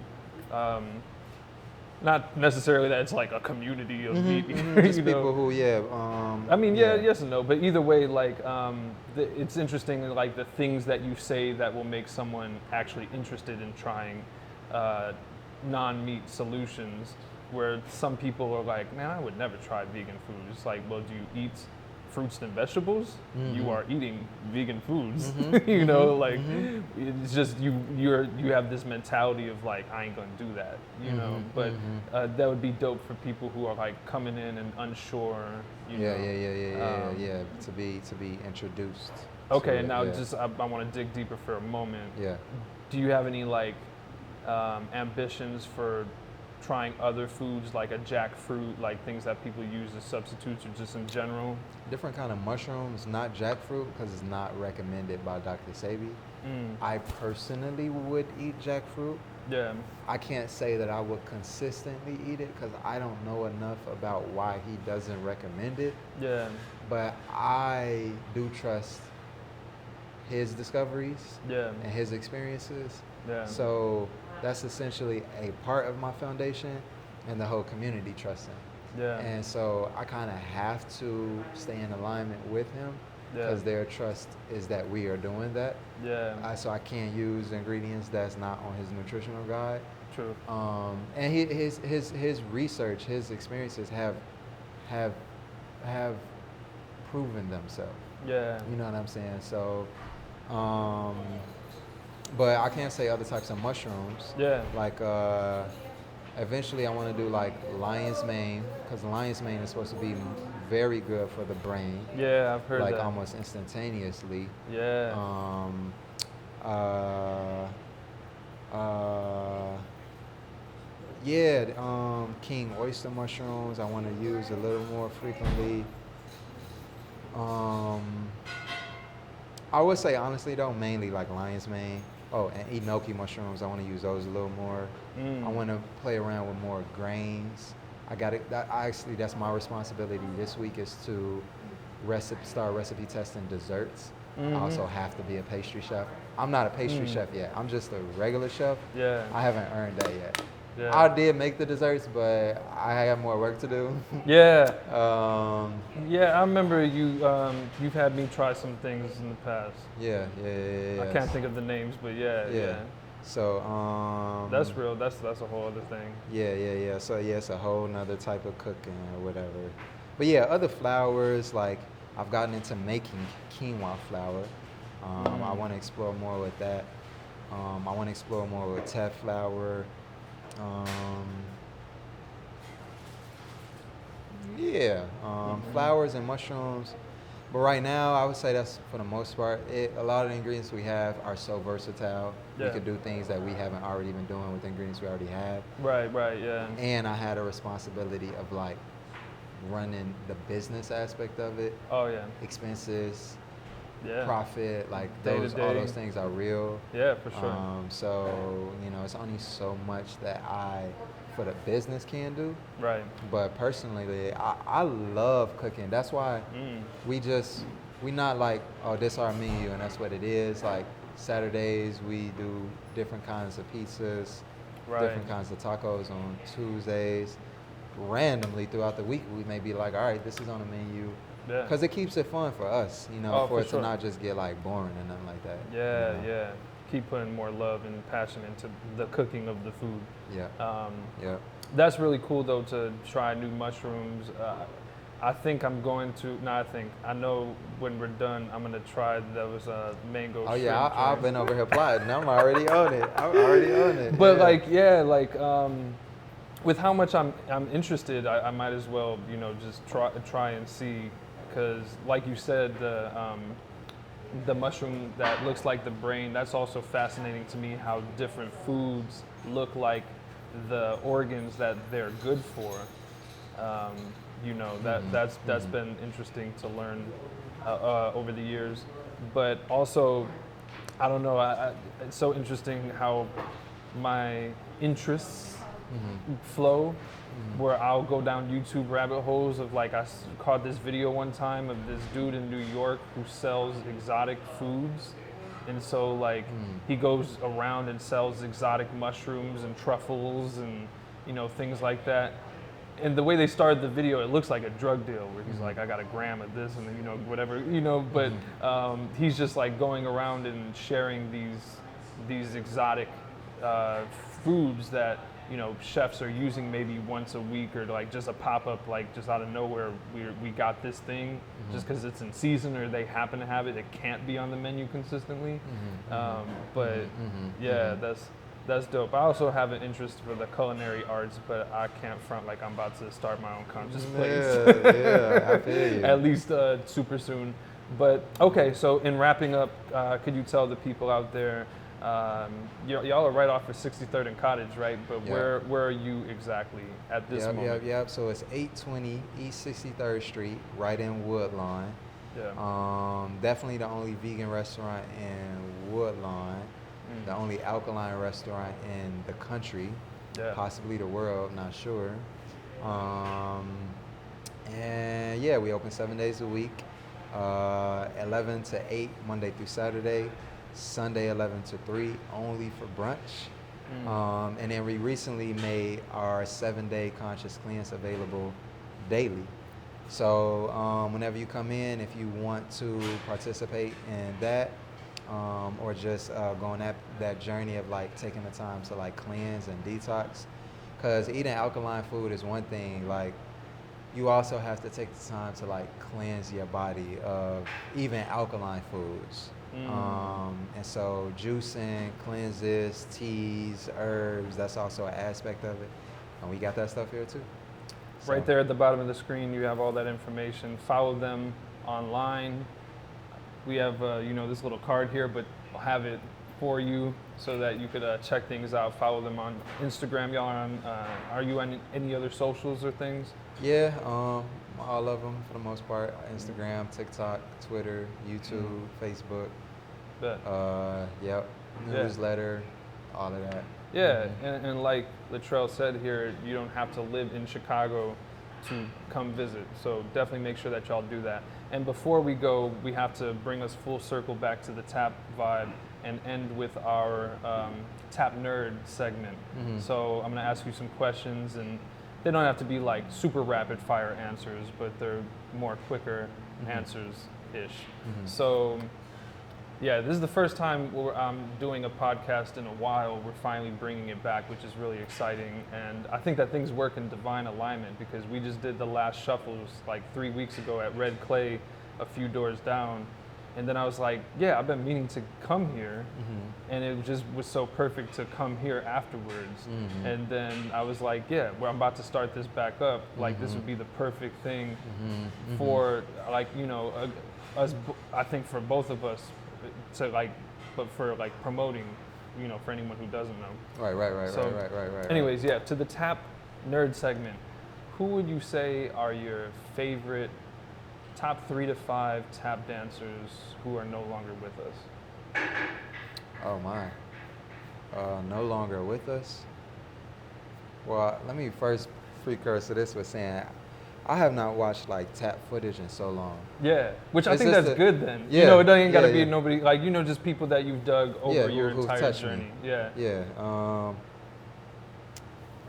Not necessarily that it's like a community of meat. Just people who, I mean, yes and no, but either way, like, it's interesting, like the things that you say that will make someone actually interested in trying non-meat solutions, where some people are like, man, I would never try vegan food. It's like, well, do you eat fruits and vegetables? You are eating vegan foods. You know, like it's just you have this mentality of like, I ain't gonna do that, you know. But that would be dope for people who are like coming in and unsure. You know? Yeah. To be introduced. Okay, and now just I want to dig deeper for a moment. Yeah. Do you have any like ambitions for trying other foods like a jackfruit, like things that people use as substitutes, or just in general? Different kind of mushrooms, not jackfruit because it's not recommended by Dr. Sebi. I personally would eat jackfruit. Yeah. I can't say that I would consistently eat it because I don't know enough about why he doesn't recommend it. Yeah. But I do trust his discoveries and his experiences. Yeah. So that's essentially a part of my foundation and the whole community trusting. Yeah. And so I kind of have to stay in alignment with him because their trust is that we are doing that. Yeah. So I can't use ingredients that's not on his nutritional guide. True. And his research, his experiences have proven themselves. Yeah. You know what I'm saying? So, but I can't say other types of mushrooms. Yeah. Like, eventually I want to do like lion's mane, because lion's mane is supposed to be very good for the brain. Yeah, I've heard like that. Like almost instantaneously. Yeah. King oyster mushrooms I want to use a little more frequently. I would say honestly though, mainly like lion's mane. Oh, and enoki mushrooms, I want to use those a little more. I want to play around with more grains. That's my responsibility this week, is to start recipe testing desserts. I also have to be a pastry chef. I'm not a pastry chef yet. I'm just a regular chef. Yeah. I haven't earned that yet. Yeah. I did make the desserts, but I have more work to do. Yeah. I remember you've had me try some things in the past. Yeah. I can't think of the names, but yeah. So that's real. That's a whole other thing. Yeah. So it's a whole nother type of cooking or whatever. But yeah, other flours, like I've gotten into making quinoa flour. I want to explore more with that. I want to explore more with teff flour. Flours and mushrooms. But right now, I would say that's for the most part. A lot of the ingredients we have are so versatile. Yeah. We could do things that we haven't already been doing with the ingredients we already have. Right, yeah. And I had a responsibility of like running the business aspect of it. Oh yeah. Expenses, Yeah. profit, like Day to all day. those things are real. Yeah, for sure. So, you know, it's only so much that for the business can do. Right. But personally, I love cooking. That's why we not like, oh, this our menu and that's what it is. Like Saturdays, we do different kinds of pizzas, different kinds of tacos on Tuesdays. Randomly throughout the week, we may be like, all right, this is on the menu. Yeah. Because it keeps it fun for us, you know, for it sure. to not just get like boring and nothing like that. Yeah, you know? yeah. Keep putting more love and passion into the cooking of the food. Yeah. Yeah. That's really cool though, to try new mushrooms. I think I'm going to, I know when we're done, I'm going to try those mango Oh shrimp yeah, I've joints. been over here plotting. I'm already on it. But with how much I'm interested, I might as well, you know, just try and see, because like you said, the mushroom that looks like the brain, that's also fascinating to me, how different foods look like the organs that they're good for. You know, that's been interesting to learn over the years. But also, I don't know, it's so interesting how my interests flow, where I'll go down YouTube rabbit holes of like, I caught this video one time of this dude in New York who sells exotic foods. And so like he goes around and sells exotic mushrooms and truffles and, you know, things like that. And the way they started the video, it looks like a drug deal where he's like, I got a gram of this and, you know, whatever, you know, but he's just like going around and sharing these exotic foods that, you know, chefs are using maybe once a week, or like just a pop-up, like just out of nowhere, we got this thing just because it's in season or they happen to have it. It can't be on the menu consistently. That's dope. I also have an interest for the culinary arts, but I can't front like I'm about to start my own conscious place. Yeah, I feel you. At least super soon. But okay, so in wrapping up, could you tell the people out there, y'all are right off of 63rd and Cottage, right? But where are you exactly at this moment? Yep. So it's 820 East 63rd Street, right in Woodlawn. Yeah. Definitely the only vegan restaurant in Woodlawn. The only alkaline restaurant in the country, possibly the world, not sure. And yeah, we open 7 days a week, 11 to 8, Monday through Saturday, Sunday 11 to 3, only for brunch. And then we recently made our 7-day conscious cleanse available daily. So whenever you come in, if you want to participate in that, or just go on that journey of like taking the time to like cleanse and detox, because eating alkaline food is one thing, like you also have to take the time to like cleanse your body of even alkaline foods. And so juicing, cleanses, teas, herbs, that's also an aspect of it, and we got that stuff here too. So. Right there at the bottom of the screen, you have all that information. Follow them online. We have, you know, this little card here, but I'll have it for you so that you could check things out. Follow them on Instagram. Y'all are you on any other socials or things? Yeah, all of them for the most part. Instagram, TikTok, Twitter, YouTube, Facebook. Newsletter, all of that. Yeah, and like Latrell said here, you don't have to live in Chicago to come visit. So definitely make sure that y'all do that. And before we go, we have to bring us full circle back to the tap vibe and end with our tap nerd segment. So I'm gonna ask you some questions, and they don't have to be like super rapid fire answers, but they're more quicker answers-ish. So yeah, this is the first time I'm doing a podcast in a while. We're finally bringing it back, which is really exciting. And I think that things work in divine alignment, because we just did the last shuffles like 3 weeks ago at Red Clay, a few doors down. And then I was like, yeah, I've been meaning to come here. Mm-hmm. And it just was so perfect to come here afterwards. Mm-hmm. And then I was like, yeah, I'm about to start this back up. Like, this would be the perfect thing Mm-hmm. for, like, you know, us, I think for both of us to, like, but for, like, promoting, you know, for anyone who doesn't know. Right. Anyways, yeah, to the tap nerd segment, who would you say are your favorite top 3 to 5 tap dancers who are no longer with us? Oh my. No longer with us? Well, let me first precursor this with saying I have not watched like tap footage in so long. Yeah, which I It's think just that's a- good then. yeah, You know, it doesn't gotta yeah, be yeah. nobody, like, you know, just people that you've dug over your who've entire touched journey. me. Yeah.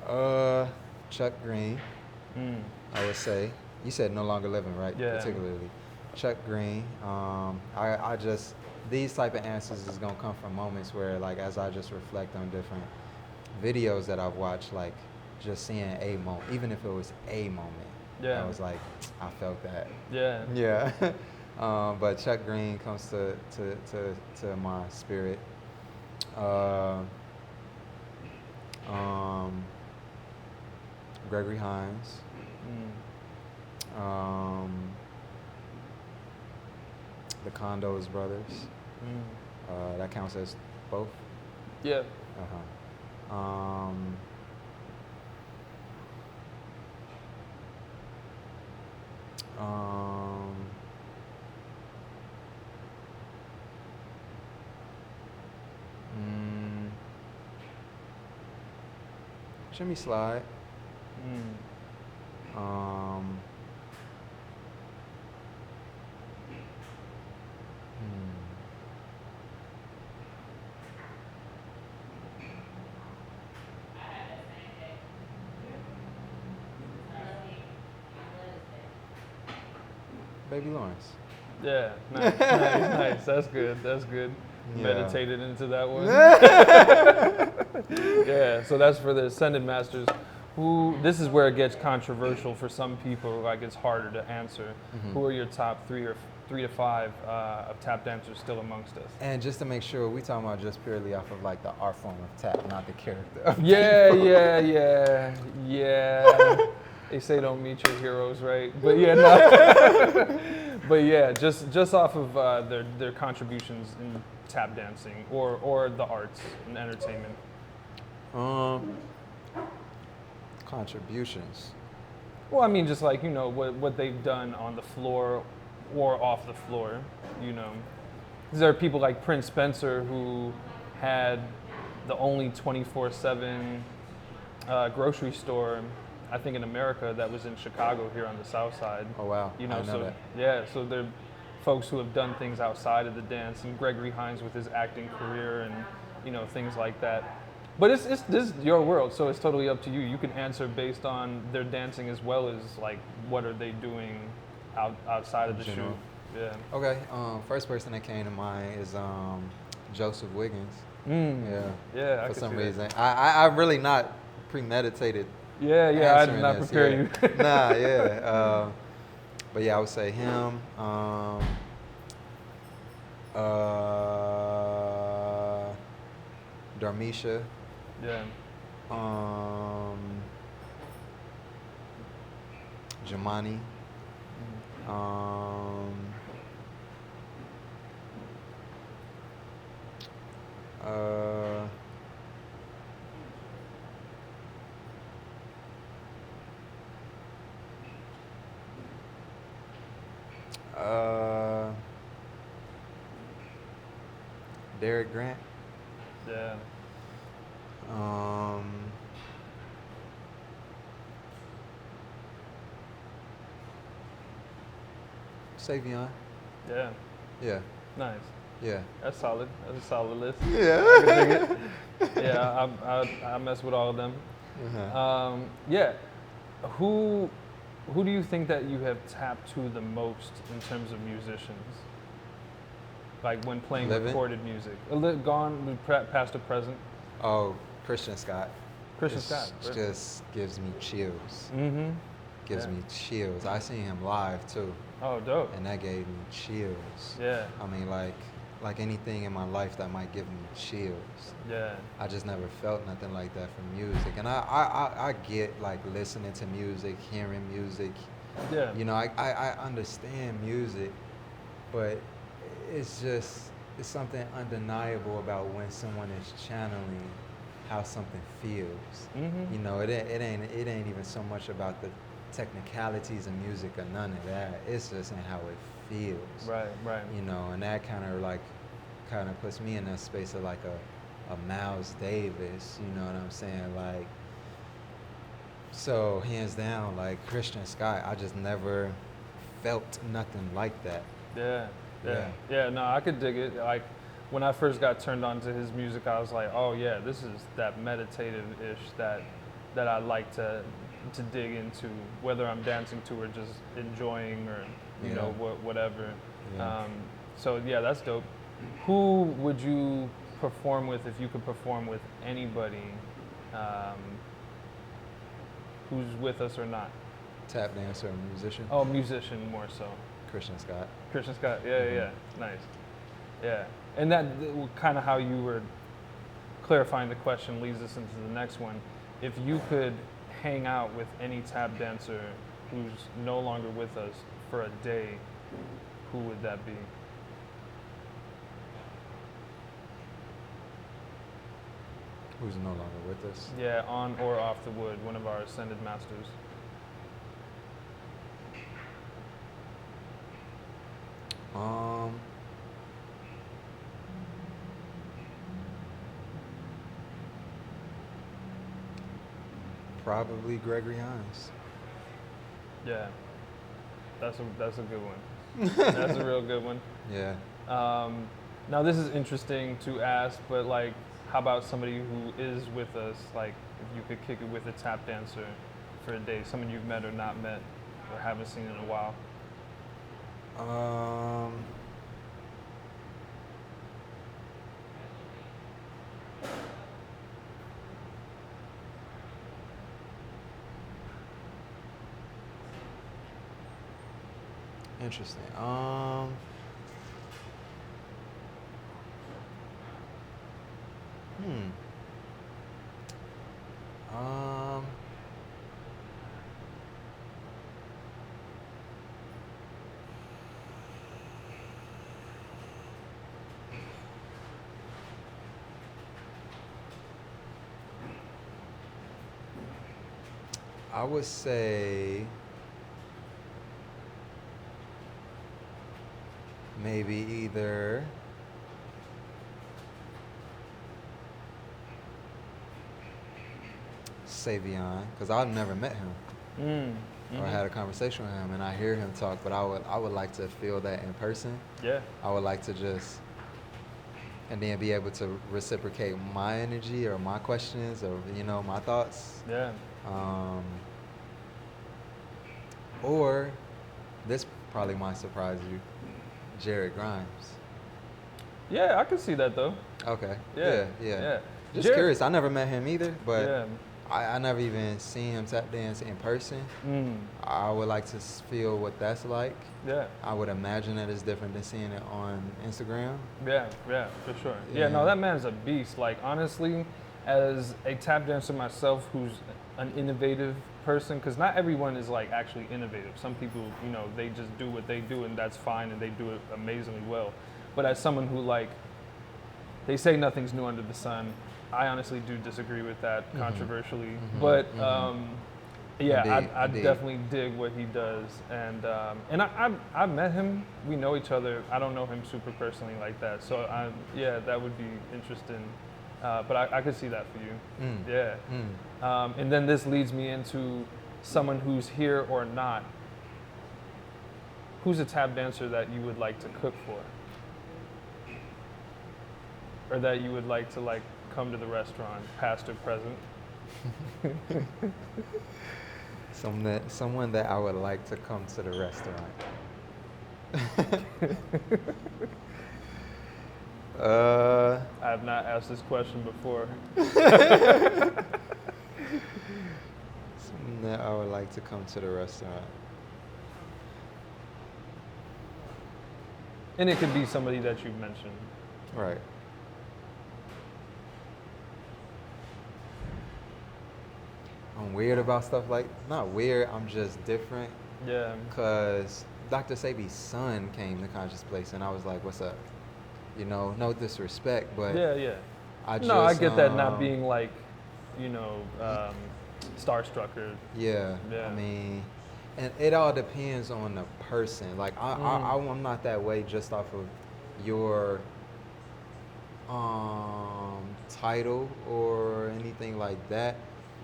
Yeah. Chuck Green, I would say. You said no longer living, right? Yeah. Particularly. Chuck Green. I just, these type of answers is gonna come from moments where, like, as I just reflect on different videos that I've watched, like just seeing a moment, even if it was a moment. Yeah. I was like, I felt that. Yeah. Yeah. But Chuck Green comes to my spirit. Gregory Hines. The Condos brothers. That counts as both. Yeah. Jimmy Slide. Um, Baby Lawrence. Yeah. Nice. That's good. Yeah. Meditated into that one. Yeah. So that's for the Ascended Masters. This is where it gets controversial for some people. Like, it's harder to answer. Who are your top 3 to 5 of tap dancers still amongst us? And just to make sure, we talking about just purely off of like the art form of tap, not the character. Yeah. They say don't meet your heroes, right? But yeah, no. But yeah, just off of their contributions in tap dancing or the arts and entertainment. Contributions. Well, I mean, just like, you know, what they've done on the floor or off the floor, you know. There are people like Prince Spencer who had the only 24/7 grocery store, I think, in America that was in Chicago here on the South Side. Oh wow, You know, I know that. Yeah, so there are folks who have done things outside of the dance, and Gregory Hines with his acting career and, you know, things like that. But this is your world, so it's totally up to you. You can answer based on their dancing as well as, like, what are they doing outside of the shoot. General. Yeah. Okay. First person that came to mind is Joseph Wiggins. Yeah. I For could some see that. reason, I'm really not premeditated. Yeah. I did answering not this, prepare yeah. you. Nah, yeah. But yeah, I would say him. Darmisha. Yeah. Jamani. Derek Grant. Yeah. Savion. Yeah. Yeah. Nice. Yeah. That's solid. That's a solid list. Yeah. I can dig it. Yeah, I mess with all of them. Yeah. Who do you think that you have tapped to the most in terms of musicians? Like when playing Living? recorded music. Gone, past or present? Oh, Christian Scott. Christian It's Scott. Really? just gives me chills. Mm-hmm. Gives Yeah. me chills. I seen him live too. Oh, dope. and that gave me chills. Yeah. I mean, like anything in my life that might give me chills. Yeah. I just never felt nothing like that from music. And I get like listening to music, hearing music. Yeah. You know, I understand music, but it's something undeniable about when someone is channeling how something feels. Mm-hmm. You know, it ain't even so much about the technicalities of music or none of that. It's just in how it feels. Right. Right. You know, and that kind of puts me in that space of like a Miles Davis. You know what I'm saying? Like, so hands down, like Christian Scott, I just never felt nothing like that. Yeah. Yeah. Yeah. Yeah. No, I could dig it. Like when I first got turned on to his music, I was like, oh yeah, this is that meditative-ish that I like to dig into, whether I'm dancing to or just enjoying or you know whatever. Yeah. So yeah, that's dope. Who would you perform with if you could perform with anybody who's with us or not? Tap dancer or musician? Oh, musician more so. Christian Scott. Christian Scott, yeah, nice, yeah. And that kind of how you were clarifying the question leads us into the next one. If you could hang out with any tap dancer who's no longer with us for a day, who would that be? Who's no longer with us? Yeah, on or off the wood, one of our ascended masters. Probably Gregory Hines. Yeah, that's a good one. That's a real good one. Yeah. Now this is interesting to ask, but like, how about somebody who is with us? Like, if you could kick it with a tap dancer for a day, someone you've met or not met or haven't seen in a while. Interesting. I would say maybe either Savion, because I've never met him or had a conversation with him, and I hear him talk, but I would like to feel that in person. Yeah. I would like to just, and then be able to reciprocate my energy or my questions or, you know, my thoughts. Yeah. Or, this probably might surprise you, Jared Grimes. Yeah, I could see that though. Okay. Yeah. Just Jared, curious. I never met him either, but yeah. I never even seen him tap dance in person. I would like to feel what that's like. Yeah. I would imagine that it's different than seeing it on Instagram. Yeah, for sure. Yeah. Yeah, no, that man's a beast. Like, honestly, as a tap dancer myself who's an innovative person, because not everyone is like actually innovative. Some people, you know, they just do what they do and that's fine and they do it amazingly well. But as someone who, like, they say nothing's new under the sun, I honestly do disagree with that controversially. But yeah, I definitely dig what he does, and I met him. We know each other. I don't know him super personally like that, so yeah, that would be interesting. But I could see that for you. Yeah. And then this leads me into someone who's here or not. Who's a tap dancer that you would like to cook for, or that you would like to like come to the restaurant, past or present? Someone that I would like to come to the restaurant. I have not asked this question before. Someone that I would like to come to the restaurant. And it could be somebody that you've mentioned. Right. I'm weird about stuff like, not weird, I'm just different. Yeah. Because Dr. Sabi's son came to Conscious Place and I was like, what's up? You know, no disrespect, but Yeah. I just, No, I get that not being like, you know, starstruck or. Yeah. I mean, and it all depends on the person. Like I'm not that way just off of your title or anything like that.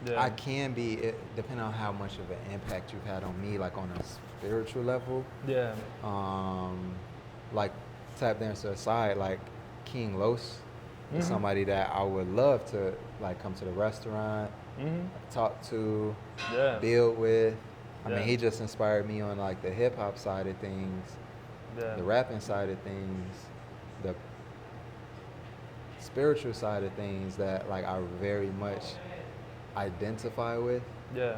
Yeah. I can be, depending on how much of an impact you've had on me, like on a spiritual level. Yeah. Like tap dancer aside, like King Los is somebody that I would love to like come to the restaurant, talk to, build with. I mean, he just inspired me on like the hip hop side of things, the rapping side of things, the spiritual side of things that like I very much identify with. Yeah.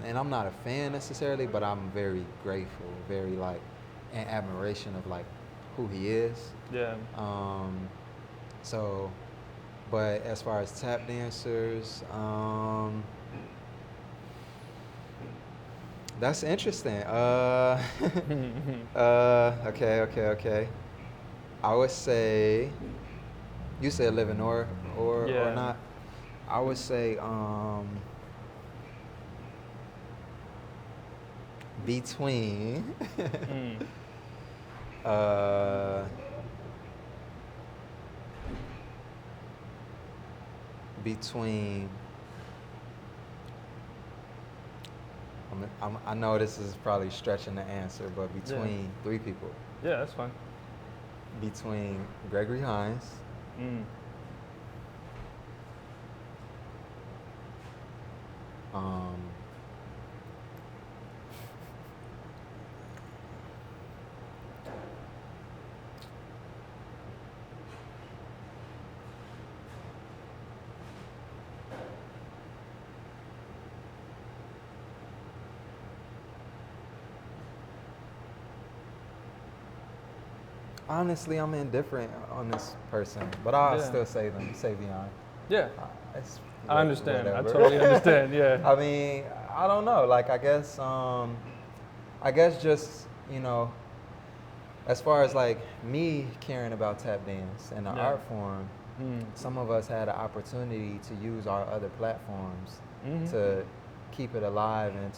And I'm not a fan necessarily, but I'm very grateful, very like in admiration of like who he is. Yeah. So, but as far as tap dancers, that's interesting. Okay. I would say, you said living or not. I would say between between I know this is probably stretching the answer, but between three people. Yeah, that's fine. Between Gregory Hines, honestly, I'm indifferent on this person, but I'll still say Savion. Yeah. I understand. Whatever. I totally understand. Yeah. I mean, I don't know. Like, I guess just, you know, as far as like me caring about tap dance and the art form, some of us had an opportunity to use our other platforms to keep it alive and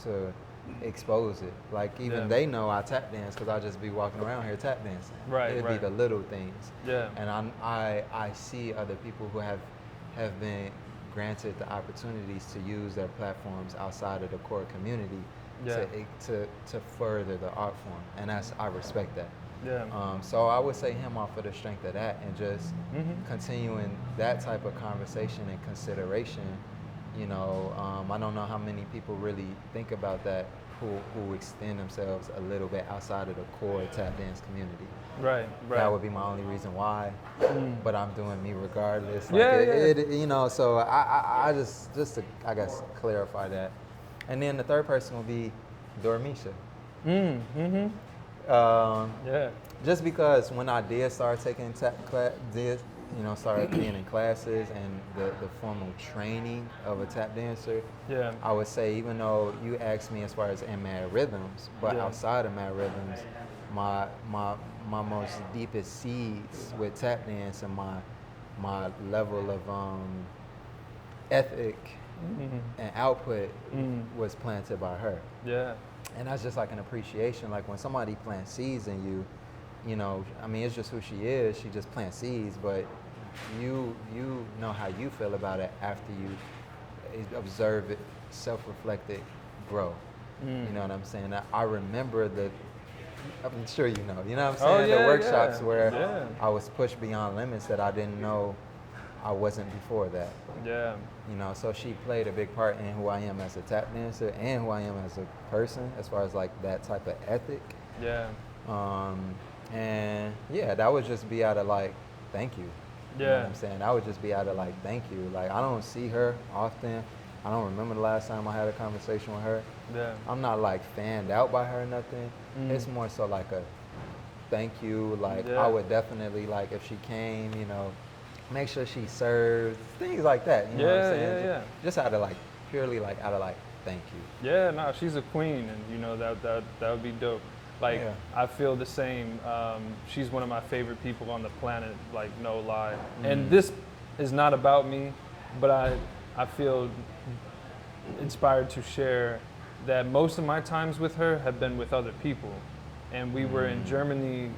to expose it. Like even they know I tap dance because I just be walking around here tap dancing. Right. It'd be the little things. Yeah. And I see other people who have been granted the opportunities to use their platforms outside of the core community to further the art form, and I respect that. Yeah. So I would say him off of the strength of that, and just continuing that type of conversation and consideration. You know, I don't know how many people really think about that who extend themselves a little bit outside of the core tap dance community. Right. That would be my only reason why, but I'm doing me regardless. Like Yeah. you know, so I just to, I guess, clarify that. And then the third person will be Dormisha. Just because when I did start taking tap class, started being in classes and the formal training of a tap dancer, I would say, even though you asked me as far as in Mad Rhythms, but outside of Mad Rhythms, my most deepest seeds with tap dance and my level of ethic and output was planted by her. Yeah. And that's just like an appreciation. Like when somebody plants seeds in you, you know, I mean, it's just who she is. She just plants seeds, but you know how you feel about it after you observe it, self-reflect it, grow. You know what I'm saying? I remember I'm sure you know what I'm saying? The workshops where I was pushed beyond limits that I didn't know I wasn't before that. Yeah. You know, so she played a big part in who I am as a tap dancer and who I am as a person, as far as like that type of ethic. Yeah. And yeah, that would just be out of like, thank you. You know what I'm saying? That would just be out of like, thank you. Like, I don't see her often. I don't remember the last time I had a conversation with her. Yeah. I'm not like fanned out by her or nothing. It's more so like thank you. Like, Yeah. I would definitely, like, if she came, you know, make sure she served, things like that. You know what I'm saying? Yeah. Just out of, like, purely, like, out of, like, thank you. Yeah, no, she's a queen, and you know that would be dope. Like, Yeah. I feel the same. She's one of my favorite people on the planet, like no lie. Mm. And this is not about me, but I feel inspired to share that most of my times with her have been with other people. And we were in Germany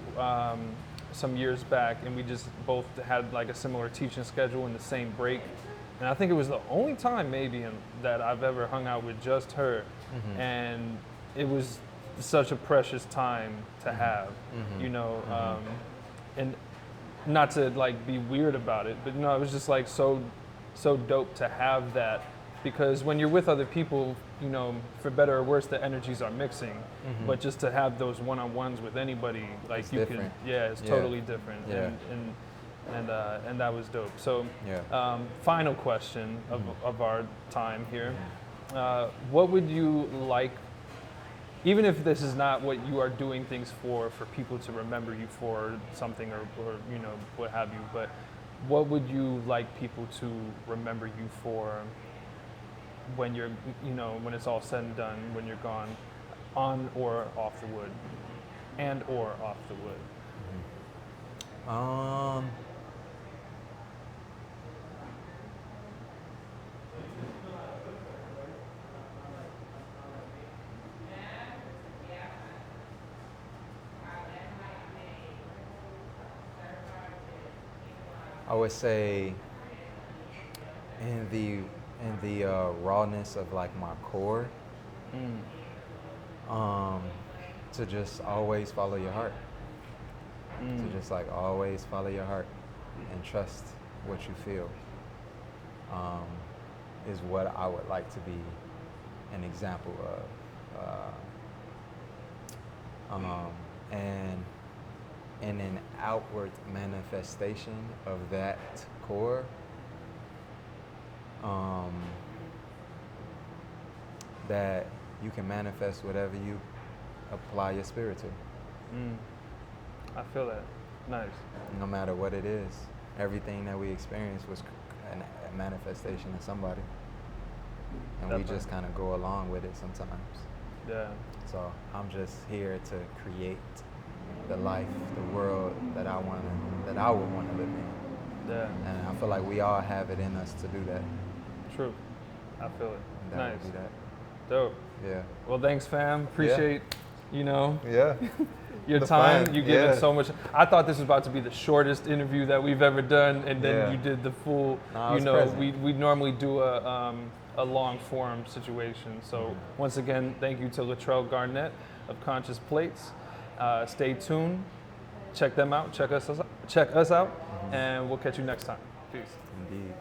some years back, and we just both had like a similar teaching schedule in the same break. And I think it was the only time maybe that I've ever hung out with just her. Mm-hmm. And it was such a precious time to have, Mm-hmm. you know, and not to like be weird about it, but no, it was just like so dope to have that, because when you're with other people, you know, for better or worse, the energies are mixing, but just to have those one-on-ones with anybody, like It's you different. can, yeah, it's totally different. Yeah. And that was dope. So, Yeah. final question of our time here. What would you like, even if this is not what you are doing things for people to remember you for something or you know, what have you, but what would you like people to remember you for when you're, you know, when it's all said and done, when you're gone, on or off the wood, and or off the wood? I would say in the rawness of like my core, to just always follow your heart. To just like always follow your heart and trust what you feel, is what I would like to be an example of. And an outward manifestation of that core, that you can manifest whatever you apply your spirit to. I feel that. Nice. No matter what it is, everything that we experience was a manifestation of somebody, and we just kind of go along with it sometimes. Yeah. So I'm just here to create the life, the world that I would want to live in. Yeah. And I feel like we all have it in us to do that. True. I feel it. And that Nice. would be that. Dope. Yeah. Well, thanks, fam. Appreciate, you know, Yeah. your The time. fun, You gave yeah. it so much. I thought this was about to be the shortest interview that we've ever done, and then Yeah. you did the full. No, I you was know, present. we normally do a long form situation. So once again, thank you to Latrell Garnett of Conscious Plates. Stay tuned. Check them out. Check us out, and we'll catch you next time. Peace. Indeed.